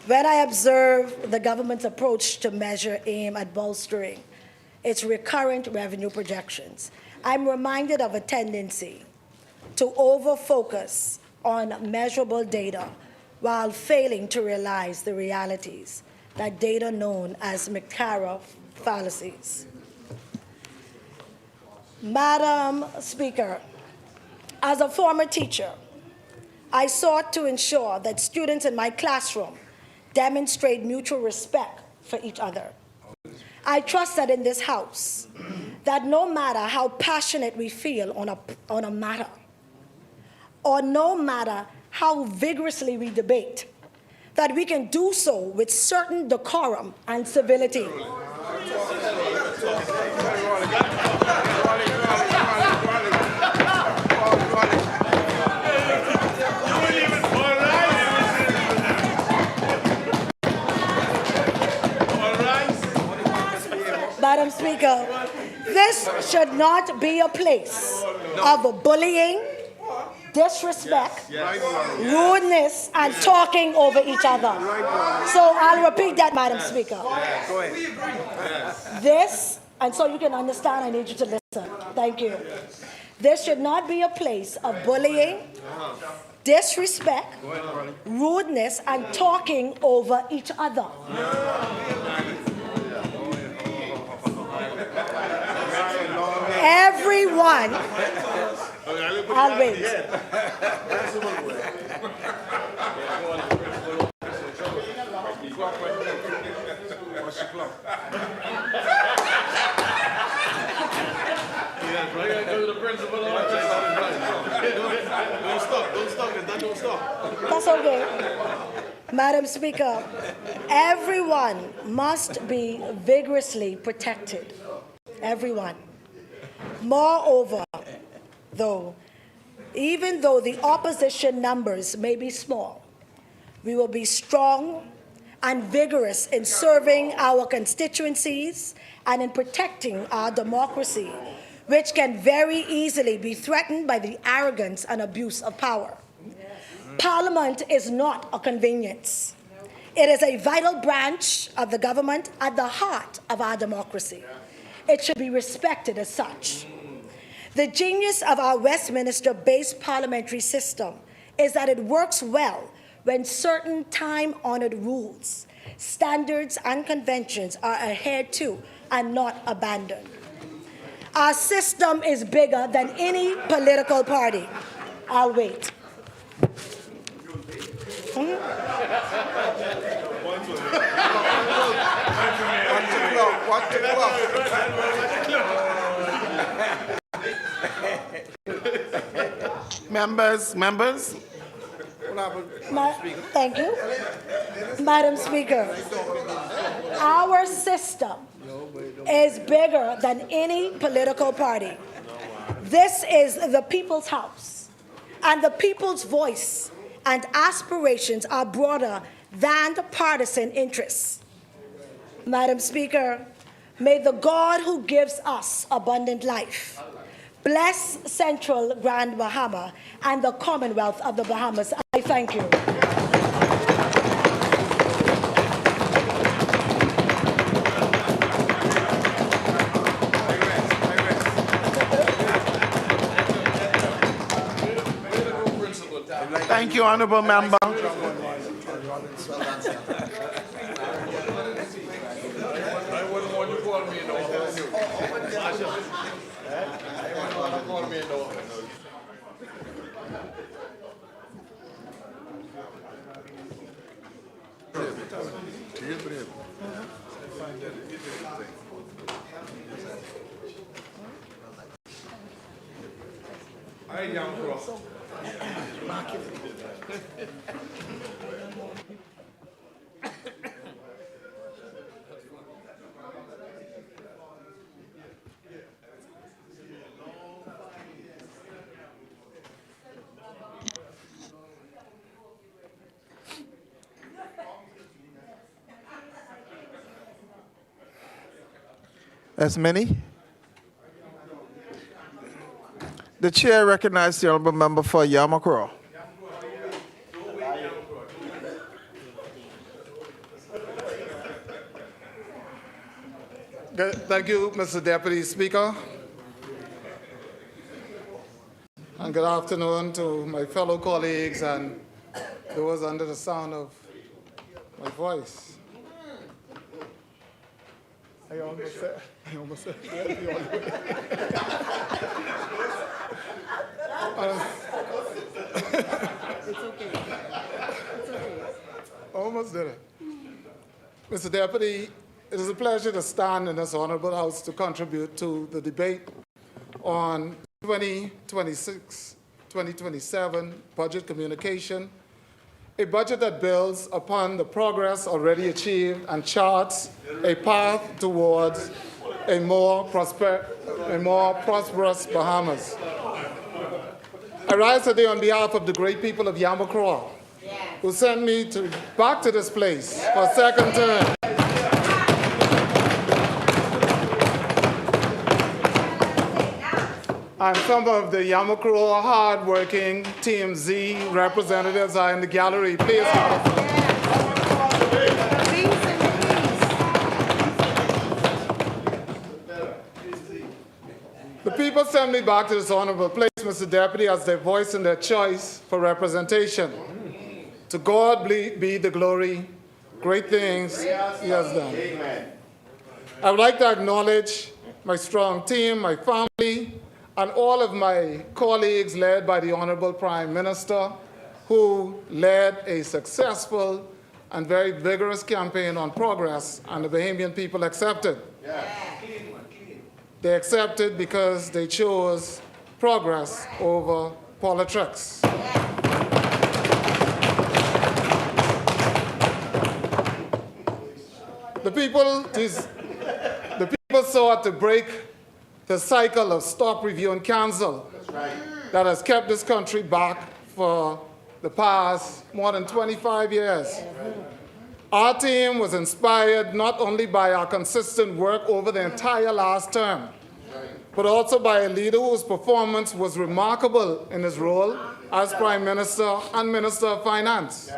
When I observe the government's approach to measure aim at bolstering its recurrent revenue projections, I'm reminded of a tendency to over-focus on measurable data while failing to realize the realities that data known as McCarra fallacies. Madam Speaker, as a former teacher, I sought to ensure that students in my classroom demonstrate mutual respect for each other. I trust that in this House, that no matter how passionate we feel on a matter, or no matter how vigorously we debate, that we can do so with certain decorum and civility. Madam Speaker, this should not be a place of bullying, disrespect, rudeness, and talking over each other. So I'll repeat that, Madam Speaker. This, and so you can understand, I need you to listen. Thank you. This should not be a place of bullying, disrespect, rudeness, and talking over each other. Everyone, I'll wait. That's okay. Madam Speaker, everyone must be vigorously protected. Everyone. Moreover, though, even though the opposition numbers may be small, we will be strong and vigorous in serving our constituencies and in protecting our democracy, which can very easily be threatened by the arrogance and abuse of power. Parliament is not a convenience. It is a vital branch of the government at the heart of our democracy. It should be respected as such. The genius of our Westminster-based parliamentary system is that it works well when certain time-honored rules, standards, and conventions are adhered to and not abandoned. Our system is bigger than any political party. I'll wait. Watch Members, Thank you. Madam Speaker, our system is bigger than any political party. This is the people's house, and the people's voice and aspirations are broader than the partisan interests. Madam Speaker, may the God who gives us abundant life bless Central Grand Bahama and the Commonwealth of the Bahamas. I thank you. thank you, honorable member. I wouldn't want you to call me in the office. I wouldn't want to call me in the office. I young cross. As many? The chair recognizes the honorable member for Yamakro. Thank you, Mr. Deputy Speaker. And good afternoon to my fellow colleagues and those under the sound of my voice. I almost said It's okay. It's okay. Almost did it. Mr. Deputy, it is a pleasure to stand in this honorable house to contribute to the debate on 2026-2027 budget communication, a budget that builds upon the progress already achieved and charts a path towards a more prosperous Bahamas. I rise today on behalf of the great people of Yamakro, who sent me back to this place for a second term. And some of the Yamakro hard-working Team Z representatives are in the gallery. Please. The people sent me back to this honorable place, Mr. Deputy, as their voice and their choice for representation. To God be the glory. Great things He has done. Amen. I would like to acknowledge my strong team, my family, and all of my colleagues led by the Honorable Prime Minister, who led a successful and very vigorous campaign on progress, and the Bahamian people accepted. Yeah. They accepted because they chose progress over politics. The people sought to break the cycle of stop, review, and cancel that has kept this country back for the past more than 25 years. Our team was inspired not only by our consistent work over the entire last term, but also by a leader whose performance was remarkable in his role as Prime Minister and Minister of Finance.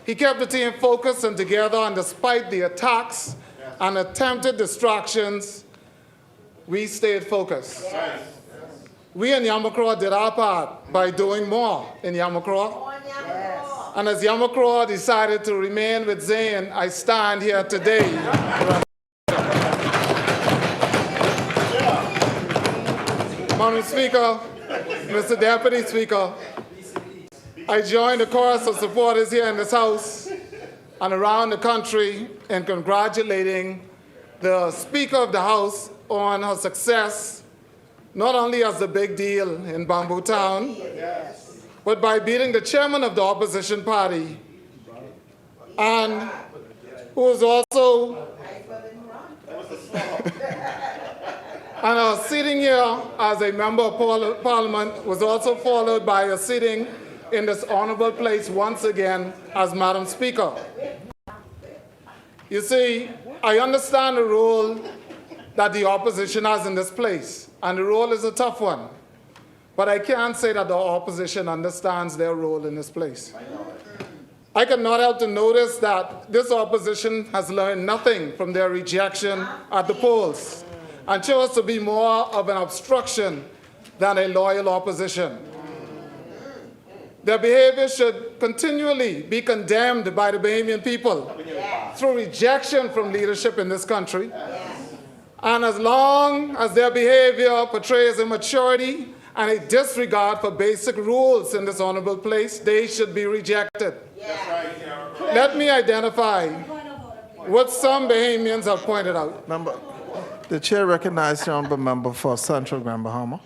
He kept the team focused and together, and despite the attacks and attempted distractions, we stayed focused. We in Yamakro did our part by doing more in Yamakro. And as Yamakro decided to remain with Zayn, I stand here today. Madam Speaker, Mr. Deputy Speaker, I join the chorus of supporters here in this House and around the country in congratulating the Speaker of the House on her success, not only as the big deal in Bamboo Town, but by beating the chairman of the opposition party, and who was also and her sitting here as a member of Parliament was also followed by her sitting in this honorable place once again as Madam Speaker. You see, I understand the role that the opposition has in this place, and the role is a tough one. But I can't say that the opposition understands their role in this place. I cannot help to notice that this opposition has learned nothing from their rejection at the polls and chose to be more of an obstruction than a loyal opposition. Their behavior should continually be condemned by the Bahamian people through rejection from leadership in this country. And as long as their behavior portrays immaturity and a disregard for basic rules in this honorable place, they should be rejected. Let me identify what some Bahamians have pointed out. The chair recognizes the honorable member for Central Grand Bahama.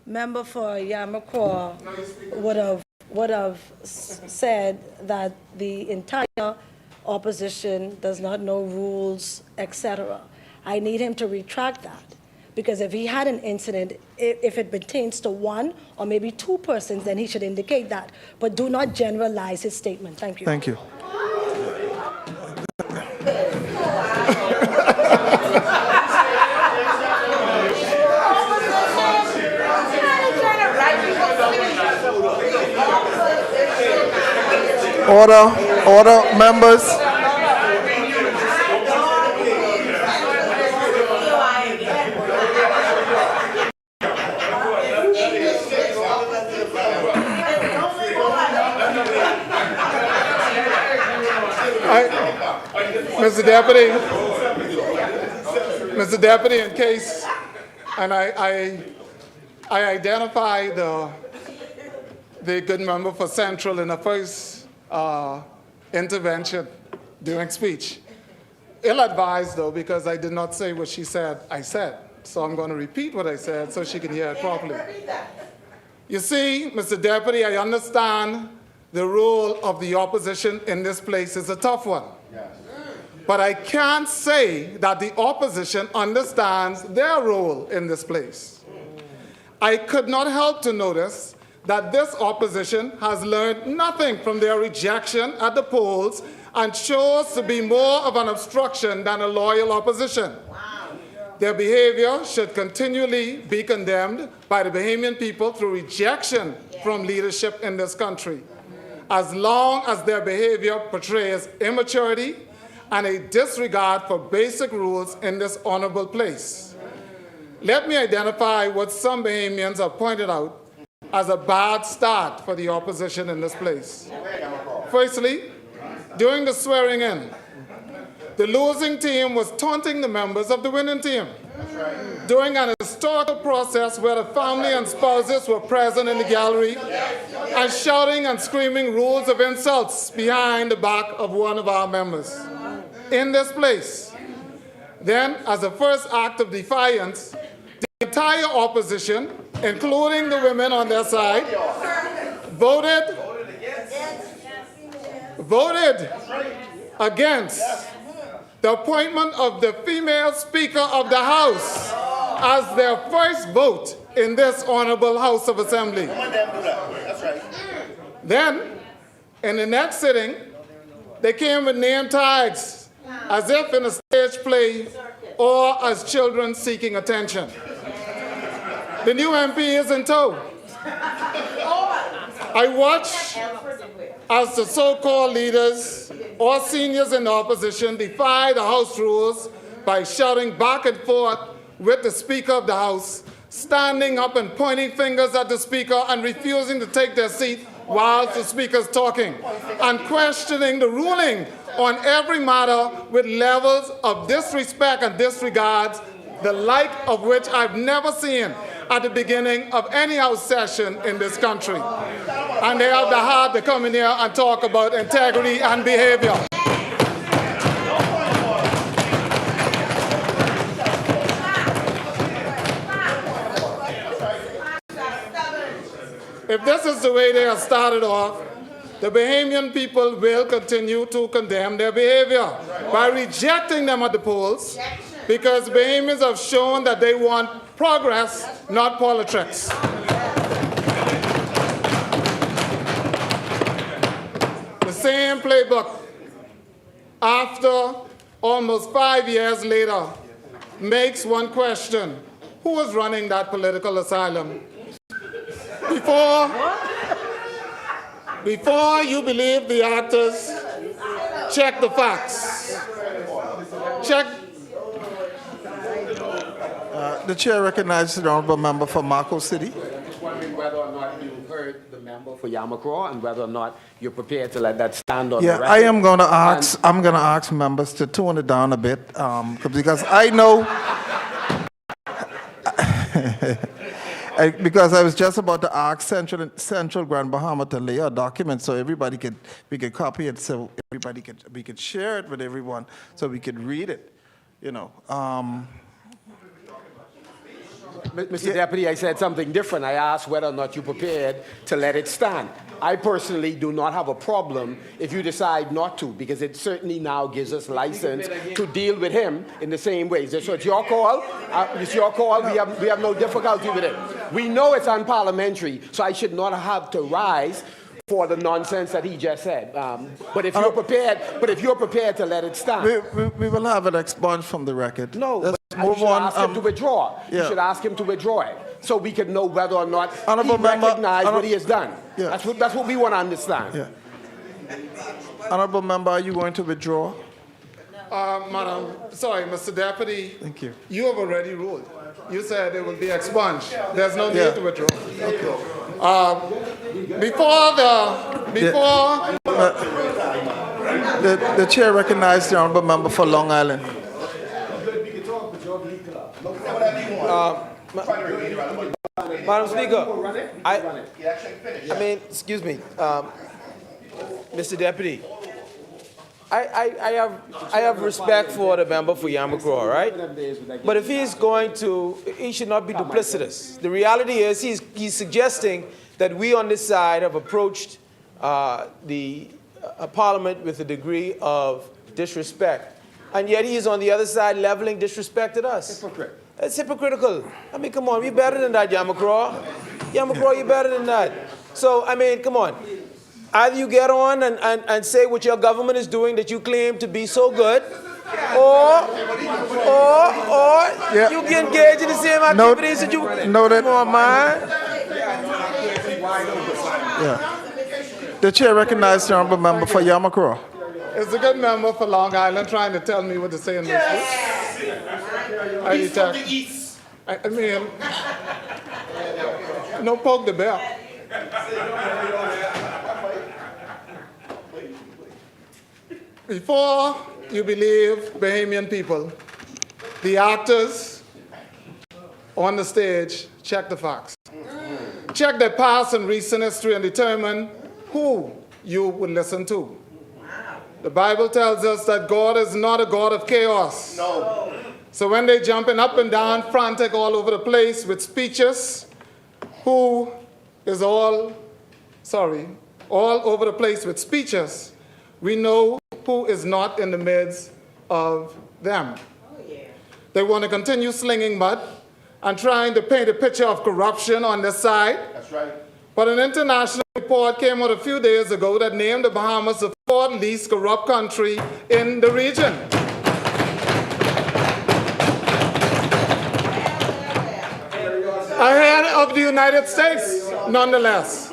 Member for Yamacraw would have said that the entire opposition does not know rules, etc. I need him to retract that, because if he had an incident, if it pertains to one or maybe two persons, then he should indicate that. But do not generalize his statement. Thank you. Thank you. Order, members. Mr. Deputy, in case, and I identify the good member for Central in the first intervention during speech. Ill-advised, though, because I did not say what she said I said. So I'm going to repeat what I said so she can hear it properly. You see, Mr. Deputy, I understand the role of the opposition in this place is a tough one. But I can't say that the opposition understands their role in this place. I could not help to notice that this opposition has learned nothing from their rejection at the polls and chose to be more of an obstruction than a loyal opposition. Their behavior should continually be condemned by the Bahamian people through rejection from leadership in this country, as long as their behavior portrays immaturity and a disregard for basic rules in this honorable place. Let me identify what some Bahamians have pointed out as a bad start for the opposition in this place. Firstly, during the swearing in, the losing team was taunting the members of the winning team. During an historical process where the family and spouses were present in the gallery and shouting and screaming rules of insults behind the back of one of our members. In this place, then, as a first act of defiance, the entire opposition, including the women on their side, voted against the appointment of the female Speaker of the House as their first vote in this honorable House of Assembly. Then, in the next sitting, they came with name tags, as if in a stage play or as children seeking attention. The new MP is in tow. I watch as the so-called leaders or seniors in the opposition defy the House rules by shouting back and forth with the Speaker of the House, standing up and pointing fingers at the Speaker and refusing to take their seat while the Speaker is talking, and questioning the ruling on every matter with levels of disrespect and disregards, the like of which I've never seen at the beginning of any House session in this country. And they have the heart to come in here and talk about integrity and behavior. if this is the way they have started off, the Bahamian people will continue to condemn their behavior by rejecting them at the polls, because Bahamians have shown that they want progress, not politics. The same playbook, after almost 5 years later, makes one question: who is running that political asylum? Before you believe the actors, check the facts. Check. The chair recognizes the honorable member for Marco City. Just wondering whether or not you heard the member for Yamacraw and whether or not you're prepared to let that stand on the record. I am going to ask. I'm going to ask members to tone it down a bit, because I know. Because I was just about to ask Central Grand Bahama to lay a document so we could copy it, so we could share it with everyone, so we could read it, Mr. Deputy, I said something different. I asked whether or not you're prepared to let it stand. I personally do not have a problem if you decide not to, because it certainly now gives us license to deal with him in the same way. So it's your call. It's your call. We have no difficulty with it. We know it's unparliamentary, so I should not have to rise for the nonsense that he just said. But if you're prepared to let it stand. We will have it expunged from the record. No, Let's but move you should on. ask him to withdraw. Yeah. You should ask him to withdraw it, so we can know whether or not Honorable he member, recognized what he has done. Yeah. That's what we want to understand. Yeah. Honorable member, are you going to withdraw? Mr. Deputy. Thank you. You have already ruled. You said it will be expunged. There's no need to withdraw. The chair recognizes the honorable member for Long Island. Madam Speaker, excuse me, Mr. Deputy, I have respect for the member for Yamacraw, right? But if he's going to, he should not be duplicitous. The reality is he's suggesting that we on this side have approached the Parliament with a degree of disrespect, and yet he is on the other side leveling disrespect at us. Hypocrite. It's hypocritical. I mean, come on, we better than that, Yamacraw. Yamacraw, you better than that. So, I mean, come on. Either you get on and say what your government is doing that you claim to be so good, or you can engage in the same activities that you... Noted. Come on, man. Yeah. The chair recognizes the honorable member for Yamacraw. Is the good member for Long Island trying to tell me what to say in this? I mean, no poke the bear. Before you believe Bahamian people, the actors on the stage, check the facts. Check their past and recent history and determine who you would listen to. The Bible tells us that God is not a God of chaos. No. So when they're jumping up and down, frantic all over the place with speeches, all over the place with speeches, we know who is not in the midst of them. They want to continue slinging mud and trying to paint a picture of corruption on this side. That's right. But an international report came out a few days ago that named the Bahamas the fourth least corrupt country in the region. Ahead of the United States, nonetheless.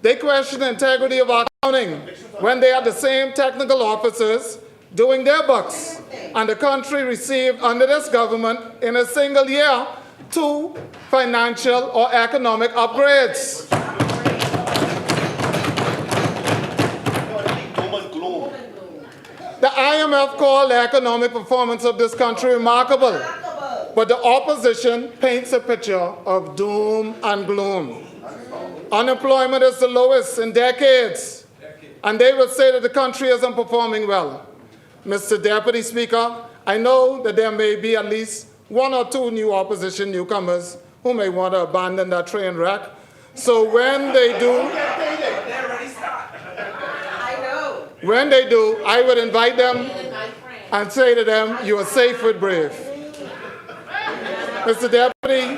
They question the integrity of our accounting when they are the same technical officers doing their books. And the country received under this government in a single year 2 financial or economic upgrades. The IMF called the economic performance of this country remarkable, but the opposition paints a picture of doom and gloom. Unemployment is the lowest in decades, and they will say that the country isn't performing well. Mr. Deputy Speaker, I know that there may be at least 1 or 2 new opposition newcomers who may want to abandon that train wreck, So when they do, I would invite them and say to them, you are safe with Brave. Mr. Deputy,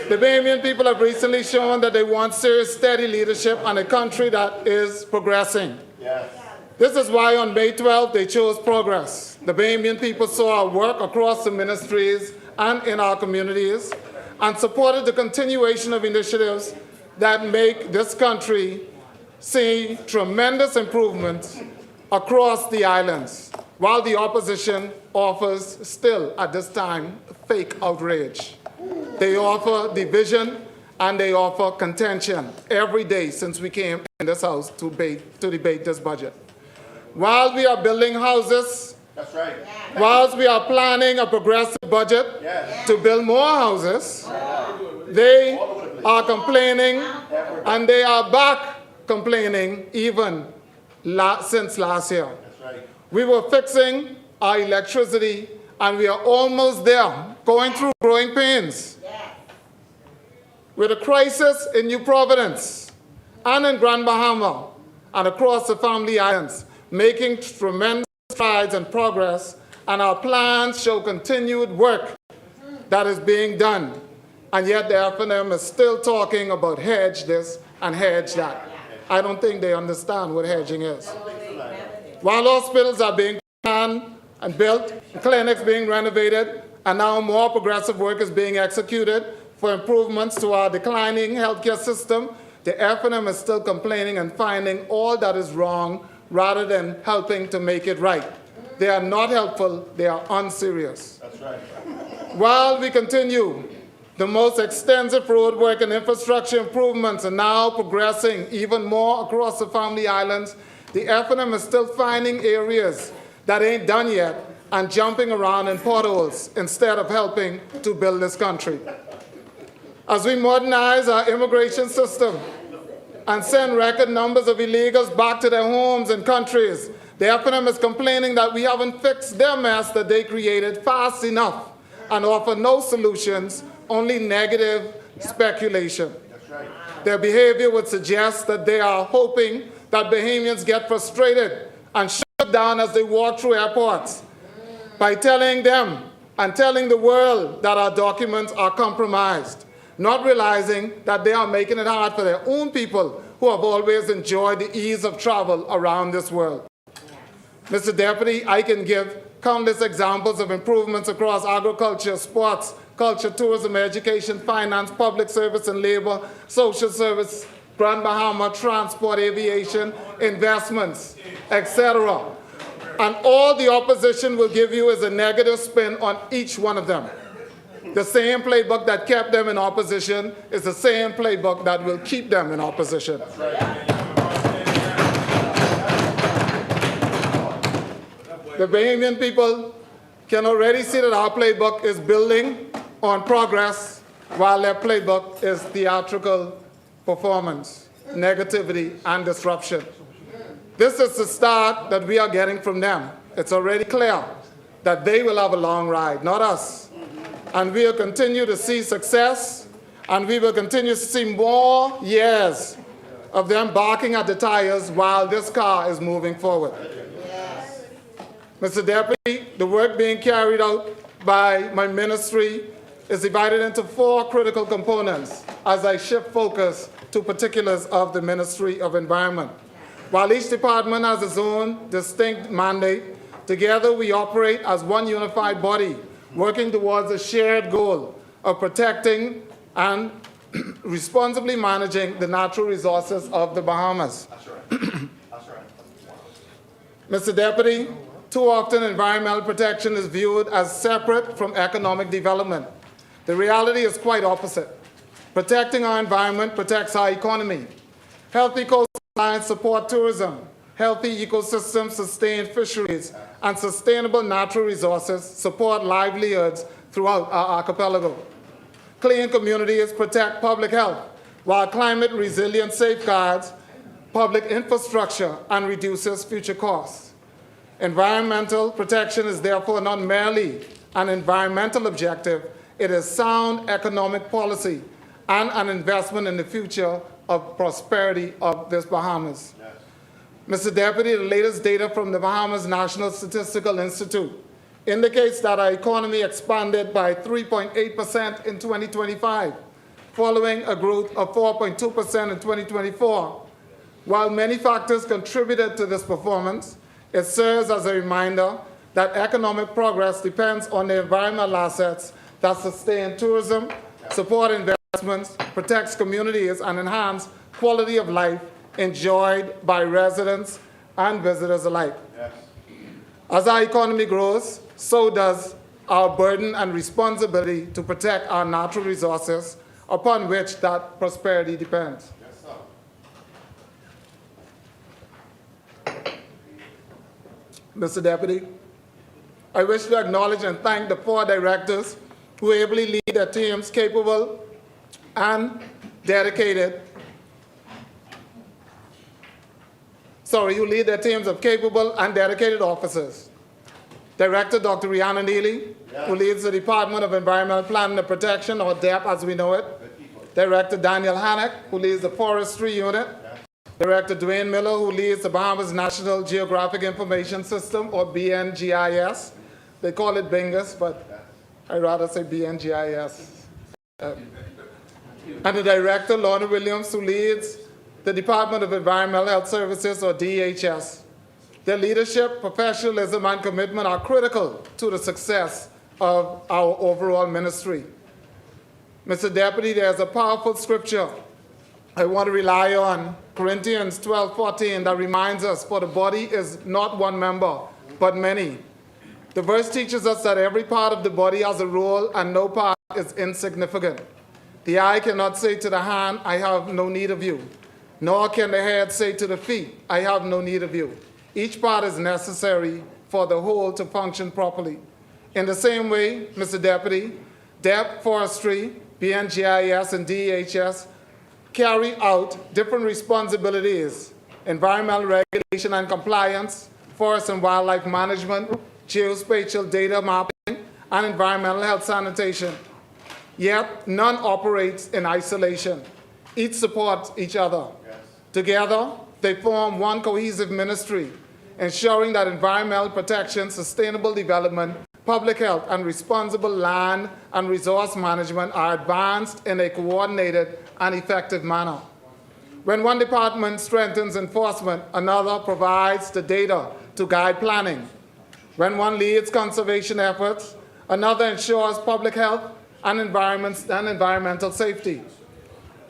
the Bahamian people have recently shown that they want serious, steady leadership and a country that is progressing. This is why on May 12th they chose progress. The Bahamian people saw our work across the ministries and in our communities and supported the continuation of initiatives that make this country see tremendous improvements across the islands, while the opposition offers still at this time fake outrage. They offer division and they offer contention every day since we came in this house to debate this budget. While we are building houses, That's right. whilst we are planning a progressive budget to build more houses, they are complaining, and they are back complaining even since last year. We were fixing our electricity, and we are almost there, going through growing pains. With a crisis in New Providence and in Grand Bahama and across the Family Islands, making tremendous strides and progress, and our plans show continued work that is being done. And yet the FNM is still talking about hedge this and hedge that. I don't think they understand what hedging is. While hospitals are being planned and built, clinics being renovated, and now more progressive work is being executed for improvements to our declining healthcare system, the FNM is still complaining and finding all that is wrong rather than helping to make it right. They are not helpful, they are unserious. That's right. While we continue, the most extensive road work and infrastructure improvements are now progressing even more across the Family Islands. The FNM is still finding areas that ain't done yet and jumping around in potholes instead of helping to build this country. As we modernize our immigration system and send record numbers of illegals back to their homes and countries, the FNM is complaining that we haven't fixed their mess that they created fast enough and offer no solutions, only negative speculation. Their behavior would suggest that they are hoping that Bahamians get frustrated and shut down as they walk through airports by telling them and telling the world that our documents are compromised, not realizing that they are making it hard for their own people who have always enjoyed the ease of travel around this world. Mr. Deputy, I can give countless examples of improvements across agriculture, sports, culture, tourism, education, finance, public service and labor, social service, Grand Bahama, transport, aviation, investments, etc. And all the opposition will give you is a negative spin on each one of them. The same playbook that kept them in opposition is the same playbook that will keep them in opposition. The Bahamian people can already see that our playbook is building on progress, while their playbook is theatrical performance, negativity, and disruption. This is the start that we are getting from them. It's already clear that they will have a long ride, not us. And we will continue to see success, and we will continue to see more years of them barking at the tires while this car is moving forward. Mr. Deputy, the work being carried out by my ministry is divided into 4 critical components as I shift focus to particulars of the Ministry of Environment. While each department has its own distinct mandate, together we operate as one unified body, working towards a shared goal of protecting and responsibly managing the natural resources of the Bahamas. That's right. That's right. Mr. Deputy, too often environmental protection is viewed as separate from economic development. The reality is quite opposite. Protecting our environment protects our economy. Healthy coastlines support tourism. Healthy ecosystems sustain fisheries, and sustainable natural resources support livelihoods throughout our archipelago. Clean communities protect public health, while climate resilience safeguards public infrastructure and reduces future costs. Environmental protection is therefore not merely an environmental objective, it is sound economic policy and an investment in the future of prosperity of this Bahamas. Mr. Deputy, the latest data from the Bahamas National Statistical Institute indicates that our economy expanded by 3.8% in 2025, following a growth of 4.2% in 2024. While many factors contributed to this performance, it serves as a reminder that economic progress depends on the environmental assets that sustain tourism, support investments, protects communities, and enhance quality of life enjoyed by residents and visitors alike. Yes. As our economy grows, so does our burden and responsibility to protect our natural resources upon which that prosperity depends. Yes, sir. Mr. Deputy, I wish to acknowledge and thank the 4 directors who ably lead their teams capable and dedicated who lead their teams of capable and dedicated officers. Director Dr. Rihanna Neely, who leads the Department of Environmental Planning and Protection, or DEP as we know it. Director Daniel Hannock, who leads the Forestry Unit. Director Dwayne Miller, who leads the Bahamas National Geographic Information System, or BNGIS. They call it BINGUS, but I'd rather say BNGIS. And the Director, Lorna Williams, who leads the Department of Environmental Health Services, or DHS. Their leadership, professionalism, and commitment are critical to the success of our overall ministry. Mr. Deputy, there's a powerful scripture I want to rely on, Corinthians 12:14, that reminds us, for the body is not one member, but many. The verse teaches us that every part of the body has a role and no part is insignificant. The eye cannot say to the hand, I have no need of you. Nor can the head say to the feet, I have no need of you. Each part is necessary for the whole to function properly. In the same way, Mr. Deputy, DEP, Forestry, BNGIS, and DHS carry out different responsibilities: environmental regulation and compliance, forest and wildlife management, geospatial data mapping, and environmental health sanitation. Yet, none operates in isolation. Each supports each other. Yes. Together, they form one cohesive ministry, ensuring that environmental protection, sustainable development, public health, and responsible land and resource management are advanced in a coordinated and effective manner. When one department strengthens enforcement, another provides the data to guide planning. When one leads conservation efforts, another ensures public health and environmental safety.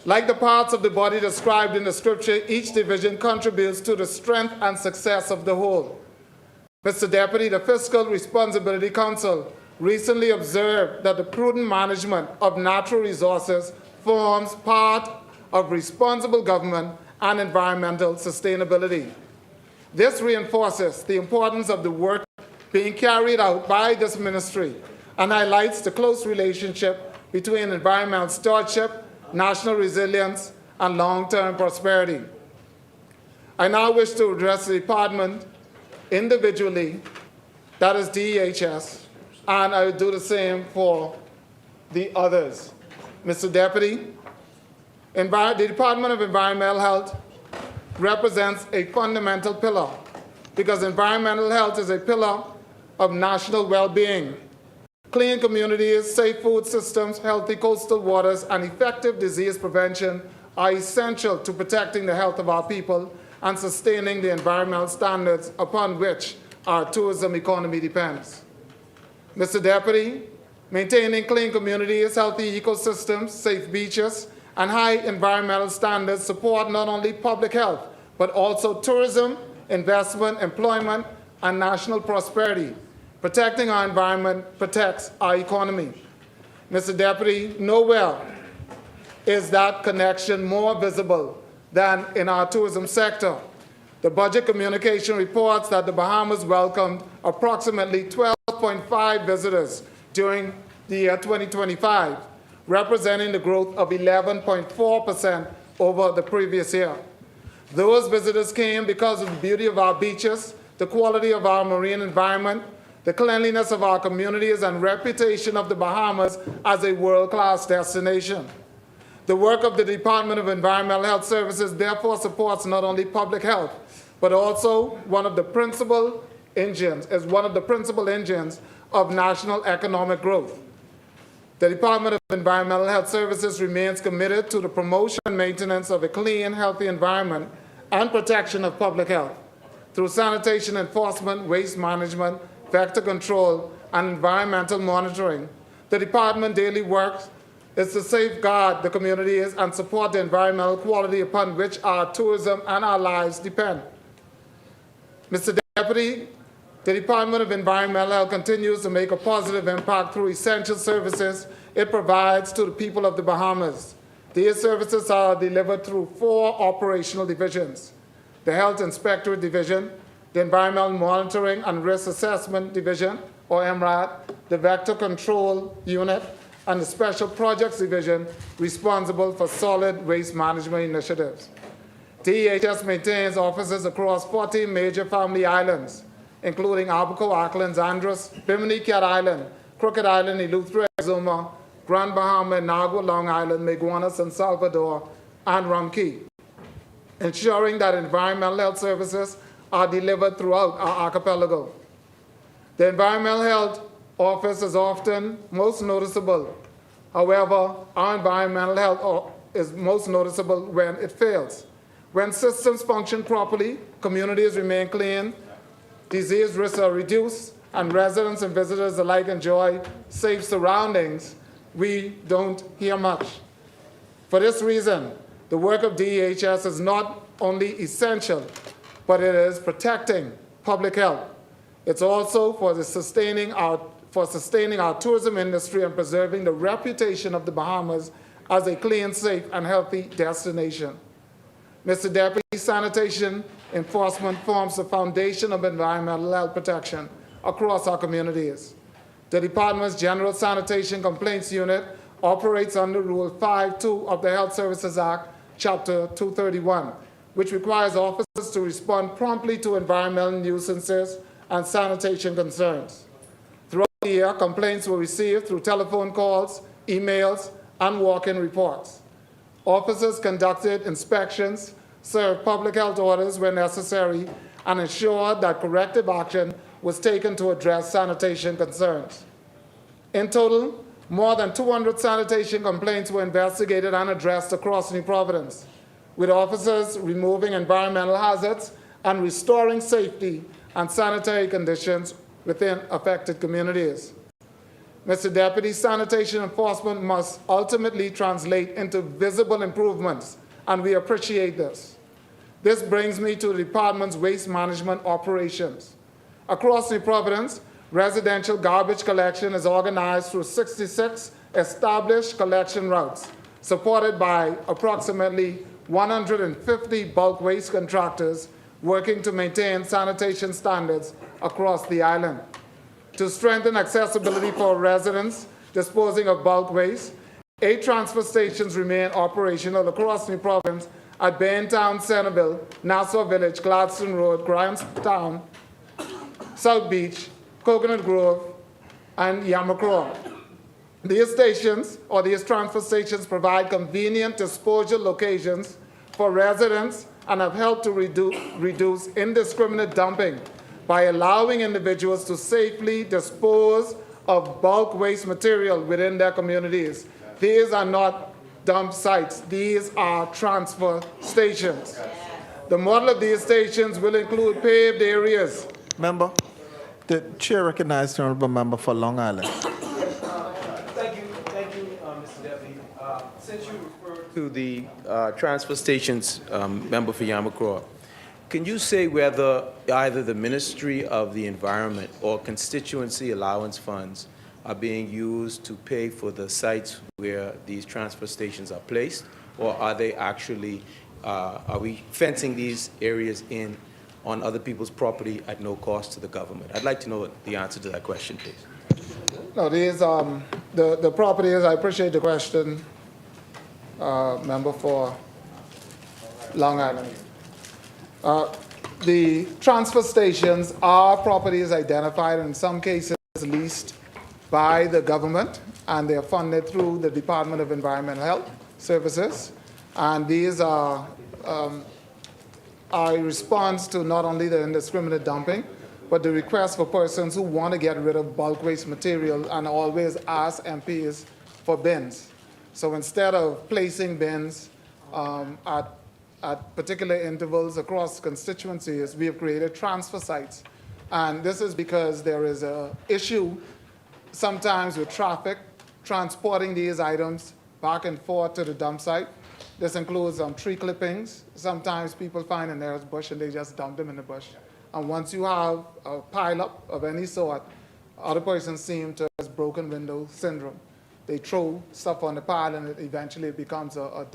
Like the parts of the body described in the scripture, each division contributes to the strength and success of the whole. Mr. Deputy, the Fiscal Responsibility Council recently observed that the prudent management of natural resources forms part of responsible government and environmental sustainability. This reinforces the importance of the work being carried out by this ministry and highlights the close relationship between environmental stewardship, national resilience, and long-term prosperity. I now wish to address the department individually, that is DHS, and I will do the same for the others. Mr. Deputy, the Department of Environmental Health represents a fundamental pillar because environmental health is a pillar of national well-being. Clean communities, safe food systems, healthy coastal waters, and effective disease prevention are essential to protecting the health of our people and sustaining the environmental standards upon which our tourism economy depends. Mr. Deputy, maintaining clean communities, healthy ecosystems, safe beaches, and high environmental standards support not only public health, but also tourism, investment, employment, and national prosperity. Protecting our environment protects our economy. Mr. Deputy, nowhere is that connection more visible than in our tourism sector. The budget communication reports that the Bahamas welcomed approximately 12.5 visitors during the year 2025, representing the growth of 11.4% over the previous year. Those visitors came because of the beauty of our beaches, the quality of our marine environment, the cleanliness of our communities, and reputation of the Bahamas as a world-class destination. The work of the Department of Environmental Health Services therefore supports not only public health, but also one of the principal engines of national economic growth. The Department of Environmental Health Services remains committed to the promotion and maintenance of a clean, healthy environment and protection of public health through sanitation enforcement, waste management, vector control, and environmental monitoring. The department daily works is to safeguard the communities and support the environmental quality upon which our tourism and our lives depend. Mr. Deputy, the Department of Environmental Health continues to make a positive impact through essential services it provides to the people of the Bahamas. These services are delivered through 4 operational divisions: the Health Inspectorate Division, the Environmental Monitoring and Risk Assessment Division, or MRAD, the Vector Control Unit, and the Special Projects Division responsible for solid waste management initiatives. DEHS maintains offices across 14 major family islands, including Abaco, Auckland, Andros, Bimini, Cat Island, Crooked Island, Eleuthera, Exuma, Grand Bahama, Nagua, Long Island, Maguana, San Salvador, and Rum Key, ensuring that environmental health services are delivered throughout our archipelago. The Environmental Health Office is often most noticeable. However, our environmental health is most noticeable when it fails. When systems function properly, communities remain clean, disease risks are reduced, and residents and visitors alike enjoy safe surroundings, we don't hear much. For this reason, the work of DEHS is not only essential, but it is protecting public health. It's also for sustaining our tourism industry and preserving the reputation of the Bahamas as a clean, safe, and healthy destination. Mr. Deputy, sanitation enforcement forms the foundation of environmental health protection across our communities. The Department's General Sanitation Complaints Unit operates under Rule 5.2 of the Health Services Act, Chapter 231, which requires officers to respond promptly to environmental nuisances and sanitation concerns. Throughout the year, complaints were received through telephone calls, emails, and walk-in reports. Officers conducted inspections, served public health orders where necessary, and ensured that corrective action was taken to address sanitation concerns. In total, more than 200 sanitation complaints were investigated and addressed across New Providence, with officers removing environmental hazards and restoring safety and sanitary conditions within affected communities. Mr. Deputy, sanitation enforcement must ultimately translate into visible improvements, and we appreciate this. This brings me to the department's waste management operations. Across New Providence, residential garbage collection is organized through 66 established collection routes, supported by approximately 150 bulk waste contractors working to maintain sanitation standards across the island. To strengthen accessibility for residents disposing of bulk waste, 8 transfer stations remain operational across New Providence at Baintown, Centerville, Nassau Village, Gladstone Road, Grahamstown, South Beach, Coconut Grove, and Yamacraw. These stations, or these transfer stations, provide convenient disposal locations for residents and have helped to reduce indiscriminate dumping by allowing individuals to safely dispose of bulk waste material within their communities. These are not dump sites. These are transfer stations. The model of these stations will include paved areas. Member, the chair recognizes the honorable member for Long Island. Thank you, Mr. Deputy. Since you referred to the transfer stations, member for Yamacraw, can you say whether either the Ministry of the Environment or constituency allowance funds are being used to pay for the sites where these transfer stations are placed, or are they actually, are we fencing these areas in on other people's property at no cost to the government? I'd like to know the answer to that question, please. No, these, the properties, I appreciate the question, member for Long Island. The transfer stations are properties identified, in some cases leased by the government, and they are funded through the Department of Environmental Health. services. And these are a response to not only the indiscriminate dumping, but the request for persons who want to get rid of bulk waste material and always ask MPs for bins. So instead of placing bins at particular intervals across constituencies, we have created transfer sites. And this is because there is an issue sometimes with traffic transporting these items back and forth to the dump site. This includes tree clippings. Sometimes people find a nearest bush and they just dump them in the bush. And once you have a pileup of any sort, other persons seem to have broken window syndrome. They throw stuff on the pile and it eventually becomes a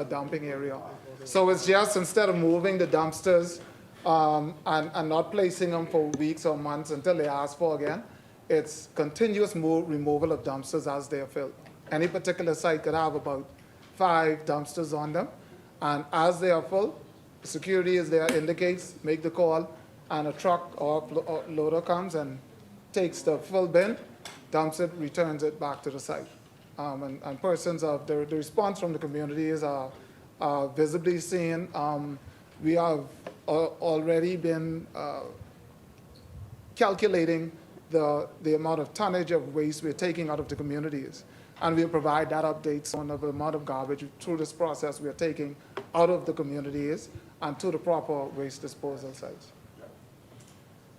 dumping area. So it's just, instead of moving the dumpsters and not placing them for weeks or months until they ask for again, it's continuous removal of dumpsters as they are filled. Any particular site could have about 5 dumpsters on them, and as they are full, security is there, indicates, make the call, and a truck or loader comes and takes the full bin, dumps it, returns it back to the site. And persons of the response from the communities are visibly seen. We have already been calculating the amount of tonnage of waste we're taking out of the communities. And we'll provide that updates on the amount of garbage through this process we are taking out of the communities and to the proper waste disposal sites.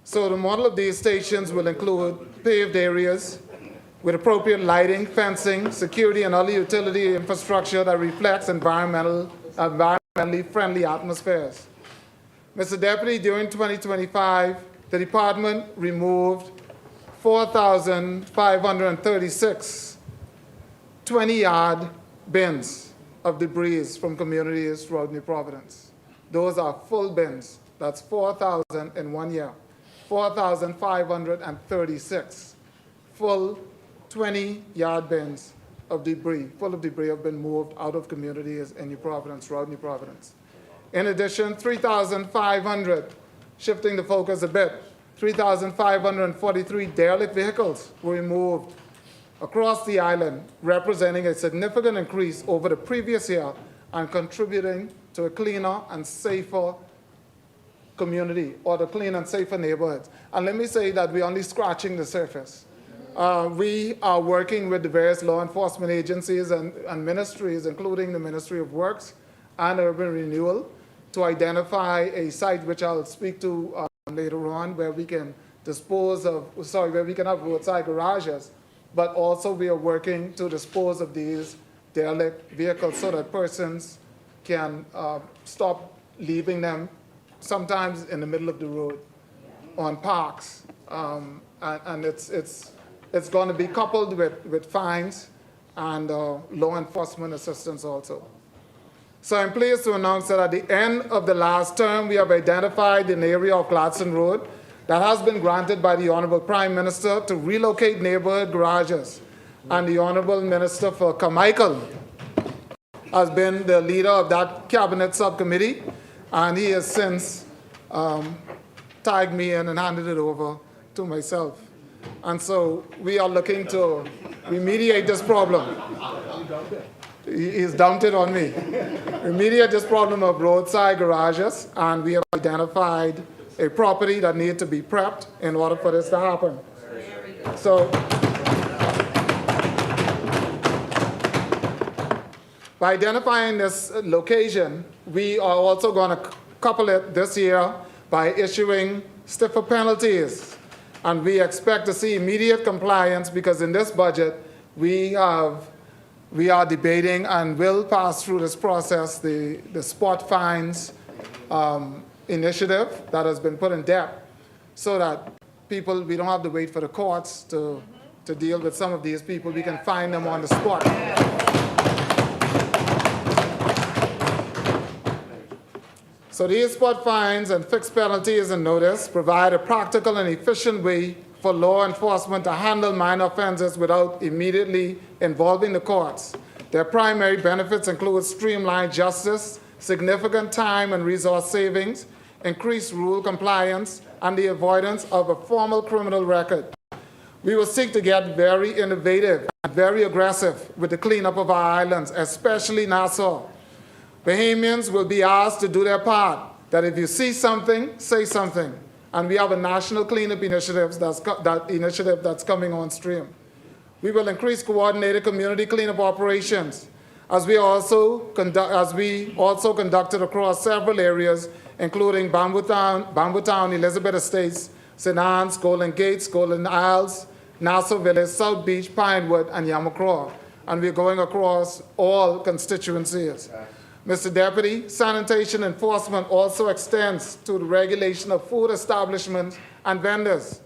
So the model of these stations will include paved areas with appropriate lighting, fencing, security, and other utility infrastructure that reflects environmentally friendly atmospheres. Mr. Deputy, during 2025, the department removed 4,536 20-yard bins of debris from communities throughout New Providence. Those are full bins. That's 4,000 in 1 year. 4,536 full 20-yard bins of debris, full of debris, have been moved out of communities in New Providence, throughout New Providence. In addition, 3,500, shifting the focus a bit, 3,543 derelict vehicles were removed across the island, representing a significant increase over the previous year and contributing to a cleaner and safer community, or the clean and safer neighborhoods. And let me say that we're only scratching the surface. We are working with the various law enforcement agencies and ministries, including the Ministry of Works and Urban Renewal, to identify a site which I'll speak to later on, where we can where we can have roadside garages, but also we are working to dispose of these derelict vehicles so that persons can stop leaving them sometimes in the middle of the road on parks. And it's going to be coupled with fines and law enforcement assistance also. So I'm pleased to announce that at the end of the last term, we have identified an area of Gladstone Road that has been granted by the Honorable Prime Minister to relocate neighborhood garages. And the Honorable Minister for Carmichael has been the leader of that cabinet subcommittee, and he has since tagged me in and handed it over to myself. And so we are looking to remediate this problem. He's dumped it on me. Remediate this problem of roadside garages, and we have identified a property that needs to be prepped in order for this to happen. So, by identifying this location, we are also going to couple it this year by issuing stiffer penalties. And we expect to see immediate compliance, because in this budget, we are debating and will pass through this process the spot fines initiative that has been put in depth, so that we don't have to wait for the courts to deal with some of these people. We can fine them on the spot. So these spot fines and fixed penalties and notice provide a practical and efficient way for law enforcement to handle minor offenses without immediately involving the courts. Their primary benefits include streamlined justice, significant time and resource savings, increased rule compliance, and the avoidance of a formal criminal record. We will seek to get very innovative and very aggressive with the cleanup of our islands, especially Nassau. Bahamians will be asked to do their part, that if you see something, say something. And we have a national cleanup initiative that's coming on stream. We will increase coordinated community cleanup operations, as we also conducted across several areas, including Bamboo Town, Elizabeth Estates, St. Anne's, Golden Gates, Golden Isles, Nassau Village, South Beach, Pinewood, and Yamacraw. And we're going across all constituencies. Mr. Deputy, sanitation enforcement also extends to the regulation of food establishments and vendors.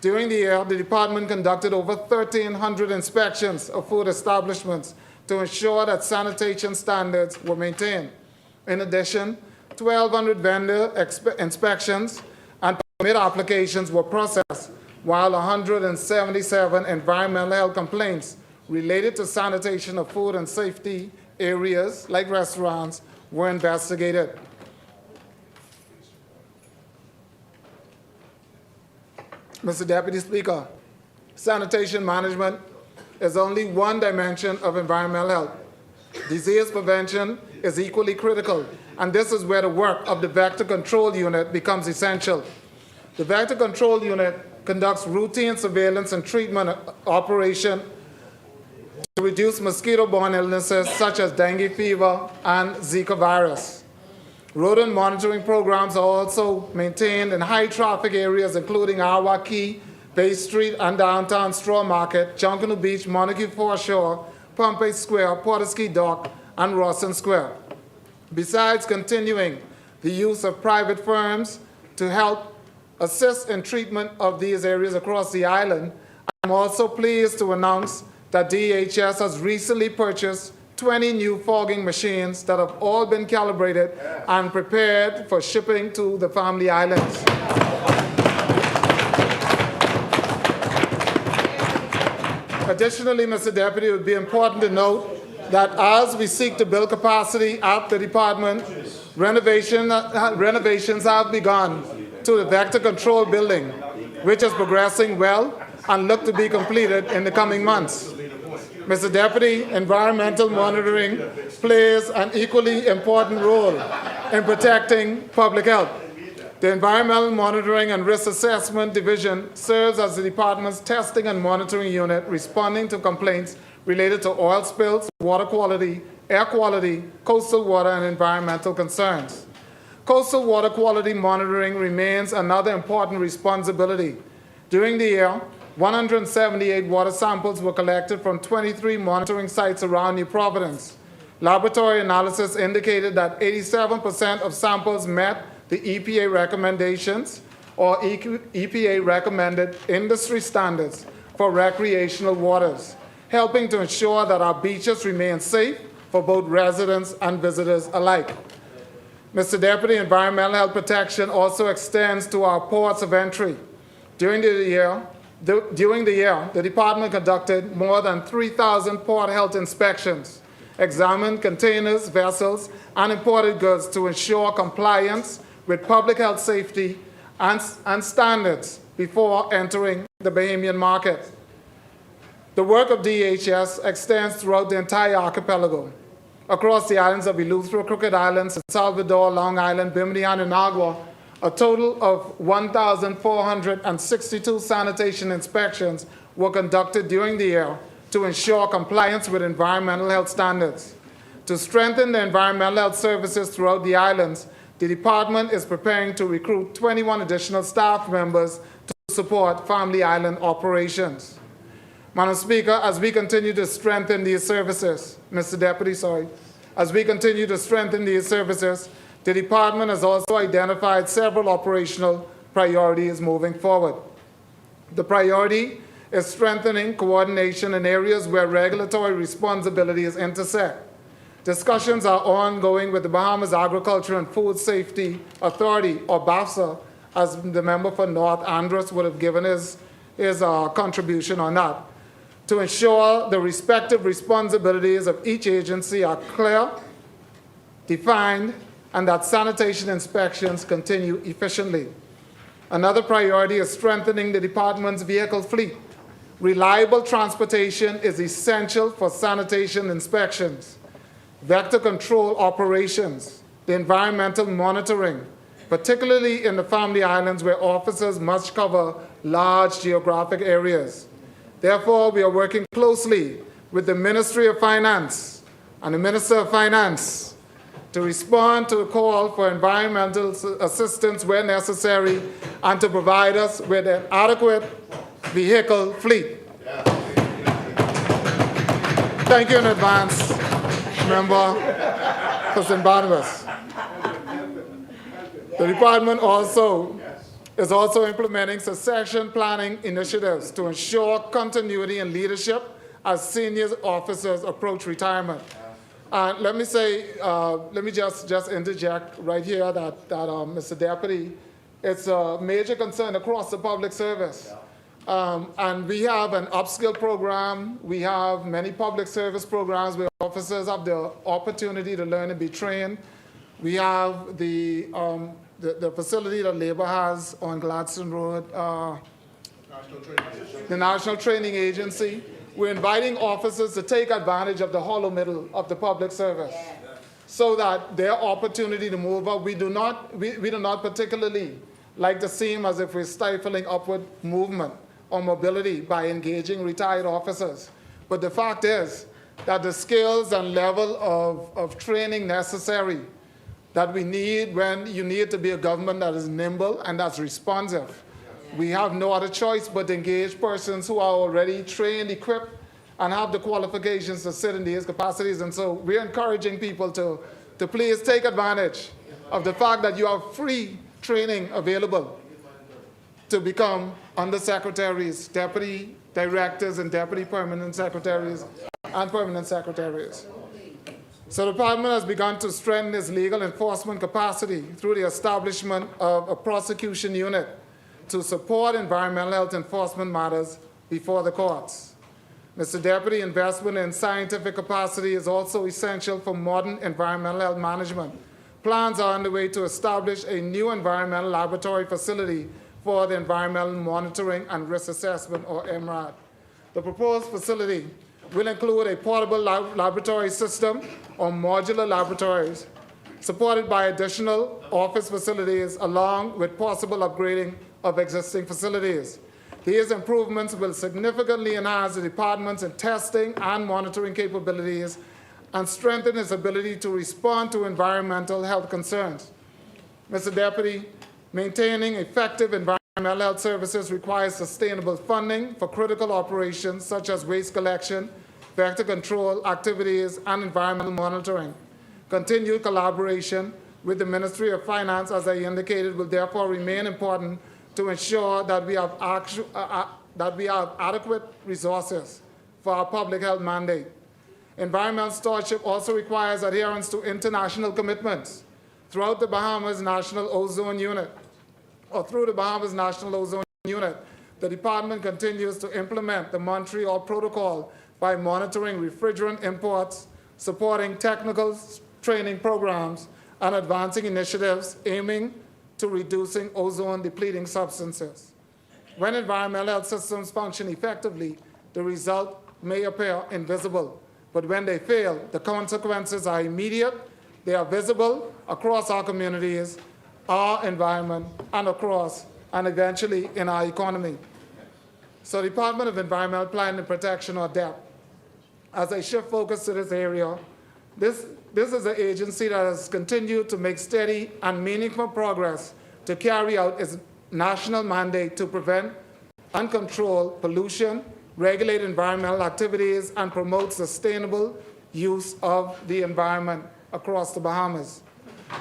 During the year, the department conducted over 1,300 inspections of food establishments to ensure that sanitation standards were maintained. In addition, 1,200 vendor inspections and permit applications were processed, while 177 environmental health complaints related to sanitation of food and safety areas, like restaurants, were investigated. Mr. Deputy Speaker, sanitation management is only one dimension of environmental health. Disease prevention is equally critical, and this is where the work of the Vector Control Unit becomes essential. The Vector Control Unit conducts routine surveillance and treatment operation to reduce mosquito-borne illnesses such as dengue fever and Zika virus. Rodent monitoring programs are also maintained in high-traffic areas, including Awa Key, Bay Street and downtown Straw Market, Junkanoo Beach, Montague Foreshore, Pompey Square, Porterski Dock, and Rawson Square. Besides continuing the use of private firms to help assist in treatment of these areas across the island, I'm also pleased to announce that DHS has recently purchased 20 new fogging machines that have all been calibrated and prepared for shipping to the Family Islands. Additionally, Mr. Deputy, it would be important to note that as we seek to build capacity at the department, renovations have begun to the Vector Control Building, which is progressing well and look to be completed in the coming months. Mr. Deputy, environmental monitoring plays an equally important role in protecting public health. The Environmental Monitoring and Risk Assessment Division serves as the department's testing and monitoring unit, responding to complaints related to oil spills, water quality, air quality, coastal water, and environmental concerns. Coastal water quality monitoring remains another important responsibility. During the year, 178 water samples were collected from 23 monitoring sites around New Providence. Laboratory analysis indicated that 87% of samples met the EPA recommendations or EPA recommended industry standards for recreational waters, helping to ensure that our beaches remain safe for both residents and visitors alike. Mr. Deputy, environmental health protection also extends to our ports of entry. During the year, the department conducted more than 3,000 port health inspections, examined containers, vessels, and imported goods to ensure compliance with public health safety and standards before entering the Bahamian market. The work of DHS extends throughout the entire archipelago. Across the islands of Eleuthera, Crooked Island, San Salvador, Long Island, Bimini, and Inagua, a total of 1,462 sanitation inspections were conducted during the year to ensure compliance with environmental health standards. To strengthen the environmental health services throughout the islands, the department is preparing to recruit 21 additional staff members to support Family Island operations. Madam Speaker, as we continue to strengthen these services, Mr. Deputy, as we continue to strengthen these services, the department has also identified several operational priorities moving forward. The priority is strengthening coordination in areas where regulatory responsibilities intersect. Discussions are ongoing with the Bahamas Agriculture and Food Safety Authority, or BAFSA, as the member for North Andros would have given his contribution on that, to ensure the respective responsibilities of each agency are clear, defined, and that sanitation inspections continue efficiently. Another priority is strengthening the department's vehicle fleet. Reliable transportation is essential for sanitation inspections, vector control operations, the environmental monitoring, particularly in the Family Islands where officers must cover large geographic areas. Therefore, we are working closely with the Ministry of Finance and the Minister of Finance to respond to the call for environmental assistance where necessary and to provide us with an adequate vehicle fleet. Thank you in advance, Member for St. Barnabas. The department is also implementing succession planning initiatives to ensure continuity in leadership as senior officers approach retirement. And let me say, let me just interject right here that Mr. Deputy, it's a major concern across the public service. And we have an upskill program. We have many public service programs where officers have the opportunity to learn and be trained. We have the facility that Labor has on Gladstone Road, the National Training Agency. We're inviting officers to take advantage of the hollow middle of the public service so that their opportunity to move up, we do not particularly like to seem as if we're stifling upward movement or mobility by engaging retired officers. But the fact is that the skills and level of training necessary that we need when you need to be a government that is nimble and that's responsive. We have no other choice but to engage persons who are already trained, equipped, and have the qualifications to sit in these capacities. And so we're encouraging people to please take advantage of the fact that you have free training available to become undersecretaries, deputy directors, and deputy permanent secretaries, and permanent secretaries. So the department has begun to strengthen its legal enforcement capacity through the establishment of a prosecution unit to support environmental health enforcement matters before the courts. Mr. Deputy, investment in scientific capacity is also essential for modern environmental health management. Plans are underway to establish a new environmental laboratory facility for the Environmental Monitoring and Risk Assessment, or EMRAD. The proposed facility will include a portable laboratory system or modular laboratories supported by additional office facilities along with possible upgrading of existing facilities. These improvements will significantly enhance the department's testing and monitoring capabilities and strengthen its ability to respond to environmental health concerns. Mr. Deputy, maintaining effective environmental health services requires sustainable funding for critical operations such as waste collection, vector control activities, and environmental monitoring. Continued collaboration with the Ministry of Finance, as I indicated, will therefore remain important to ensure that we have adequate resources for our public health mandate. Environmental stewardship also requires adherence to international commitments. Throughout the Bahamas National Ozone Unit, or through the Bahamas National Ozone Unit, the department continues to implement the Montreal Protocol by monitoring refrigerant imports, supporting technical training programs, and advancing initiatives aiming to reducing ozone-depleting substances. When environmental health systems function effectively, the result may appear invisible, but when they fail, the consequences are immediate, they are visible across our communities, our environment, and across, and eventually in our economy. So the Department of Environmental Planning and Protection, or DEP, as I shift focus to this area, this is an agency that has continued to make steady and meaningful progress to carry out its national mandate to prevent and control pollution, regulate environmental activities, and promote sustainable use of the environment across the Bahamas.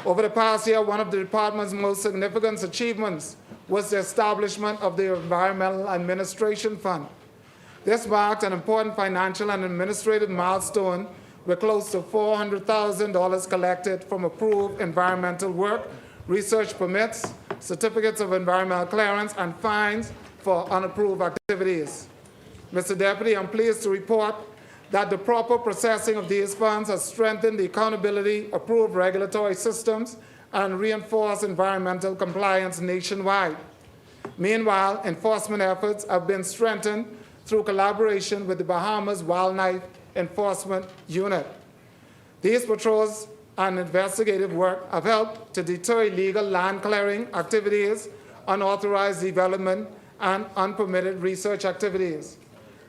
Over the past year, one of the department's most significant achievements was the establishment of the Environmental Administration Fund. This marked an important financial and administrative milestone with close to $400,000 collected from approved environmental work, research permits, certificates of environmental clearance, and fines for unapproved activities. Mr. Deputy, I'm pleased to report that the proper processing of these funds has strengthened the accountability, approved regulatory systems, and reinforced environmental compliance nationwide. Meanwhile, enforcement efforts have been strengthened through collaboration with the Bahamas Wildlife Enforcement Unit. These patrols and investigative work have helped to deter illegal land clearing activities, unauthorized development, and unpermitted research activities.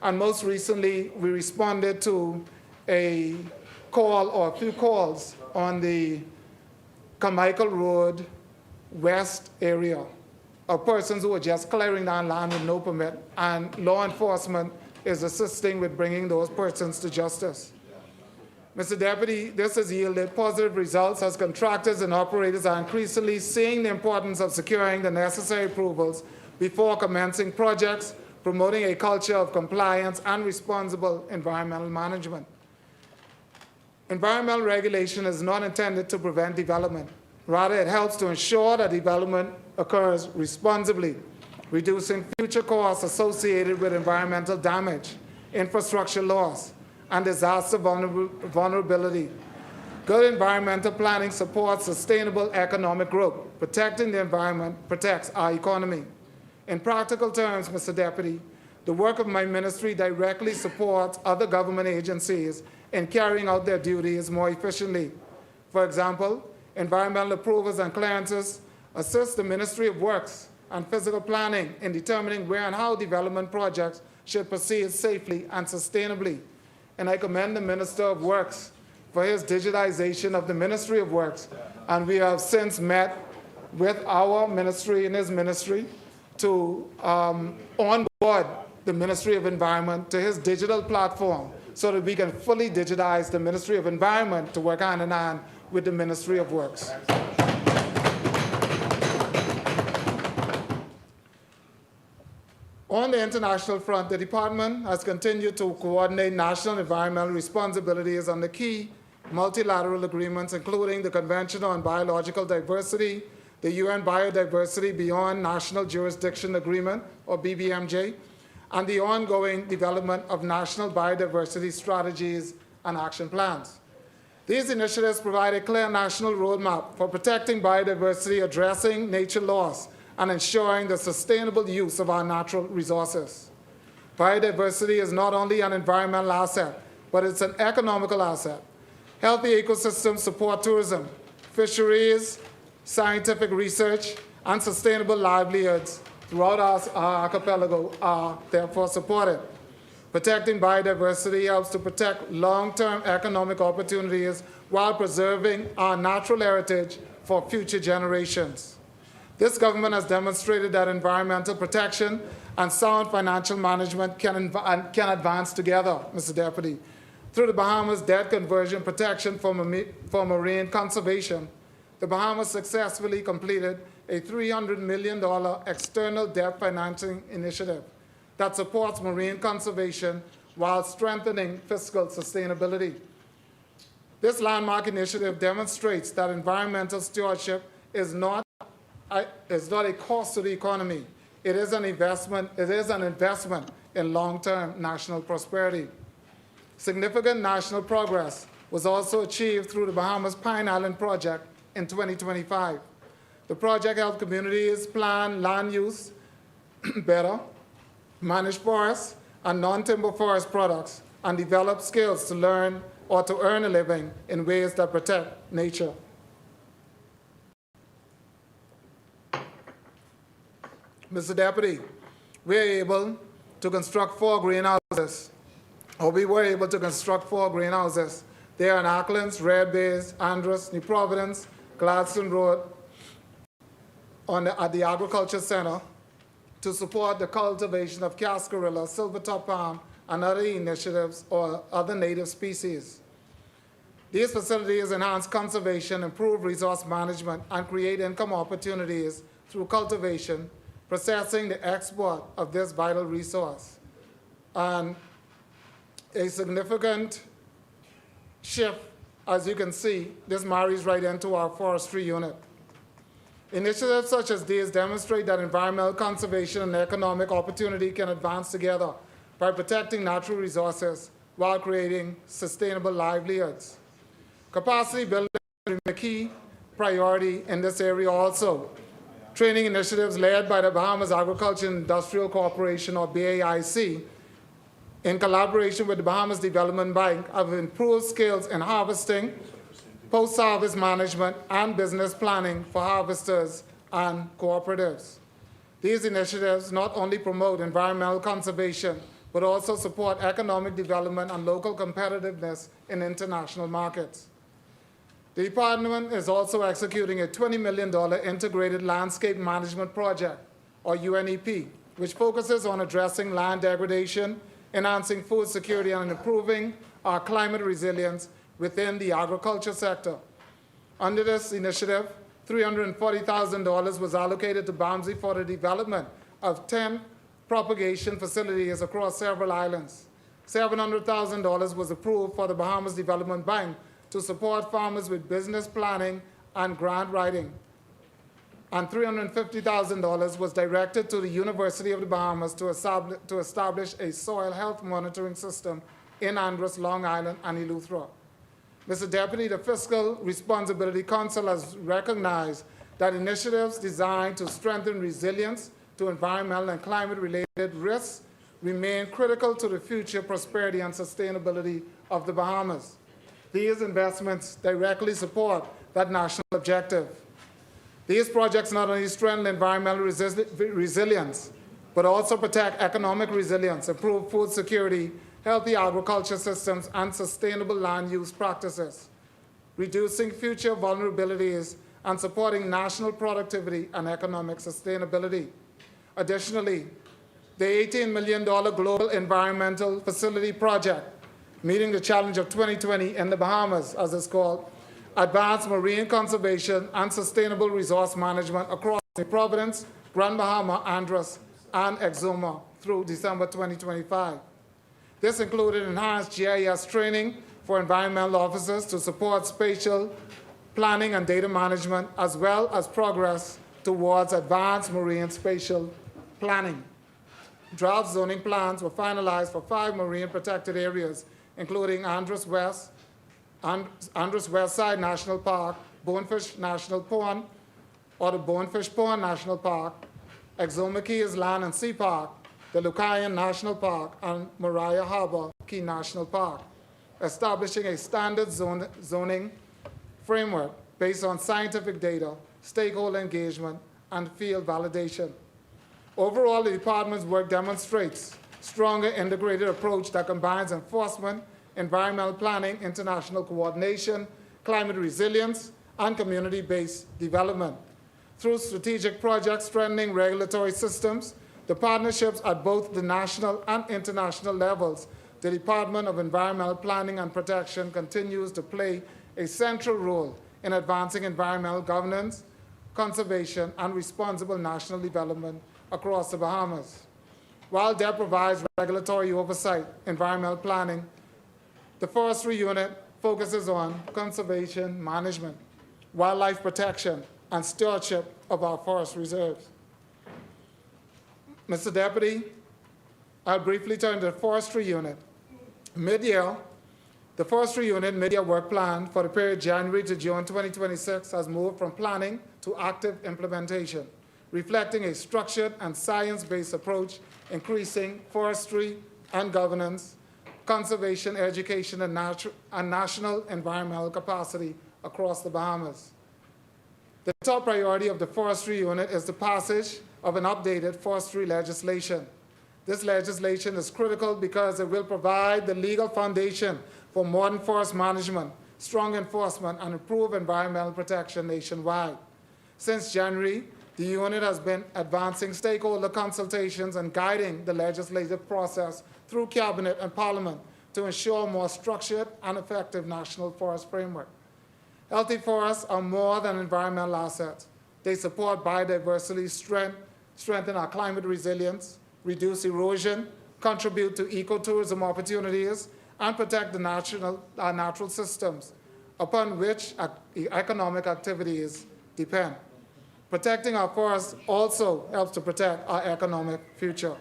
And most recently, we responded to a call or a few calls on the Carmichael Road West area of persons who were just clearing down land with no permit, and law enforcement is assisting with bringing those persons to justice. Mr. Deputy, this has yielded positive results as contractors and operators are increasingly seeing the importance of securing the necessary approvals before commencing projects, promoting a culture of compliance and responsible environmental management. Environmental regulation is not intended to prevent development. Rather, it helps to ensure that development occurs responsibly, reducing future costs associated with environmental damage, infrastructure loss, and disaster vulnerability. Good environmental planning supports sustainable economic growth. Protecting the environment protects our economy. In practical terms, Mr. Deputy, the work of my ministry directly supports other government agencies in carrying out their duties more efficiently. For example, environmental approvals and clearances assist the Ministry of Works and Physical Planning in determining where and how development projects should proceed safely and sustainably. And I commend the Minister of Works for his digitization of the Ministry of Works. And we have since met with our ministry and his ministry to onboard the Ministry of Environment to his digital platform so that we can fully digitize the Ministry of Environment to work hand in hand with the Ministry of Works. On the international front, the department has continued to coordinate national environmental responsibilities under key multilateral agreements, including the Convention on Biological Diversity, the UN Biodiversity Beyond National Jurisdiction Agreement, or BBMJ, and the ongoing development of national biodiversity strategies and action plans. These initiatives provide a clear national roadmap for protecting biodiversity, addressing nature loss, and ensuring the sustainable use of our natural resources. Biodiversity is not only an environmental asset, but it's an economical asset. Healthy ecosystems support tourism, fisheries, scientific research, and sustainable livelihoods throughout our archipelago are therefore supported. Protecting biodiversity helps to protect long-term economic opportunities while preserving our natural heritage for future generations. This government has demonstrated that environmental protection and sound financial management can advance together, Mr. Deputy. Through the Bahamas Debt Conversion Protection for Marine Conservation, the Bahamas successfully completed a $300 million external debt financing initiative that supports marine conservation while strengthening fiscal sustainability. This landmark initiative demonstrates that environmental stewardship is not a cost to the economy. It is an investment in long-term national prosperity. Significant national progress was also achieved through the Bahamas Pine Island Project in 2025. The project helped communities plan land use better, manage forests and non-timber forest products, and develop skills to learn or to earn a living in ways that protect nature. Mr. Deputy, we were able to construct 4 greenhouses. They are in Acklands, Red Bays, Andros, New Providence, Gladstone Road, at the Agriculture Center, to support the cultivation of cascarilla, silvertop palm, and other initiatives or other native species. These facilities enhance conservation, improve resource management, and create income opportunities through cultivation, processing, the export of this vital resource. And a significant shift, as you can see, this marries right into our forestry unit. Initiatives such as these demonstrate that environmental conservation and economic opportunity can advance together by protecting natural resources while creating sustainable livelihoods. Capacity building is a key priority in this area also. Training initiatives led by the Bahamas Agriculture and Industrial Corporation, or BAIC, in collaboration with the Bahamas Development Bank, have improved skills in harvesting, post-harvest management, and business planning for harvesters and cooperatives. These initiatives not only promote environmental conservation, but also support economic development and local competitiveness in international markets. The department is also executing a $20 million integrated landscape management project, or UNEP, which focuses on addressing land degradation, enhancing food security, and improving our climate resilience within the agriculture sector. Under this initiative, $340,000 was allocated to BAMSI for the development of 10 propagation facilities across several islands. $700,000 was approved for the Bahamas Development Bank to support farmers with business planning and grant writing. And $350,000 was directed to the University of the Bahamas to establish a soil health monitoring system in Andros, Long Island, and Eleuthera. Mr. Deputy, the Fiscal Responsibility Council has recognized that initiatives designed to strengthen resilience to environmental and climate-related risks remain critical to the future prosperity and sustainability of the Bahamas. These investments directly support that national objective. These projects not only strengthen environmental resilience, but also protect economic resilience, improve food security, healthy agriculture systems, and sustainable land use practices, reducing future vulnerabilities and supporting national productivity and economic sustainability. Additionally, the $18 million Global Environmental Facility Project, meeting the challenge of 2020 in the Bahamas, as it's called, advanced marine conservation and sustainable resource management across Providence, Grand Bahama, Andros, and Exuma through December 2025. This included enhanced GIS training for environmental officers to support spatial planning and data management, as well as progress towards advanced marine spatial planning. Draft zoning plans were finalized for 5 marine protected areas, including Andros West Side National Park, Bonefish National Pond, or the Bonefish Pond National Park, Exuma Keys Land and Sea Park, the Lucayan National Park, and Mariah Harbor Key National Park, establishing a standard zoning framework based on scientific data, stakeholder engagement, and field validation. Overall, the department's work demonstrates a stronger integrated approach that combines enforcement, environmental planning, international coordination, climate resilience, and community-based development. Through strategic projects strengthening regulatory systems, the partnerships at both the national and international levels, the Department of Environmental Planning and Protection continues to play a central role in advancing environmental governance, conservation, and responsible national development across the Bahamas. While DEP provides regulatory oversight, environmental planning, the Forestry Unit focuses on conservation management, wildlife protection, and stewardship of our forest reserves. Mr. Deputy, I'll briefly turn to the Forestry Unit. Mid-year, the Forestry Unit mid-year work plan for the period January to June 2026 has moved from planning to active implementation, reflecting a structured and science-based approach, increasing forestry and governance, conservation, education, and national environmental capacity across the Bahamas. The top priority of the Forestry Unit is the passage of an updated forestry legislation. This legislation is critical because it will provide the legal foundation for modern forest management, strong enforcement, and improved environmental protection nationwide. Since January, the unit has been advancing stakeholder consultations and guiding the legislative process through Cabinet and Parliament to ensure a more structured and effective national forest framework. Healthy forests are more than environmental assets. They support biodiversity, strengthen our climate resilience, reduce erosion, contribute to ecotourism opportunities, and protect our natural systems upon which economic activities depend. Protecting our forests also helps to protect our economic future.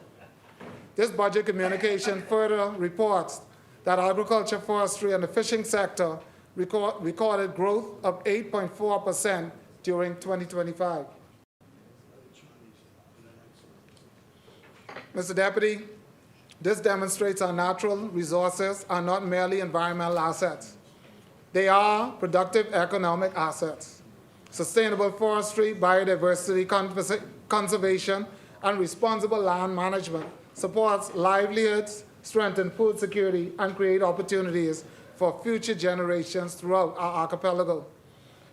This budget communication further reports that agriculture, forestry, and the fishing sector recorded growth of 8.4% during 2025. Mr. Deputy, This demonstrates our natural resources are not merely environmental assets. They are productive economic assets. Sustainable forestry, biodiversity conservation, and responsible land management supports livelihoods, strengthen food security, and create opportunities for future generations throughout our archipelago.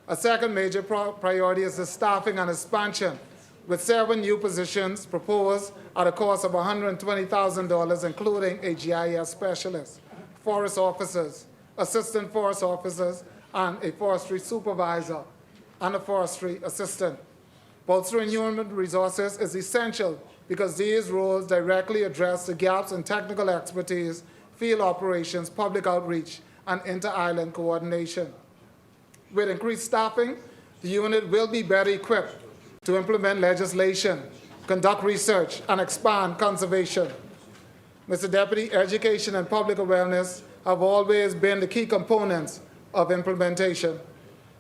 A second major priority is the staffing and expansion, with 7 new positions proposed at a cost of $120,000, including a GIS specialist, forest officers, assistant forest officers, and a forestry supervisor, and a forestry assistant. Bolstering human resources is essential because these roles directly address the gaps in technical expertise, field operations, public outreach, and inter-island coordination. With increased staffing, the unit will be better equipped to implement legislation, conduct research, and expand conservation. Mr. Deputy, education and public awareness have always been the key components of implementation.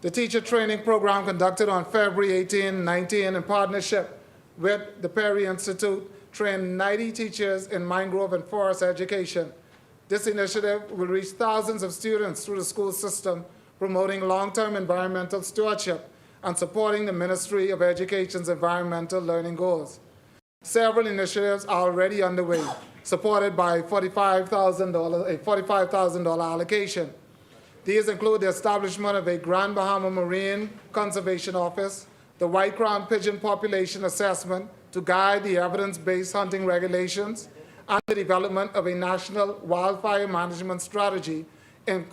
The teacher training program conducted on February 18, 19 in partnership with the Perry Institute trained 90 teachers in mangrove and forest education. This initiative will reach thousands of students through the school system, promoting long-term environmental stewardship and supporting the Ministry of Education's environmental learning goals. Several initiatives are already underway, supported by a $45,000 allocation. These include the establishment of a Grand Bahama Marine Conservation Office, the White Crown Pigeon Population Assessment to guide the evidence-based hunting regulations, and the development of a national wildfire management strategy in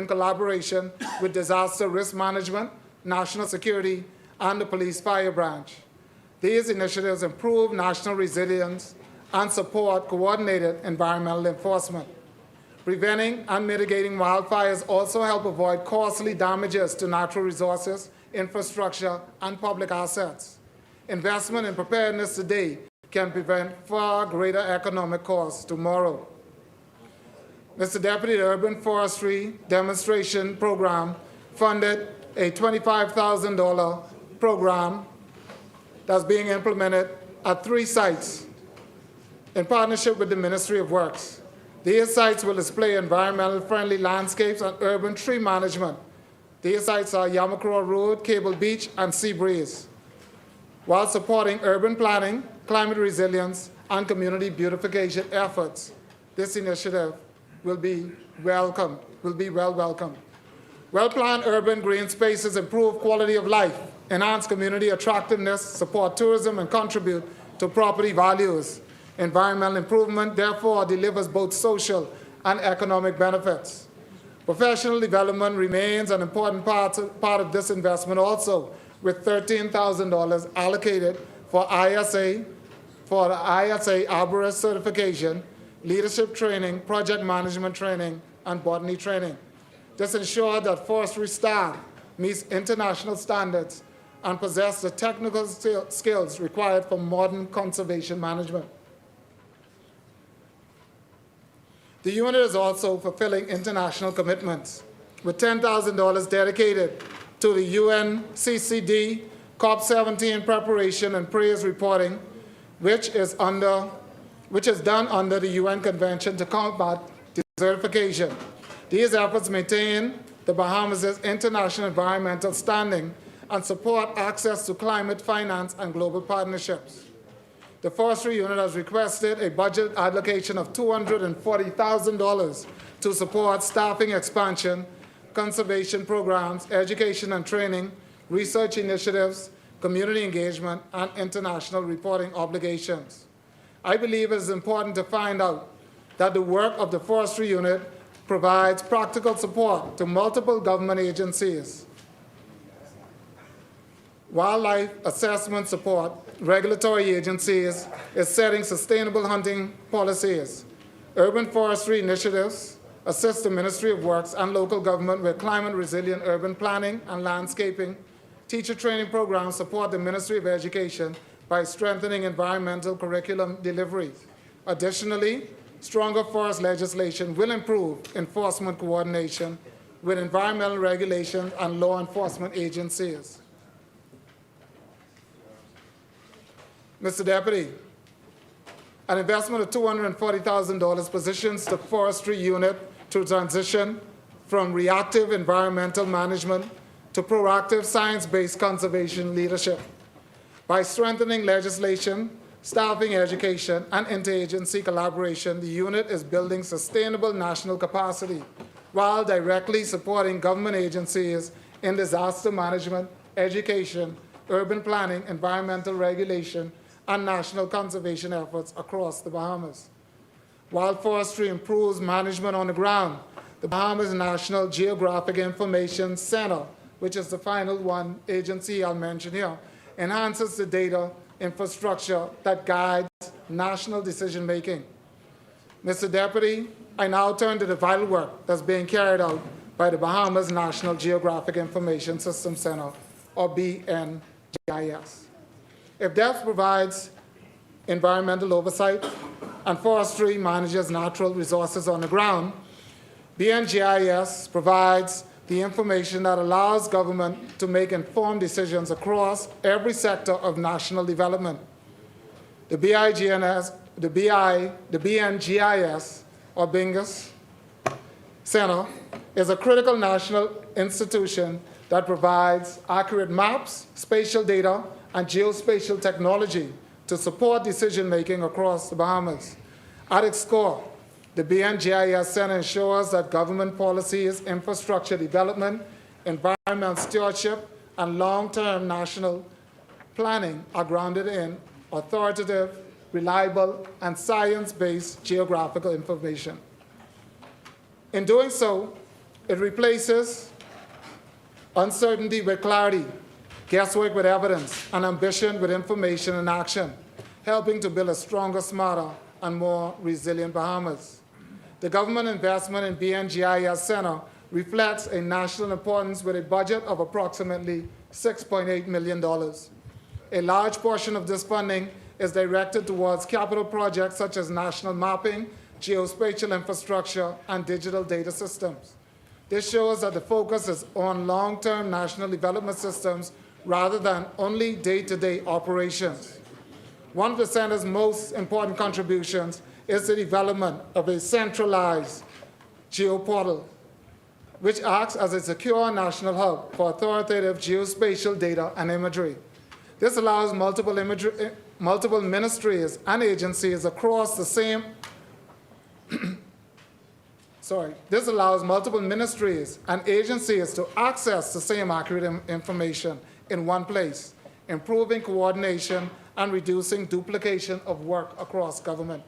collaboration with disaster risk management, national security, and the police fire branch. These initiatives improve national resilience and support coordinated environmental enforcement. Preventing and mitigating wildfires also help avoid costly damages to natural resources, infrastructure, and public assets. Investment in preparedness today can prevent far greater economic costs tomorrow. Mr. Deputy, the Urban Forestry Demonstration Program funded a $25,000 program that's being implemented at 3 sites in partnership with the Ministry of Works. These sites will display environmentally friendly landscapes and urban tree management. These sites are Yamakroa Road, Cable Beach, and Seabreeze, while supporting urban planning, climate resilience, and community beautification efforts. This initiative will be well welcomed. Well-planned urban green spaces improve quality of life, enhance community attractiveness, support tourism, and contribute to property values. Environmental improvement, therefore, delivers both social and economic benefits. Professional development remains an important part of this investment also, with $13,000 allocated for the ISA arborist certification, leadership training, project management training, and botany training. This ensures that forestry staff meets international standards and possess the technical skills required for modern conservation management. The unit is also fulfilling international commitments, with $10,000 dedicated to the UNCCD COP17 preparation and praise reporting, which is done under the UN Convention to combat desertification. These efforts maintain the Bahamas' international environmental standing and support access to climate finance and global partnerships. The forestry unit has requested a budget allocation of $240,000 to support staffing expansion, conservation programs, education and training, research initiatives, community engagement, and international reporting obligations. I believe it is important to find out that the work of the forestry unit provides practical support to multiple government agencies, wildlife assessment support, regulatory agencies, is setting sustainable hunting policies. Urban forestry initiatives assist the Ministry of Works and local government with climate-resilient urban planning and landscaping. Teacher training programs support the Ministry of Education by strengthening environmental curriculum delivery. Additionally, stronger forest legislation will improve enforcement coordination with environmental regulations and law enforcement agencies. Mr. Deputy, An investment of $240,000 positions the forestry unit to transition from reactive environmental management to proactive science-based conservation leadership. By strengthening legislation, staffing, education, and interagency collaboration, the unit is building sustainable national capacity while directly supporting government agencies in disaster management, education, urban planning, environmental regulation, and national conservation efforts across the Bahamas. While forestry improves management on the ground, the Bahamas National Geographic Information Center, which is the final one agency I'll mention here, enhances the data infrastructure that guides national decision-making. Mr. Deputy, I now turn to the vital work that's being carried out by the Bahamas National Geographic Information System Center, or BNGIS. If DEF provides environmental oversight and forestry manages natural resources on the ground, BNGIS provides the information that allows government to make informed decisions across every sector of national development. The BNGIS, or BINGIS Center, is a critical national institution that provides accurate maps, spatial data, and geospatial technology to support decision-making across the Bahamas. At its core, the BNGIS Center ensures that government policies, infrastructure development, environmental stewardship, and long-term national planning are grounded in authoritative, reliable, and science-based geographical information. In doing so, it replaces uncertainty with clarity, guesswork with evidence, and ambition with information and action, helping to build a stronger, smarter, and more resilient Bahamas. The government investment in BNGIS Center reflects a national importance with a budget of approximately $6.8 million. A large portion of this funding is directed towards capital projects such as national mapping, geospatial infrastructure, and digital data systems. This shows that the focus is on long-term national development systems rather than only day-to-day operations. One of the center's most important contributions is the development of a centralized geoportal, which acts as a secure national hub for authoritative geospatial data and imagery. This allows multiple ministries and agencies across the same This allows multiple ministries and agencies to access the same accurate information in one place, improving coordination and reducing duplication of work across government.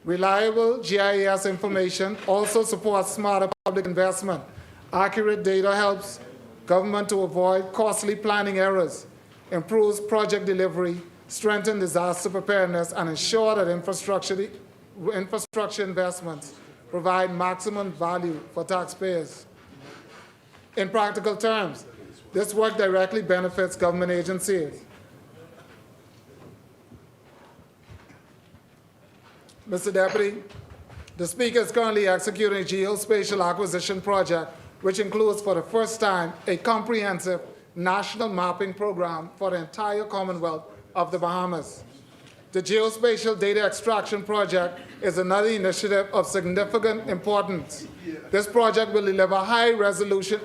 Reliable GIS information also supports smarter public investment. Accurate data helps government to avoid costly planning errors, improves project delivery, strengthens disaster preparedness, and ensure that infrastructure investments provide maximum value for taxpayers. In practical terms, this work directly benefits government agencies. Mr. Deputy, the Speaker is currently executing a geospatial acquisition project, which includes for the first time a comprehensive national mapping program for the entire Commonwealth of the Bahamas. The Geospatial Data Extraction Project is another initiative of significant importance. This project will deliver high-resolution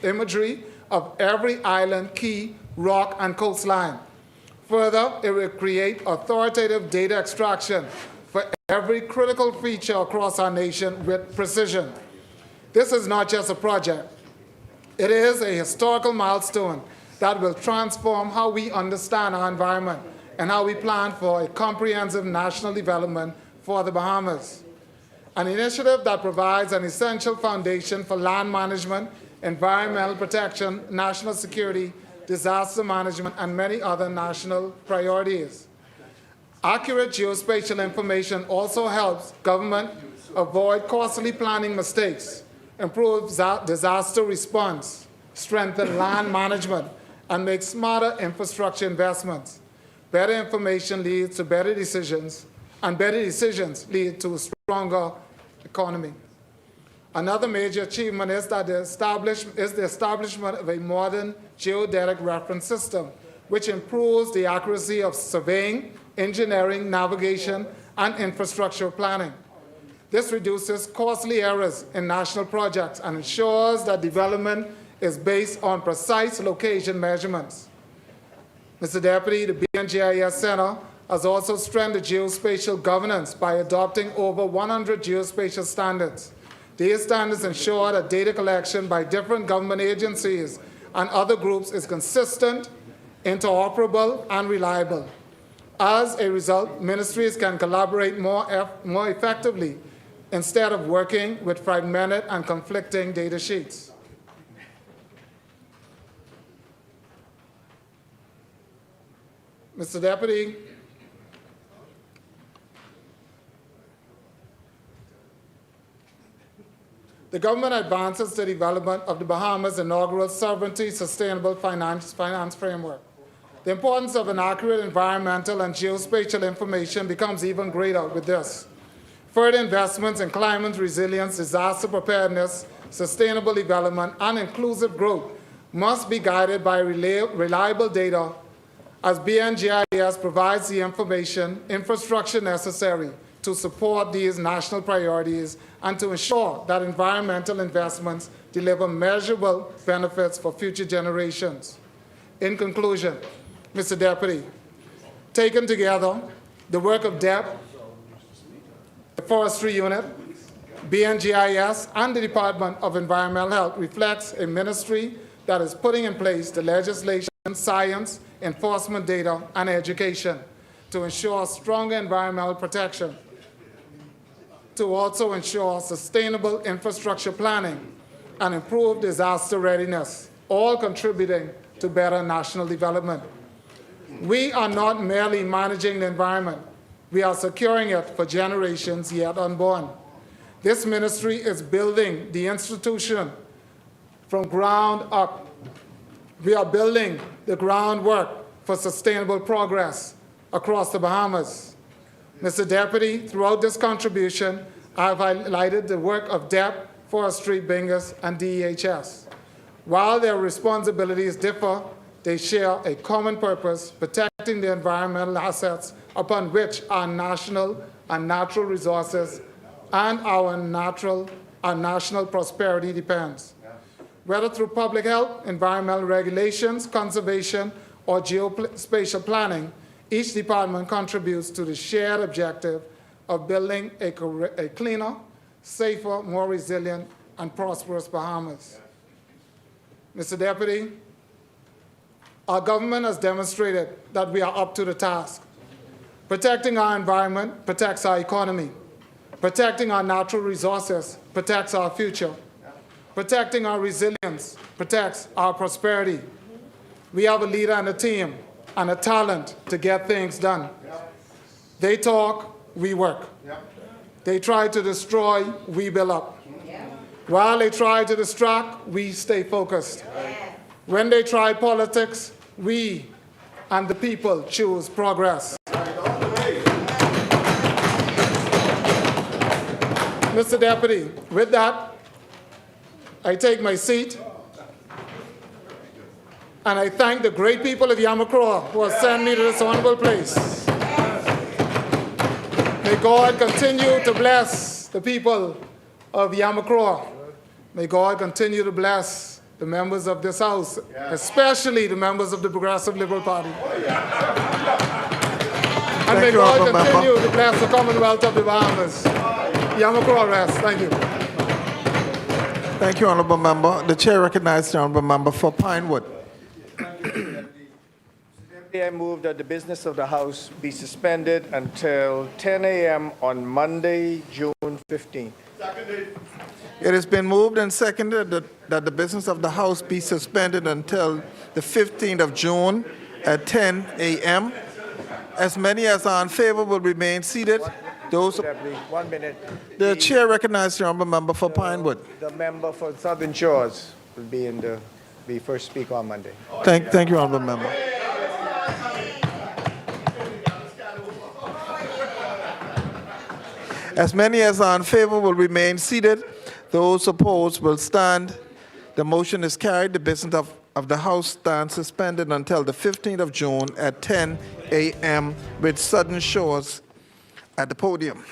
imagery of every island, key, rock, and coastline. Further, it will create authoritative data extraction for every critical feature across our nation with precision. This is not just a project. It is a historical milestone that will transform how we understand our environment and how we plan for a comprehensive national development for the Bahamas. An initiative that provides an essential foundation for land management, environmental protection, national security, disaster management, and many other national priorities. Accurate geospatial information also helps government avoid costly planning mistakes, improve disaster response, strengthen land management, and make smarter infrastructure investments. Better information leads to better decisions, and better decisions lead to a stronger economy. Another major achievement is the establishment of a modern geodetic reference system, which improves the accuracy of surveying, engineering, navigation, and infrastructure planning. This reduces costly errors in national projects and ensures that development is based on precise location measurements. Mr. Deputy, the BNGIS Center has also strengthened geospatial governance by adopting over 100 geospatial standards. These standards ensure that data collection by different government agencies and other groups is consistent, interoperable, and reliable. As a result, ministries can collaborate more effectively instead of working with fragmented and conflicting data sheets. Mr. Deputy, the government advances the development of the Bahamas' inaugural Sovereignty Sustainable Finance Framework. The importance of an accurate environmental and geospatial information becomes even greater with this. Further investments in climate resilience, disaster preparedness, sustainable development, and inclusive growth must be guided by reliable data, as BNGIS provides the information, infrastructure necessary to support these national priorities and to ensure that environmental investments deliver measurable benefits for future generations. In conclusion, Mr. Deputy, taken together, the work of DEP, the Forestry Unit, BNGIS, and the Department of Environmental Health reflects a ministry that is putting in place the legislation, science, enforcement data, and education to ensure stronger environmental protection, to also ensure sustainable infrastructure planning and improved disaster readiness, all contributing to better national development. We are not merely managing the environment, we are securing it for generations yet unborn. This ministry is building the institution from ground up. We are building the groundwork for sustainable progress across the Bahamas. Mr. Deputy, throughout this contribution, I have highlighted the work of DEP, Forestry, Bingus, and DEHS. While their responsibilities differ, they share a common purpose, protecting the environmental assets upon which our national and natural resources and our national prosperity depends. Whether through public health, environmental regulations, conservation, or geospatial planning, each department contributes to the shared objective of building a cleaner, safer, more resilient, and prosperous Bahamas. Mr. Deputy, our government has demonstrated that we are up to the task. Protecting our environment protects our economy. Protecting our natural resources protects our future. Protecting our resilience protects our prosperity. We have a leader and a team and a talent to get things done. They talk, we work. They try to destroy, we build up. While they try to distract, we stay focused. When they try politics, we and the people choose progress. Mr. Deputy, with that, I take my seat, and I thank the great people of Yamakroa who have sent me to this honorable place. May God continue to bless the people of Yamakroa. May God continue to bless the members of this House, especially the members of the Progressive Liberal Party. And may God continue to bless the Commonwealth of the Bahamas. Yamakroa rest. Thank you. Thank you, Honourable Member. The Chair recognizes the Honourable Member for Pinewood. I move that the business of the House be suspended until 10 a.m. on Monday, June 15th. It has been moved and seconded that the business of the House be suspended until the 15th of June at 10 a.m. As many as are in favor will remain seated. Those. 1 minute. The Chair recognizes the Honourable Member for Pinewood. The member for Southern Shores will be first speaker on Monday. Thank you, Honourable Member. As many as are in favor will remain seated. Those opposed will stand. The motion is carried. The business of the House stand suspended until the 15th of June at 10 a.m. with sudden showers at the podium.